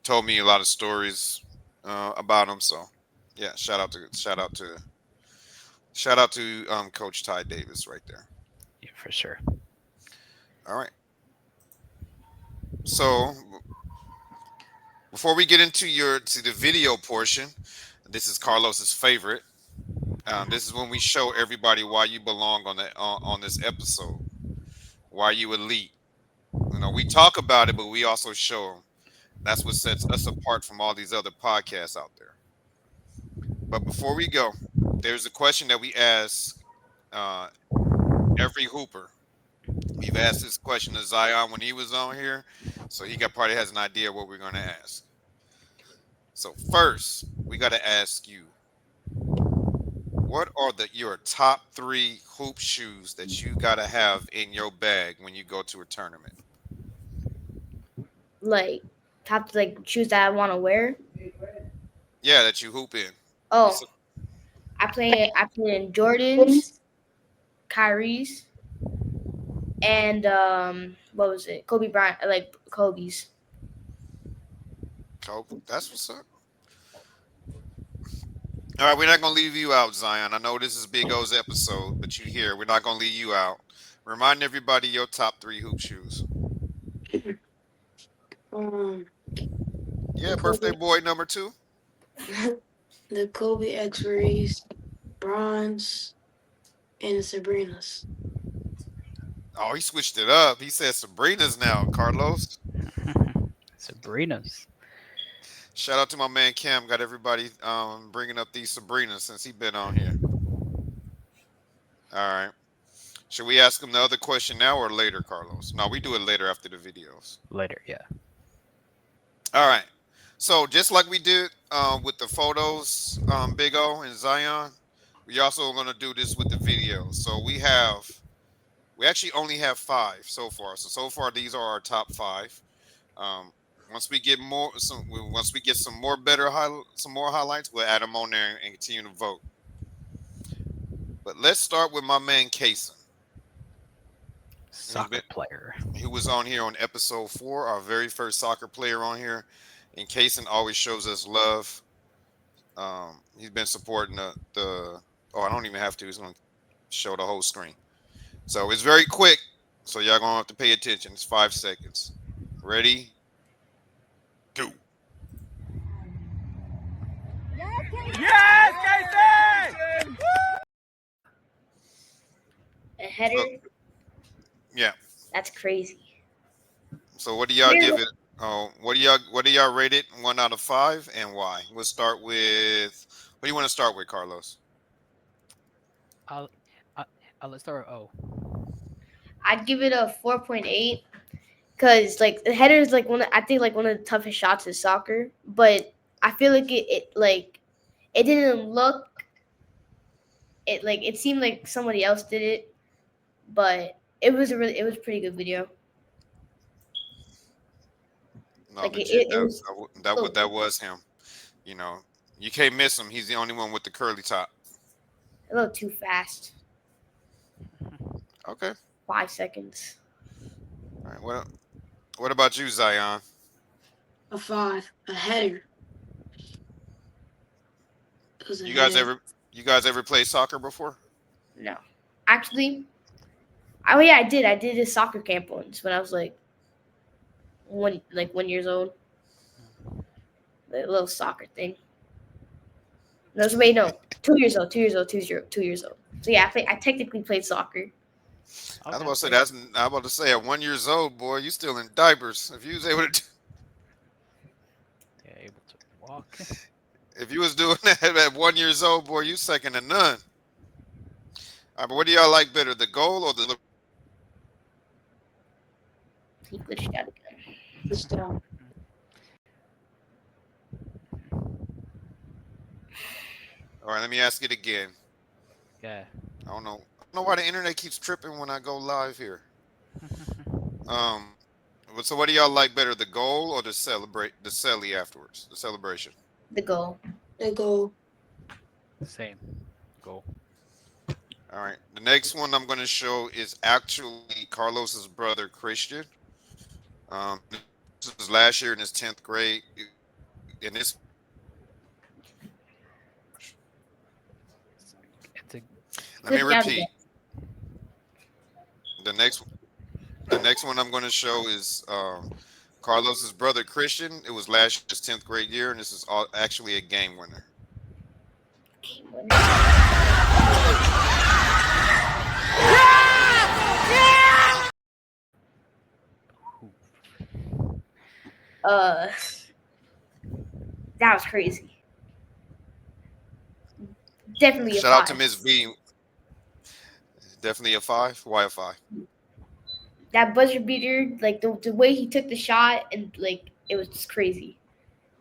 told me a lot of stories about him. So yeah, shout out to Coach Ty Davis right there. Yeah, for sure. All right. So before we get into the video portion, this is Carlos's favorite. This is when we show everybody why you belong on this episode, why you elite. We talk about it, but we also show them. That's what sets us apart from all these other podcasts out there. But before we go, there's a question that we ask uh, every hooper. We've asked this question to Zion when he was on here, so he probably has an idea what we're going to ask. So first, we got to ask you, what are your top 3 hoop shoes that you got to have in your bag when you go to a tournament? like shoes that I want to wear. Yeah, that you hoop in. Oh, I play in Jordans, Kyrie's, and what was it? Kobe Bryant, like Kobe's. That's what's up. All right, we're not gonna leave you out, Zion. I know this is Big O's episode, but you here. We're not gonna leave you out. Remind everybody your top 3 hoop shoes. Um, Yeah, birthday Kobe, boy number 2. the Kobe X-rays, bronze, and the Sabrinas. Oh, he switched it up. He said Sabrina's now, Carlos. Sabrina's. Shout out to my man Cam. Got everybody bringing up these Sabrinas since he been on here. All right. Should we ask him the other question now or later, Carlos? No, we do it later after the videos. Later, yeah. All right. So just like we did with the photos, Big O and Zion, we also going to do this with the videos. So we actually only have 5 so far. So far these are our top 5. Once we get some more highlights, we'll add them on there and continue to vote. But let's start with my man Kaysen. Soccer player. He was on here on episode 4, our very first soccer player on here. And Kaysen always shows us love. He's been supporting the. Oh, I don't even have to. He's going to show the whole screen. So it's very quick. So y'all going to have to pay attention. It's 5 seconds. Ready? Go. A header? Yeah. That's crazy. So what do y'all give it? Oh, what do y'all rate it? 1 out of 5, and why? We'll start with. What do you want to start with, Carlos? I'll, let's start with O. I'd give it a 4.8 because like the header is like I think like one of the toughest shots in soccer, but I feel like it didn't look it seemed like somebody else did it, but it was a pretty good video. No, Like legit. it was That was him. You know, you can't miss him. He's the only one with the curly top. a little too fast. Okay. 5 seconds. All right. What about you, Zion? A 5. A header. It was a You header. guys ever played soccer before? No, actually, I did. I did a soccer camp once when I was like 1 years old. A little soccer thing. No, so wait, no, 2 years old. 2 years old. So yeah, I technically played soccer. I was about to say I was about to say at 1 year old, boy, you still in diapers. If you was able to, Yeah, able to walk. if you was doing that at 1 year old, boy, you second to none. All right, but what do y'all like better, the goal or the? He glitched out again. It's down. All right, let me ask it again. Yeah. I don't know why the internet keeps tripping when I go live here. So what do y'all like better, the goal or the celly afterwards, the celebration? The goal. They go. Same. Go. All right, the next one I'm going to show is actually Carlos's brother Christian. This was last year in his 10th grade. In this, let me repeat. The next one I'm going to show is Carlos's brother Christian. It was last year's 10th grade year, and this is actually a game winner. That was crazy. Definitely a Shout 5. out to Miss V. Definitely a 5. Why a 5? That buzzer beater, like the way he took the shot, and like it was just crazy.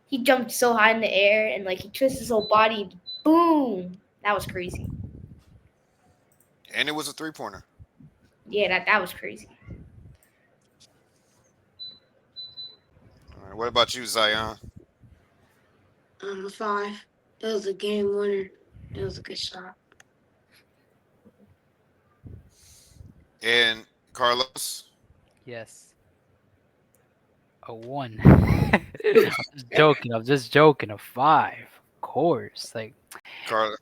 He jumped so high in the air, and like he twisted his whole body. Boom! That was crazy. And it was a 3-pointer. Yeah, that was crazy. All right, what about you, Zion? A 5. It was a game winner. It was a good shot. And Carlos? Yes. A 1. I'm just joking. A 5. Of course. Like. Carlos.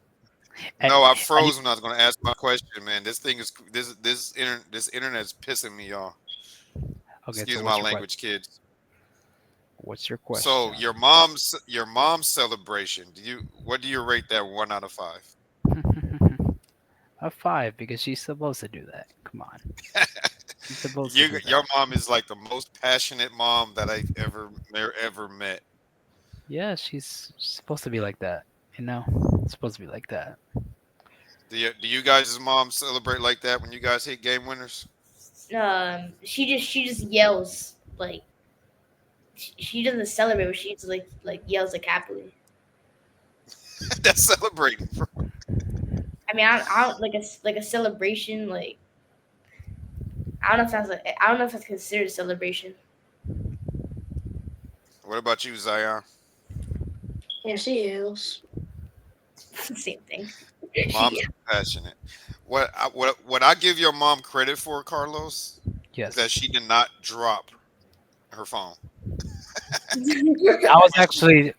And, No, I froze when I was going to ask my question, man. This internet's pissing me off. Okay, Excuse so my language, kids. What's your question? So your mom's celebration. What do you rate that 1 out of 5? A 5 because she's supposed to do that. Come on. She's supposed to do that. Your mom is like the most passionate mom that I've ever met. Yeah, she's supposed to be like that. You know, it's supposed to be like that. Do you guys' mom celebrate like that when you guys hit game winners? She just yells like she doesn't celebrate, but she just like yells like happily. That's celebrating, bro. I mean, I don't like a celebration. Like I don't know if that's considered a celebration. What about you, Zion? Yeah, she is. Same thing. Mom's passionate. What I give your mom credit for, Carlos, Yes. is that she did not drop her phone. That was actually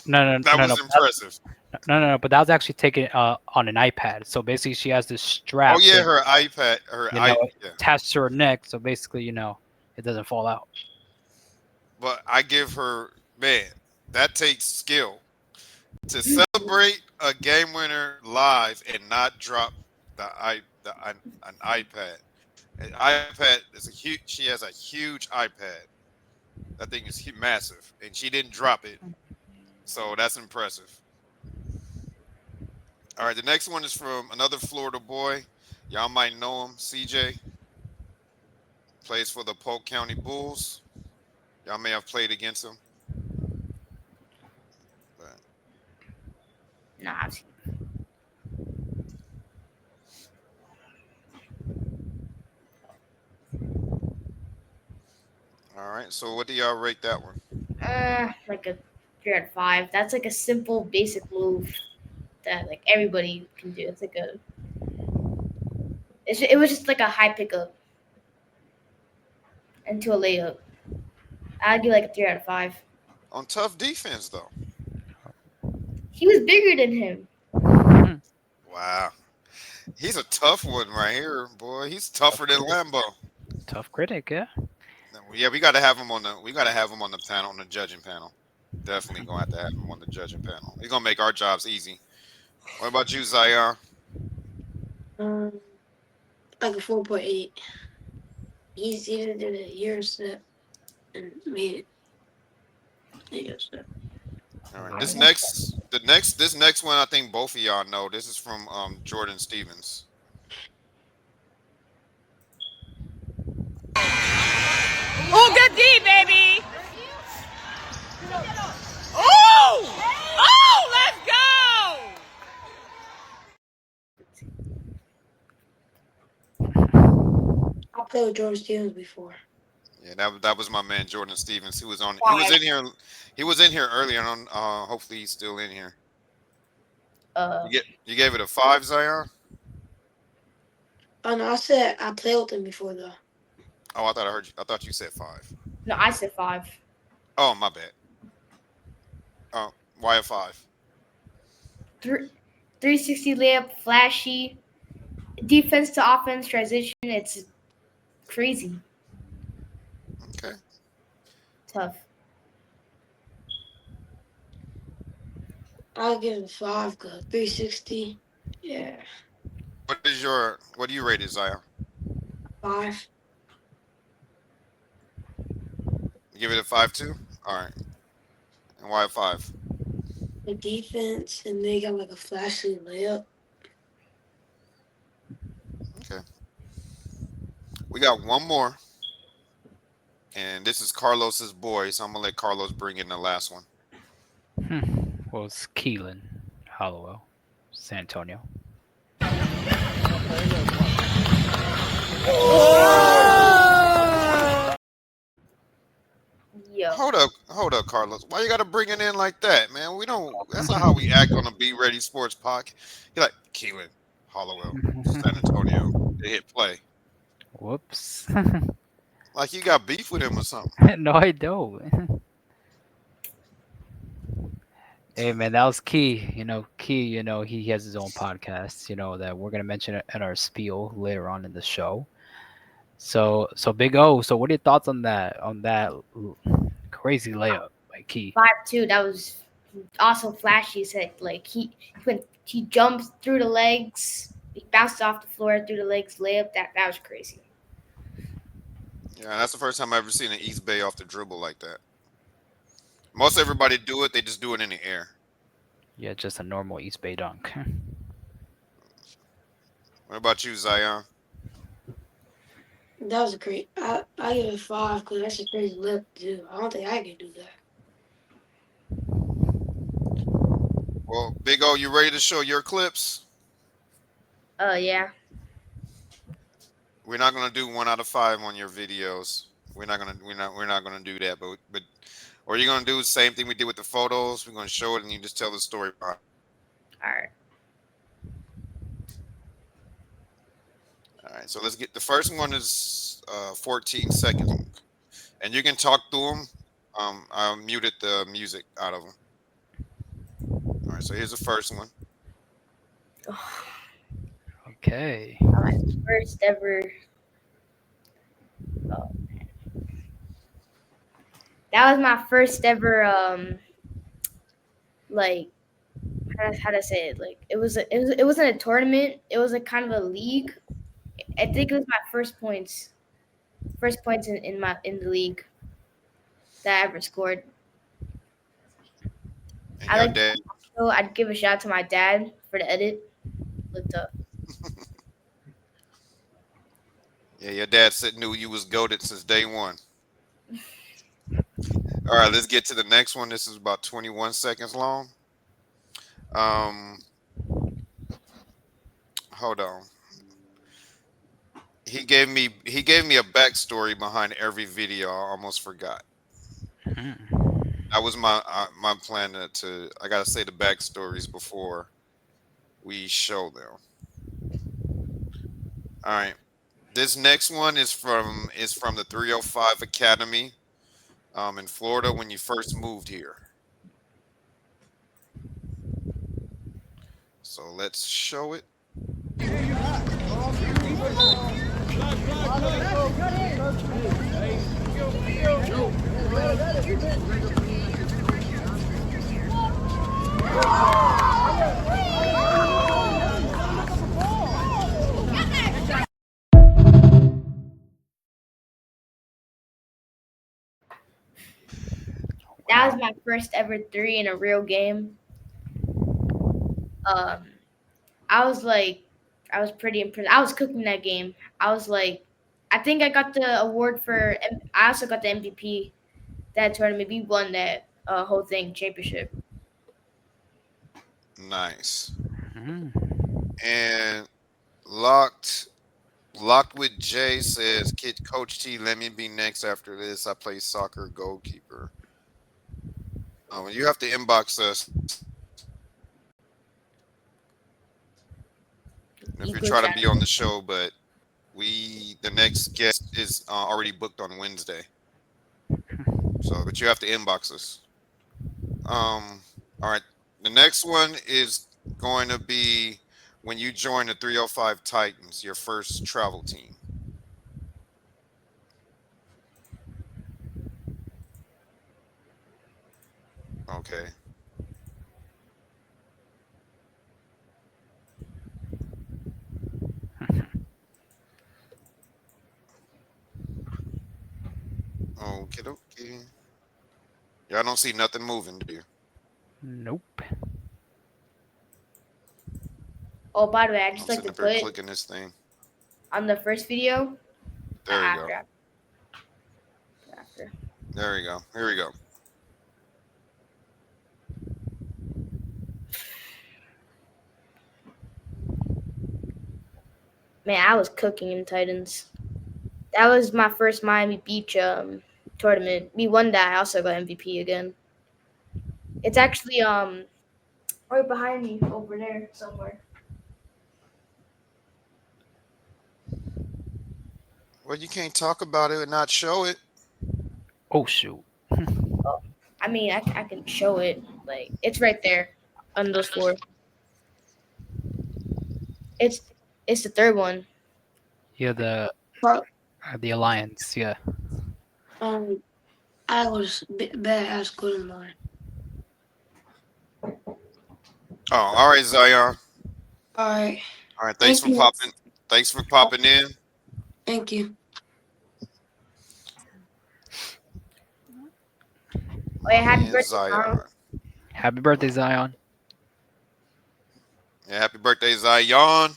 no. That was impressive. No, but that was actually taken on an iPad. So basically, she has this strap. Oh yeah, her iPad, attached to her neck. So basically, it doesn't fall out. But I give her, man, that takes skill. To celebrate a game winner live and not drop an iPad. An iPad is a huge. She has a huge iPad. That thing is massive, and she didn't drop it. So that's impressive. All right, the next one is from another Florida boy. Y'all might know him. CJ plays for the Polk County Bulls. Y'all may have played against him. But Nah, all right. So what do y'all rate that one? like a 3 out of 5. That's like a simple, basic move that like everybody can do. It's like a. It was just like a high pickup into a layup. I'd give like a 3 out of 5. On tough defense though. He was bigger than him. Wow. He's a tough one right here, boy. He's tougher than Lambo. Tough critic, yeah. Yeah, we got to have him on the panel, on the judging panel. Definitely gonna have to have him on the judging panel. He's gonna make our jobs easy. What about you, Zion? Like a 4.8. He's either did a year step and made it. Yeah, step. All right. This next one, I think both of y'all know. This is from Jordan Stevens. Oh, good D, baby. Oh! Oh, let's go! I played with Jordan Stevens before. Yeah, that was my man Jordan Stevens. He was on. He was in here. He was in here earlier on. Hopefully he's still in here. You gave it a 5, Zion. Oh no, I said I played with him before though. Oh, I thought I heard you. I thought you said 5. No, I said 5. Oh, my bad. Oh, why a 5? 360 layup, flashy, defense to offense transition. It's crazy Okay. tough. I'll give him 5 because 360. Yeah, What do you rate it, Zion? 5. You give it a 5 too? All right. And why a 5? The defense and they got like a flashy layup. Okay. We got one more. And this is Carlos's boy, so I'm gonna let Carlos bring in the last one. Well, it's Keelan Hollowell, San Antonio. Yo, Hold up, Carlos. Why you gotta bring it in like that, man? We don't. That's not how we act on the Be Ready Sports podcast. You're like Keelan Hollowell, San Antonio. They hit play. Whoops. Like you got beef with him or something. No, I don't. Hey man, that was Key. He has his own podcast. That we're gonna mention it in our spiel later on in the show. So Big O. So what are your thoughts on that? Crazy layup by Key. 5-2. That was also flashy. Said like he jumped through the legs. He bounced off the floor through the legs layup. That was crazy. Yeah, that's the first time I've ever seen an East Bay off the dribble like that. Most everybody do it. They just do it in the air. Yeah, just a normal East Bay dunk. What about you, Zion? That was a great. I give it 5 because that's a crazy layup to do. I don't think I can do that. Well, Big O, you ready to show your clips? Yeah. We're not gonna do 1 out of 5 on your videos. We're not gonna do that. But or you're gonna do the same thing we did with the photos. We're gonna show it and you just tell the story behind it. All right. All right. So let's get the first one is 14 seconds, and you can talk through them. I muted the music out of them. All right. So here's the first one. Okay. My first ever. Oh, man. That was my first ever like how to say it? Like it wasn't a tournament. It was like kind of a league. I think it was my first points in the league that I ever scored. And I your like. dad, So I'd give a shout out to my dad for the edit. Looked up. yeah, your dad said knew you was goated since day one. All right, let's get to the next one. This is about 21 seconds long. Um, hold on. He gave me a backstory behind every video. I almost forgot. Mhm. That was my plan to I gotta say the backstories before we show them. All right. This next one is from the 305 Academy in Florida when you first moved here. So let's show it. That was Wow. my first ever three in a real game. Um, I was like, I was pretty impressed. I was cooking that game. I was like, I think I got the award for. I also got the MVP that tournament. We won that whole thing championship. Nice. Mhm. And locked with Jay says, "Kid Coach T, let me be next after this. I play soccer goalkeeper." You have to inbox us if you're Equal trying to chat. be on the show, but the next guest is already booked on Wednesday. So, but you have to inbox us. All right. The next one is going to be when you join the 305 Titans, your first travel team. Okay. Okay. Okay. Y'all don't see nothing moving, do you? Nope. Oh, by the way, I just I'm like sitting to up here put clicking this thing. on the first video. There you go. After. There you go. Here we go. Man, I was cooking in Titans. That was my first Miami Beach tournament. We won that. I also got MVP again. It's actually right behind me over there somewhere. Well, you can't talk about it and not show it. Oh shoot. Oh, I mean, I can show it. Like it's right there on those four. It's it's the third one. Yeah, Pro- the alliance. Yeah. Um, I was bad at school in mine. Oh, all right, Zion. All right. All right, thanks Thank for you. popping. Thanks for popping in. Thank you. Oh yeah, My happy man birthday, Mom. Zion. Happy birthday, Zion. Yeah, happy birthday, Zion.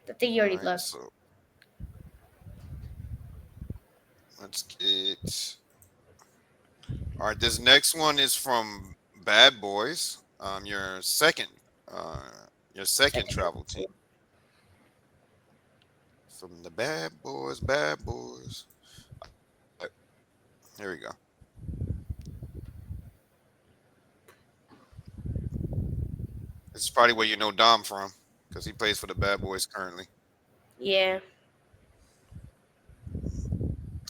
I think you All already right, left. so let's get. All right, this next one is from Bad Boys. Uh, your second Second. travel team from the Bad Boys. Bad Boys. Uh, Here we go. This is probably where you know Dom from because he plays for the Bad Boys currently. Yeah.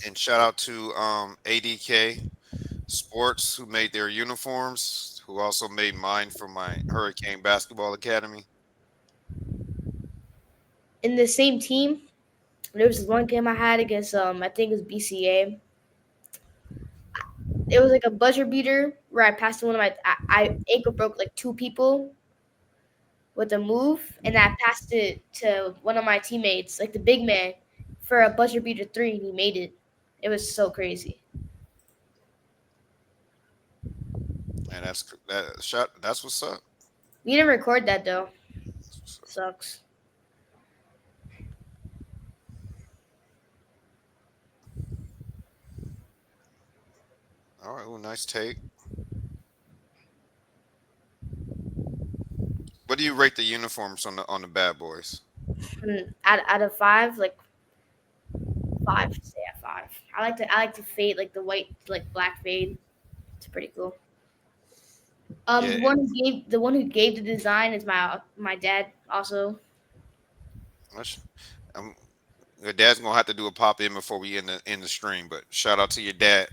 And shout out to ADK Sports who made their uniforms, who also made mine for my Hurricane Basketball Academy. In the same team, there was this one game I had against I think it was BCA. it was like a buzzer beater where I passed to one of I ankle broke like two people with a move, and I passed it to one of my teammates, like the big man, for a buzzer beater three, and he made it. It was so crazy. And that shot. That's what's up. We didn't record that though. That's what's up. Sucks. All right. Well, nice take. What do you rate the uniforms on the bad boys? Out of five, like five, say at five. I like to fade like the white like black fade. It's pretty cool. Yeah. The one who gave the design is my dad also. Much. Um, your dad's gonna have to do a pop in before we end the stream. But shout out to your dad.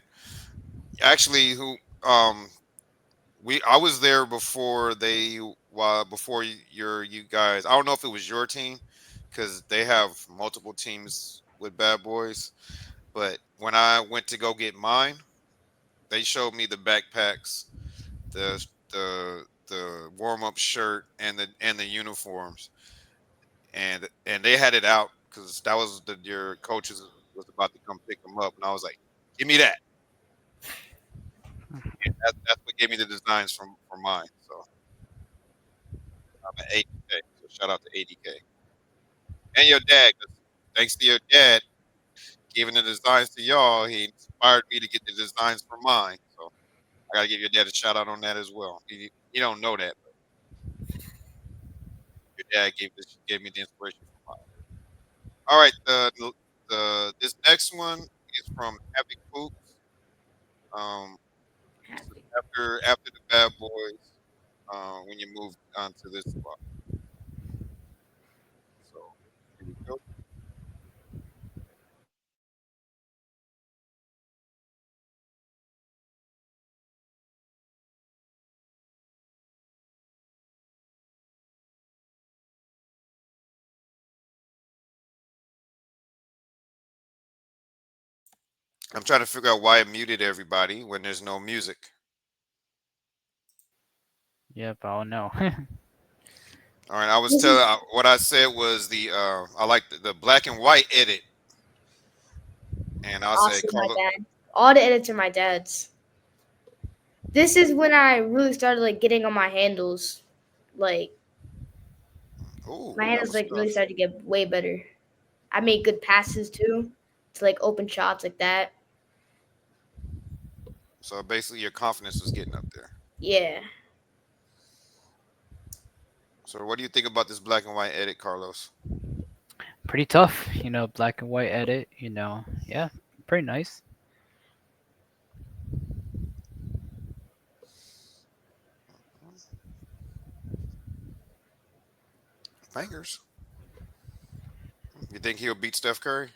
Actually, who I was there before before you guys. I don't know if it was your team because they have multiple teams with bad boys. But when I went to go get mine, they showed me the backpacks, the warm up shirt, and the uniforms, and they had it out because that was your coaches was about to come pick them up, and I was like, "Give me that." That's what gave me the designs for mine. So I'm at 80K. So shout out to 80K and your dad. 'Cause thanks to your dad giving the designs to y'all, he inspired me to get the designs for mine. So I gotta give your dad a shout out on that as well. He don't know that, but your dad gave me the inspiration for mine. All right, this next one is from Havoc Hoops. Um, this is after the Bad Boys. When you move on to this spot, so here we go. I'm trying to figure out why it muted everybody when there's no music. Yep, I don't know. All right, I was telling what I said was I like the black and white edit, and I say Also, my Carlo. dad. All the edits are my dad's. This is when I really started like getting on my handles. Like Ooh, my that handles was like really tough. started to get way better. I made good passes too to like open shots like that. So basically, your confidence was getting up there. Yeah. So what do you think about this black and white edit, Carlos? Pretty tough, black and white edit, Yeah, pretty nice. Fingers. You think he'll beat Steph Curry?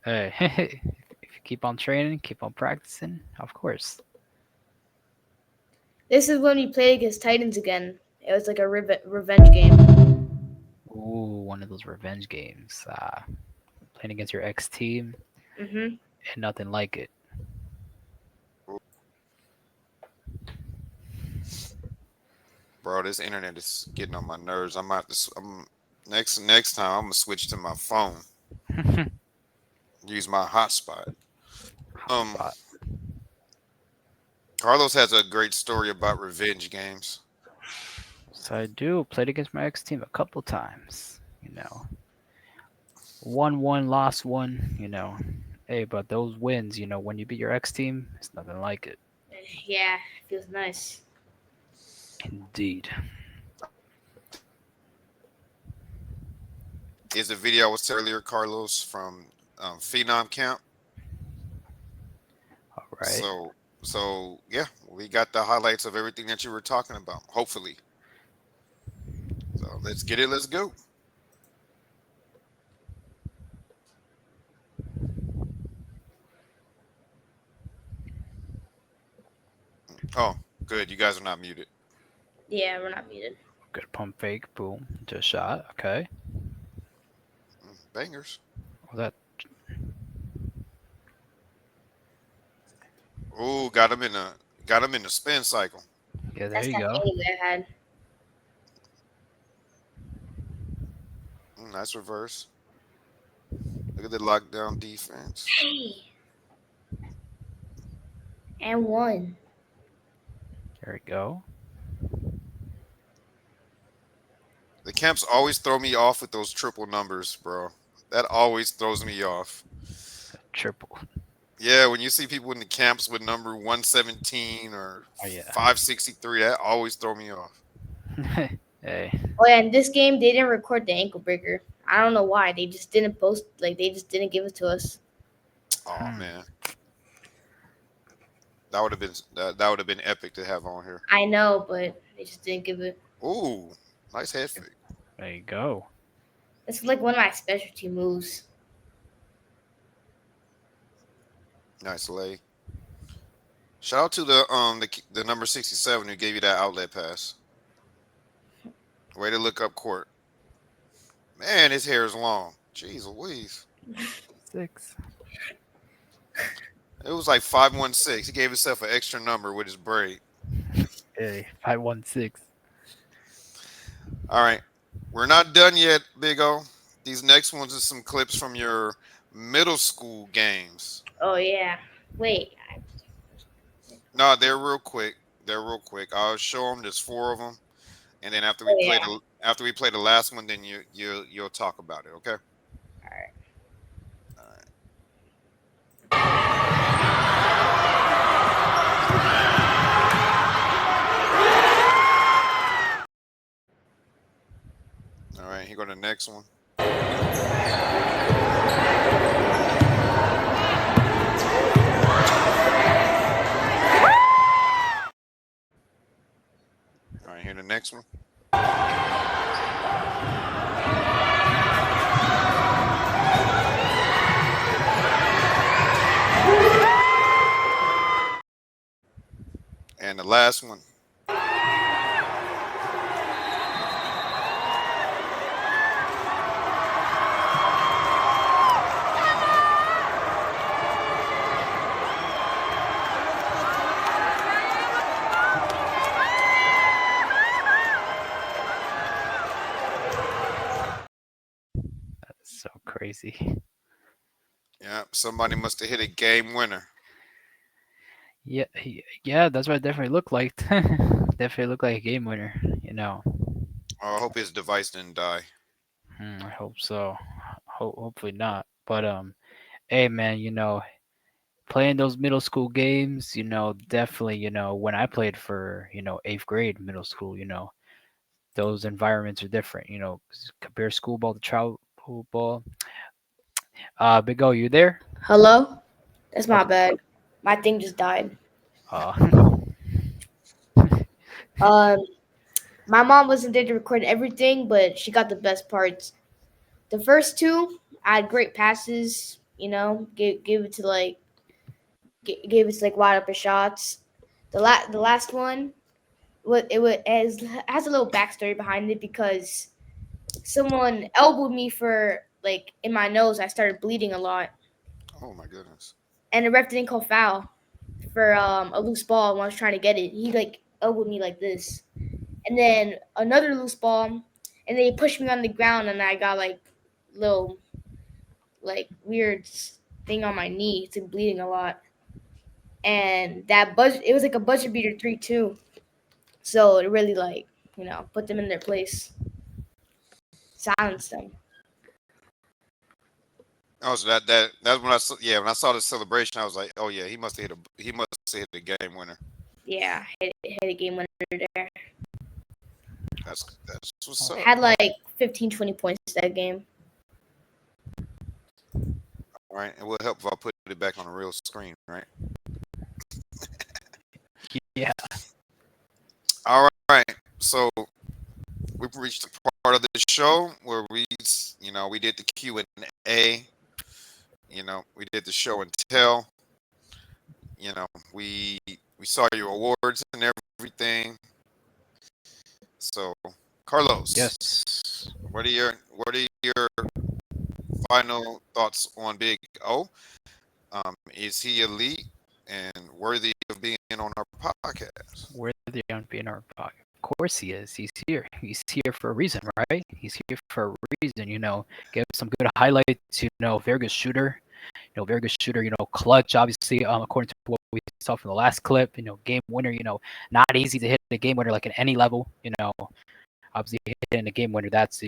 Hey, if you keep on training, keep on practicing, of course. This is when we played against Titans again. It was like a revenge game. Ooh, one of those revenge games. Playing against your ex team, Mhm. and nothing like it. Bro, this internet is getting on my nerves. I'm out to. Next time I'm gonna switch to my phone. Use my hotspot. Um, Hotspot. Carlos has a great story about revenge games. So I do played against my ex team a couple times. Won one, lost one. Hey, but those wins, when you beat your ex team, it's nothing like it. Yeah, feels nice. Indeed. Is the video I was telling earlier, Carlos, from Phenom Camp. All right. So yeah, we got the highlights of everything that you were talking about. Hopefully, so let's get it. Let's go. Oh, good. You guys are not muted. Yeah, we're not muted. Good pump fake. Boom. Just shot. Okay. Bangers. Well, that Ooh, got him in the spin cycle. Yeah, there That's you that go. game I had. Nice reverse. Look at the lockdown defense. Hey, and one. There we go. The camps always throw me off with those triple numbers, bro. That always throws me off. Triple. Yeah, when you see people in the camps with number 117 or Oh yeah. 563, that always throw me off. Hey. Oh yeah, in this game they didn't record the ankle breaker. I don't know why. They just didn't post. Like they just didn't give it to us. Oh Hmm. man, that would have been epic to have on here. I know, but they just didn't give it. Ooh, nice head fake. There you go. It's like one of my specialty moves. Nice lay. Shout out to the number 67 who gave you that outlet pass. Way to look up court. Man, his hair is long. Jeez Louise. 6. It was like 516. He gave himself an extra number with his braid. Hey, 516. All right. We're not done yet, Big O. These next ones are some clips from your middle school games. Oh yeah. Wait. No, they're real quick. They're real quick. I'll show them. There's 4 of them, and then after we Oh, play yeah. the last one, then you'll talk about it. Okay. All right. All right. All right. Here go the next one. All right. Here the next one. And the last one. That's so crazy. Yeah, somebody must have hit a game winner. Yeah, yeah, that's what it definitely looked like. Definitely looked like a game winner, you know. Oh, I hope his device didn't die. I hope so. Hopefully not. But hey man, playing those middle school games, definitely, when I played for, 8th grade middle school, those environments are different, compare school ball to travel ball. Big O, you there? Hello. That's my Okay. bad. My thing just died. Uh, Um, my mom wasn't there to record everything, but she got the best parts. The first two, I had great passes. Gave it to gave it to like wide open shots. The last one, has a little backstory behind it because someone elbowed me for like in my nose. I started bleeding a lot, Oh my goodness. and the ref didn't call foul for a loose ball when I was trying to get it. He like elbowed me like this, and then another loose ball, and then he pushed me on the ground, and I got like little like weird thing on my knee. It's been bleeding a lot, and it was like a buzzer beater 3-2, so it really like put them in their place, silenced them. Oh, so that's when when I saw the celebration, I was like, oh yeah, he must have hit a game winner. Yeah, hit a game winner there. That's what's up. Had like 15, 20 points that game. All right, it will help if I put it back on the real screen, right? yeah. All right. So we've reached the part of the show where we did the Q&A. We did the show and tell. We saw your awards and everything. So, Carlos, Yes. what are your final thoughts on Big O? Is he elite? and worthy of being on our podcast. Worthy of being our podcast. Of course he is. He's here. He's here for a reason, right? He's here for a reason. Give some good highlights. Very good shooter. Very good shooter. Clutch. Obviously, according to what we saw from the last clip. Game winner. Not easy to hit the game winner like at any level. Obviously hitting a game winner. That's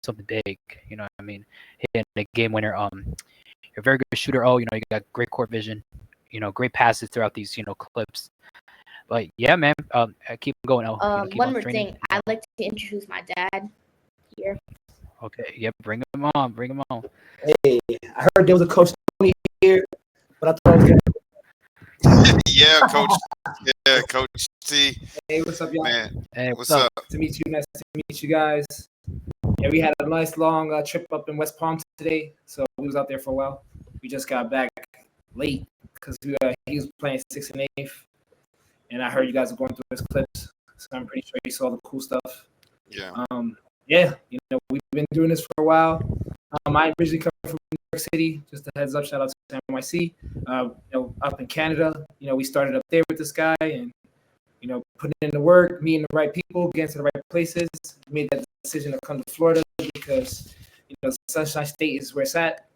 something big. You know what I mean? Hitting a game winner. You're a very good shooter. You got great court vision. Great passes throughout these clips. But yeah, man, keep going. Keep One on more training. thing, I'd like to introduce my dad here. Okay, yeah, bring him on. Bring him on. Hey, I heard there was a Coach Tony here, but I thought it was good. Yeah, Coach. Yeah, Coach T. Hey, what's up, y'all? Man, Hey, what's up? To meet you, nice to meet you guys. Yeah, we had a nice long trip up in West Palm today, so we was out there for a while. We just got back late because he was playing 6th and 8th, and I heard you guys were going through his clips, so I'm pretty sure you saw the cool stuff. Yeah. Yeah, we've been doing this for a while. I originally come from New York City. Just a heads up, shout out to NYC. Up in Canada, we started up there with this guy, and putting in the work, meeting the right people, getting to the right places. Made that decision to come to Florida because Sunshine State is where it's at.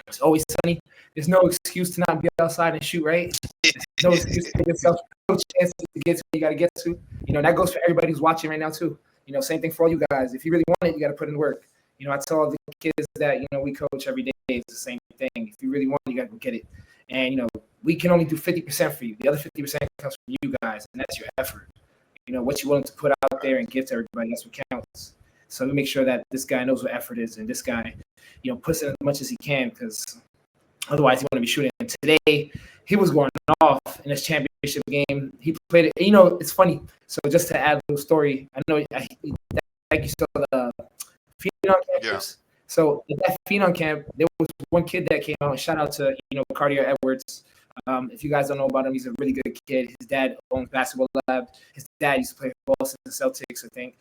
It's always sunny. There's no excuse to not be outside and shoot, right? There's no excuse to give yourself no chances to get to where you got to get to. That goes for everybody who's watching right now too. Same thing for all you guys. If you really want it, you got to put in work. I tell all the kids that we coach every day. It's the same thing. If you really want it, you got to go get it. And we can only do 50% for you. The other 50% comes from you guys, and that's your effort. What you're willing to put out there and give to everybody. That's what counts. So we make sure that this guy knows what effort is, and this guy, puts in as much as he can, because otherwise he want to be shooting. And today he was going off in his championship game. He played it. It's funny. So just to add a little story, I know like you saw the Phenom campus. Yeah. So at that Phenom camp, there was one kid that came out. And shout out to Cartier Edwards. If you guys don't know about him, he's a really good kid. His dad owns Basketball Lab. His dad used to play for Boston Celtics, I think.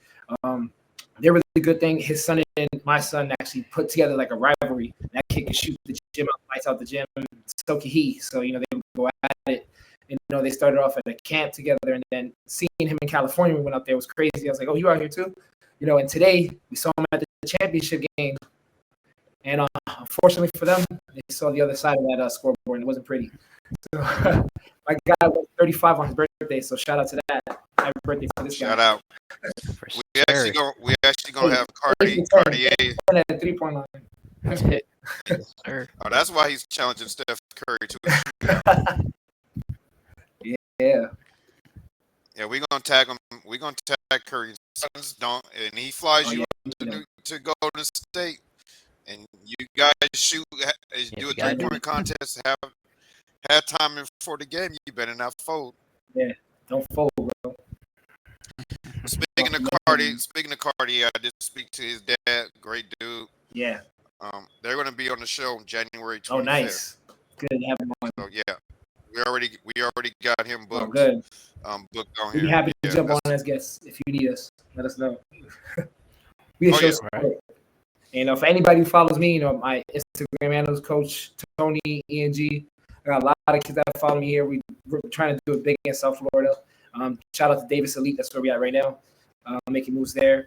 They're really good thing. His son and my son actually put together like a rivalry. That kid can shoot the gym out, lights out the gym. So can he. So they would go at it. And they started off at a camp together, and then seeing him in California, we went out there, was crazy. I was like, "Oh, you out here too?" And today we saw him at the championship game, and unfortunately for them, they saw the other side of that scoreboard, and it wasn't pretty. So my guy was 35 on his birthday, so shout out to that. Happy birthday to this guy. Shout out. We actually gonna have Cartier. At the 3-point line. That's it. Yes, sir. Oh, that's why he's challenging Steph Curry to. Yeah. Yeah, we're gonna tag him. We're gonna tag Curry. Sons don't, and he flies you to Golden State, and you guys shoot. Do a 3-point contest. Have time before the game. You better not fold. Yeah, don't fold, bro. Speaking of Cardi, I did speak to his dad. Great dude. Yeah. They're gonna be on the show on January 25th. Oh, nice. Good to have him on. So yeah. We already got him booked. Oh, good. Booked on We'd here. be happy to jump on as guests if you need us. Let us know. We show support. For anybody who follows me, my Instagram handle is Coach Tony ENG. I got a lot of kids that follow me here. We're trying to do it big in South Florida. Shout out to Davis Elite. That's where we at right now. Making moves there.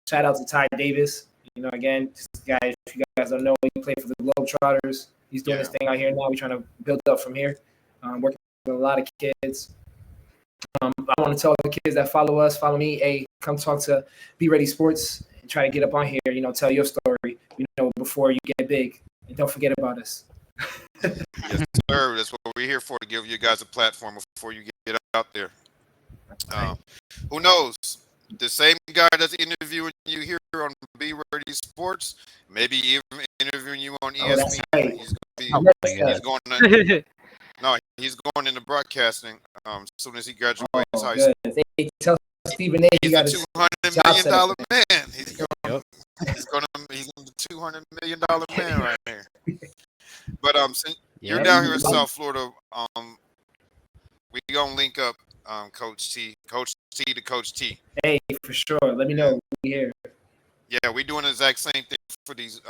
Shout out to Ty Davis. Again, this guy, if you guys don't know, he played for the Globetrotters. He's doing his thing out here now. We're trying to build up from here. Working with a lot of kids. I want to tell the kids that follow me, hey, come talk to Be Ready Sports and try to get up on here, tell your story, before you get big. And don't forget about us. Yes, sir. That's what we're here for, to give you guys a platform before you get out there. Who knows? The same guy that's interviewing you here on Be Ready Sports, maybe even interviewing you on ESPN. That's right. He's going into broadcasting as soon as he graduates high school. They tell Stephen A. He's a $200 million man. He's a $200 million man right here. But you're down here in South Florida. We gonna link up, Coach T to Coach T. Hey, for sure. Let me know. We here. Yeah, we're doing the exact same thing for these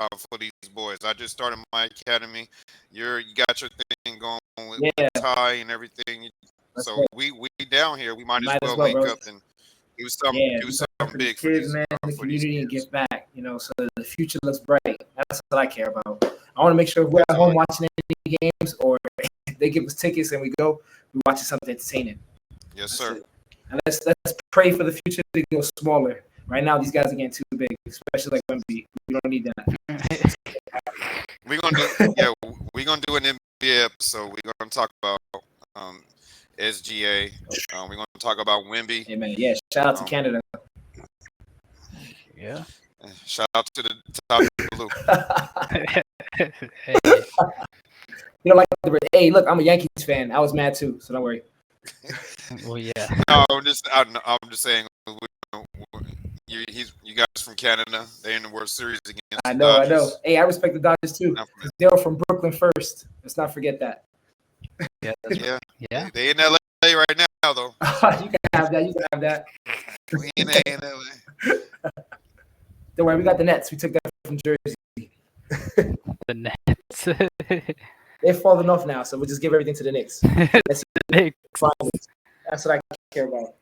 boys. I just started my academy. You got your going with Yeah. the tie and everything. That's So right. we down here. We might Might as as well well, link bro. up and do something Yeah, do do something something for these big for kids, these man, the for these community, and kids. give back. So the future looks bright. That's what I care about. I want to make sure if we're at Absolutely. home watching any games or they give us tickets and we go, we watching something entertaining. Yes, That's sir. it. And let's pray for the future to go smaller. Right now, these guys are getting too big, especially like Wemby. We don't need that. We're gonna do an NBA episode. We're gonna talk about SGA. We're gonna talk about Wemby. Hey, man, yeah, shout out to Um, Canada. Yeah. Shout out to the top blue. Hey, You know, like hey, look, I'm a Yankees fan. I was mad too, so don't worry. well, yeah. No, I'm just saying. You guys from Canada. They're in the World Series against I the know. Dodgers. Hey, I respect the Dodgers too. Not from- They were from Brooklyn first. Let's not forget that. Yeah. That's Yeah, Yeah. They in LA right now though. You can have that. You can have that. We in LA. Don't worry, we got the Nets. We took that from Jersey. The Nets. They're falling off now, so we'll just give everything to the Knicks. Knicks. Finals. That's what I care about.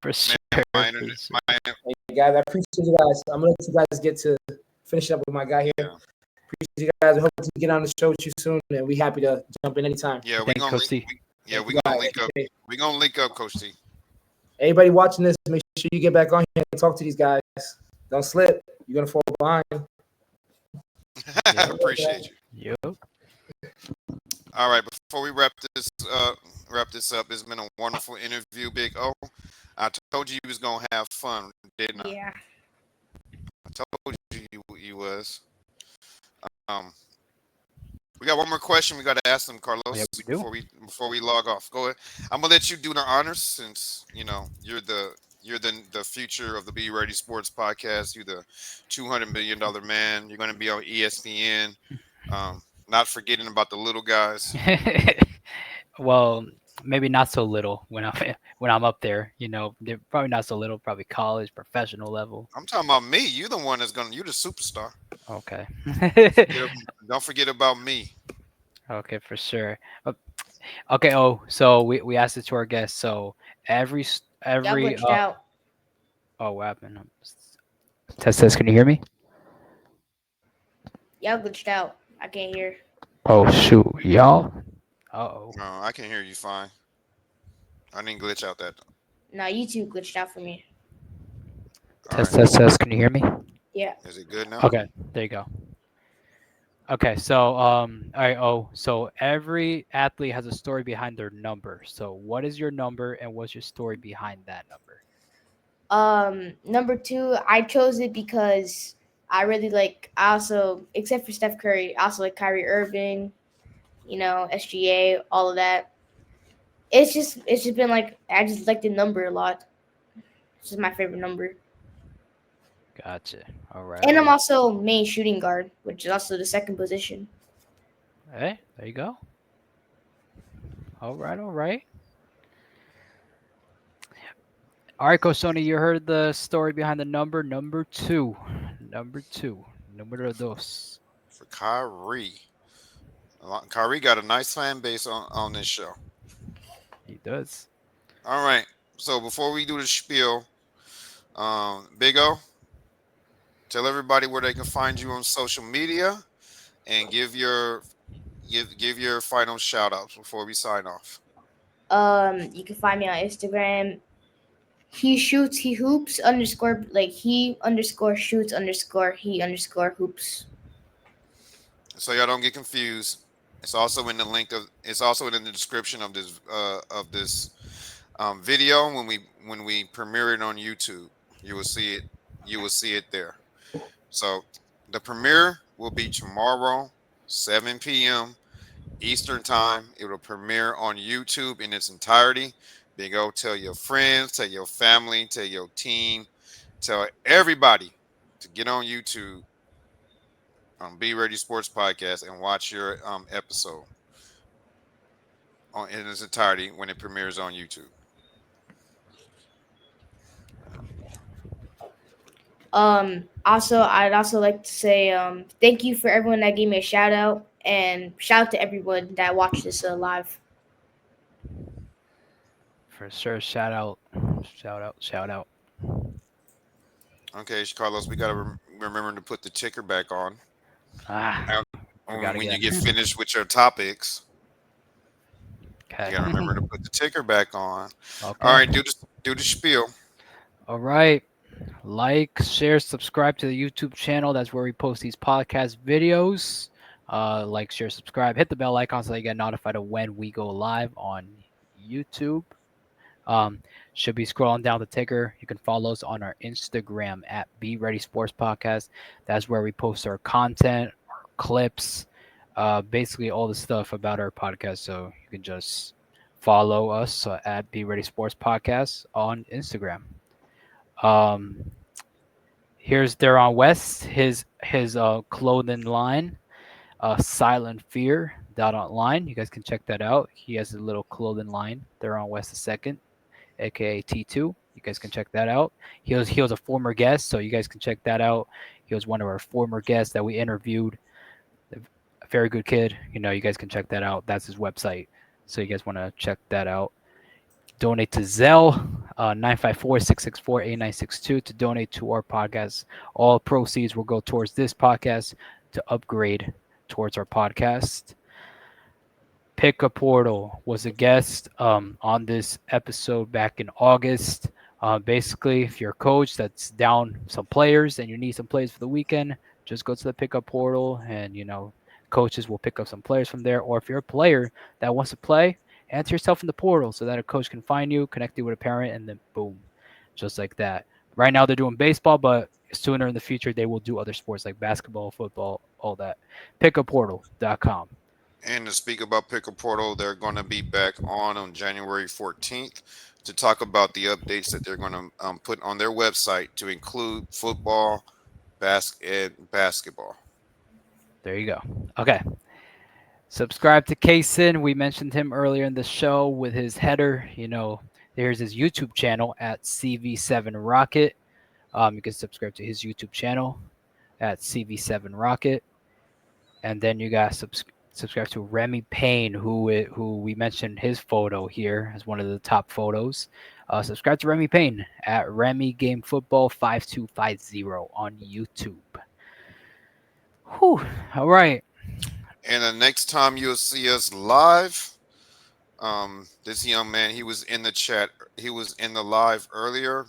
For sure. My for internet, sure. Hey, guys, I appreciate you guys. I'm gonna let you guys get to finishing up with my guy here. Yeah. Appreciate you guys. I hope to get on the show with you soon, and we happy to jump in anytime. Yeah, we Thank gonna Coach T. we gonna link up. Okay. We gonna link up, Coach T. Everybody watching this, make sure you get back on here and talk to these guys. Don't slip. You're gonna fall behind. I appreciate you. Yup. All right, before we wrap this up, it's been a wonderful interview, Big O. I told you was gonna have fun, didn't I? Yeah. I told you you was. We got one more question we got to ask them, Carlos, Yeah, we do. before we log off. Go ahead. I'm gonna let you do the honors since you're the future of the Be Ready Sports podcast. You're the $200 million man. You're gonna be on ESPN. Not forgetting about the little guys. Well, maybe not so little when I'm up there. They're probably not so little. Probably college, professional level. I'm talking about me. You're the one you're the superstar. Okay. Don't forget about me. Okay, for sure. Okay. Oh, so we asked it to our guests. So every Y'all glitched out. oh, what happened? Test. Can you hear me? Y'all glitched out. I can't hear. Oh shoot, y'all. Oh. No, I can hear you fine. I didn't glitch out that. No, you two glitched out for me. All Test. right. Can you hear me? Yeah. Is it good now? Okay, there you go. Okay, so all right. Oh, so every athlete has a story behind their number. So what is your number, and what's your story behind that number? Number 2, I chose it because I really like. I also, except for Steph Curry, I also like Kyrie Irving. SGA, all of that. It's just been like I just like the number a lot. It's just my favorite number. Gotcha. All right. And I'm also main shooting guard, which is also the second position. Hey, there you go. All right. All right, Coach Sony, you heard the story behind the number. Number two. Número dos. For Kyrie. Kyrie got a nice fan base on this show. He does. All right. So before we do the spiel, Big O, tell everybody where they can find you on social media, and give your final shout outs before we sign off. You can find me on Instagram. He shoots, he hoops underscore like he underscore shoots underscore he underscore hoops. So y'all don't get confused. It's also in the it's also in the description of this video when we premiere it on YouTube. You will see it there. So the premiere will be tomorrow, 7 p.m. Eastern time. It will premiere on YouTube in its entirety. Big O, tell your friends, tell your family, tell your team, tell everybody to get on YouTube on Be Ready Sports Podcast and watch your episode in its entirety when it premieres on YouTube. Also, I'd also like to say thank you for everyone that gave me a shout out. And shout out to everyone that watched this live. For sure. Shout out. Shout out. Shout out. Okay, Carlos, we gotta remember to put the ticker back on Ah, Now, forgot when you again. get finished with your topics. You Okay. gotta remember to put the ticker back on. All Okay. right, do the spiel. All right. Like, share, subscribe to the YouTube channel. That's where we post these podcast videos. Like, share, subscribe, hit the bell icon so you get notified of when we go live on YouTube. Should be scrolling down the ticker. You can follow us on our Instagram at Be Ready Sports Podcast. That's where we post our content, our clips, basically all the stuff about our podcast. So you can just follow us at Be Ready Sports Podcast on Instagram. Um, Here's Theron West, his clothing line, Silent Fear .online. You guys can check that out. He has a little clothing line, Theron West II, aka T2. You guys can check that out. He was a former guest, so you guys can check that out. He was one of our former guests that we interviewed. A very good kid. You guys can check that out. That's his website. So you guys want to check that out. Donate to Zelle, 954-664-8962 to donate to our podcast. All proceeds will go towards this podcast to upgrade towards our podcast. Pick a Portal was a guest on this episode back in August. Basically, if you're a coach that's down some players and you need some players for the weekend, just go to the pickup portal and, coaches will pick up some players from there. Or if you're a player that wants to play, enter yourself in the portal so that a coach can find you, connect you with a parent, and then boom, just like that. Right now they're doing baseball, but sooner in the future they will do other sports like basketball, football, all that. Pickupportal.com. And to speak about Pickle Portal, they're going to be back on January 14th to talk about the updates that they're going to put on their website to include football, and basketball. There you go. Okay. Subscribe to Kaysen. We mentioned him earlier in the show with his header. There's his YouTube channel at CV7 Rocket. You can subscribe to his YouTube channel at CV7 Rocket. And then you got subscribe to Remy Payne, who we mentioned his photo here as one of the top photos. Subscribe to Remy Payne at Remy Game Football 5250 on YouTube. Whew. All right. And the next time you'll see us live, this young man, he was in the chat. He was in the live earlier.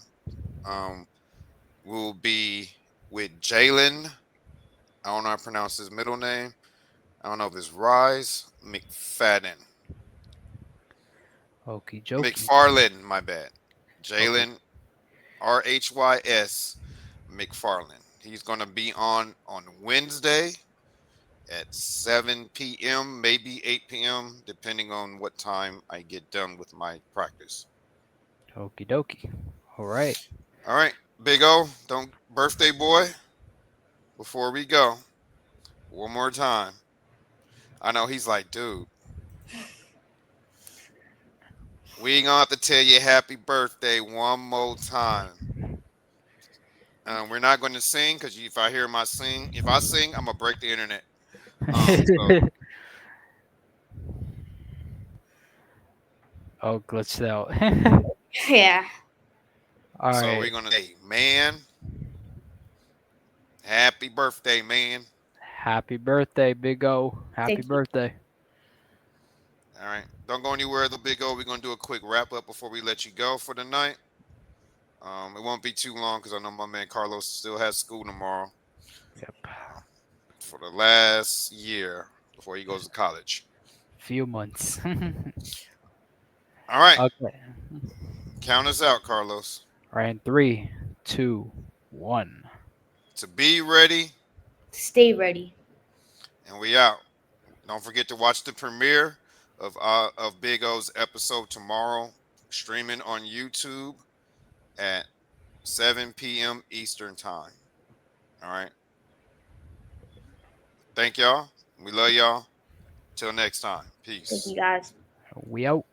We'll be with Jalen. I don't know how to pronounce his middle name. I don't know if it's Rise McFadden. Okie dokie. McFarland, my bad. Jalen, RHYS McFarland. He's going to be on Wednesday at 7 p.m., maybe 8 p.m., depending on what time I get done with my practice. Okie dokie. All right. All right, Big O, birthday boy, before we go, one more time. I know he's like, dude, we ain't gonna have to tell you happy birthday one more time. We're not going to sing because if I sing, I'm gonna break the internet. Oh, glitched out. Yeah. All So right. we're gonna say, man, happy birthday, man. Happy birthday, Big O. Happy Thank you. birthday. All right, don't go anywhere, the Big O. We're gonna do a quick wrap up before we let you go for the night. It won't be too long because I know my man Carlos still has school tomorrow. Yep. For the last year before he goes to college. Few months. All right. Okay. Count us out, Carlos. All right. 3, 2, 1. To be ready. Stay ready. And we out. Don't forget to watch the premiere of Big O's episode tomorrow, streaming on YouTube at 7 p.m. Eastern Time. All right. Thank y'all. We love y'all. Till next time. Peace. Thank you guys. We out.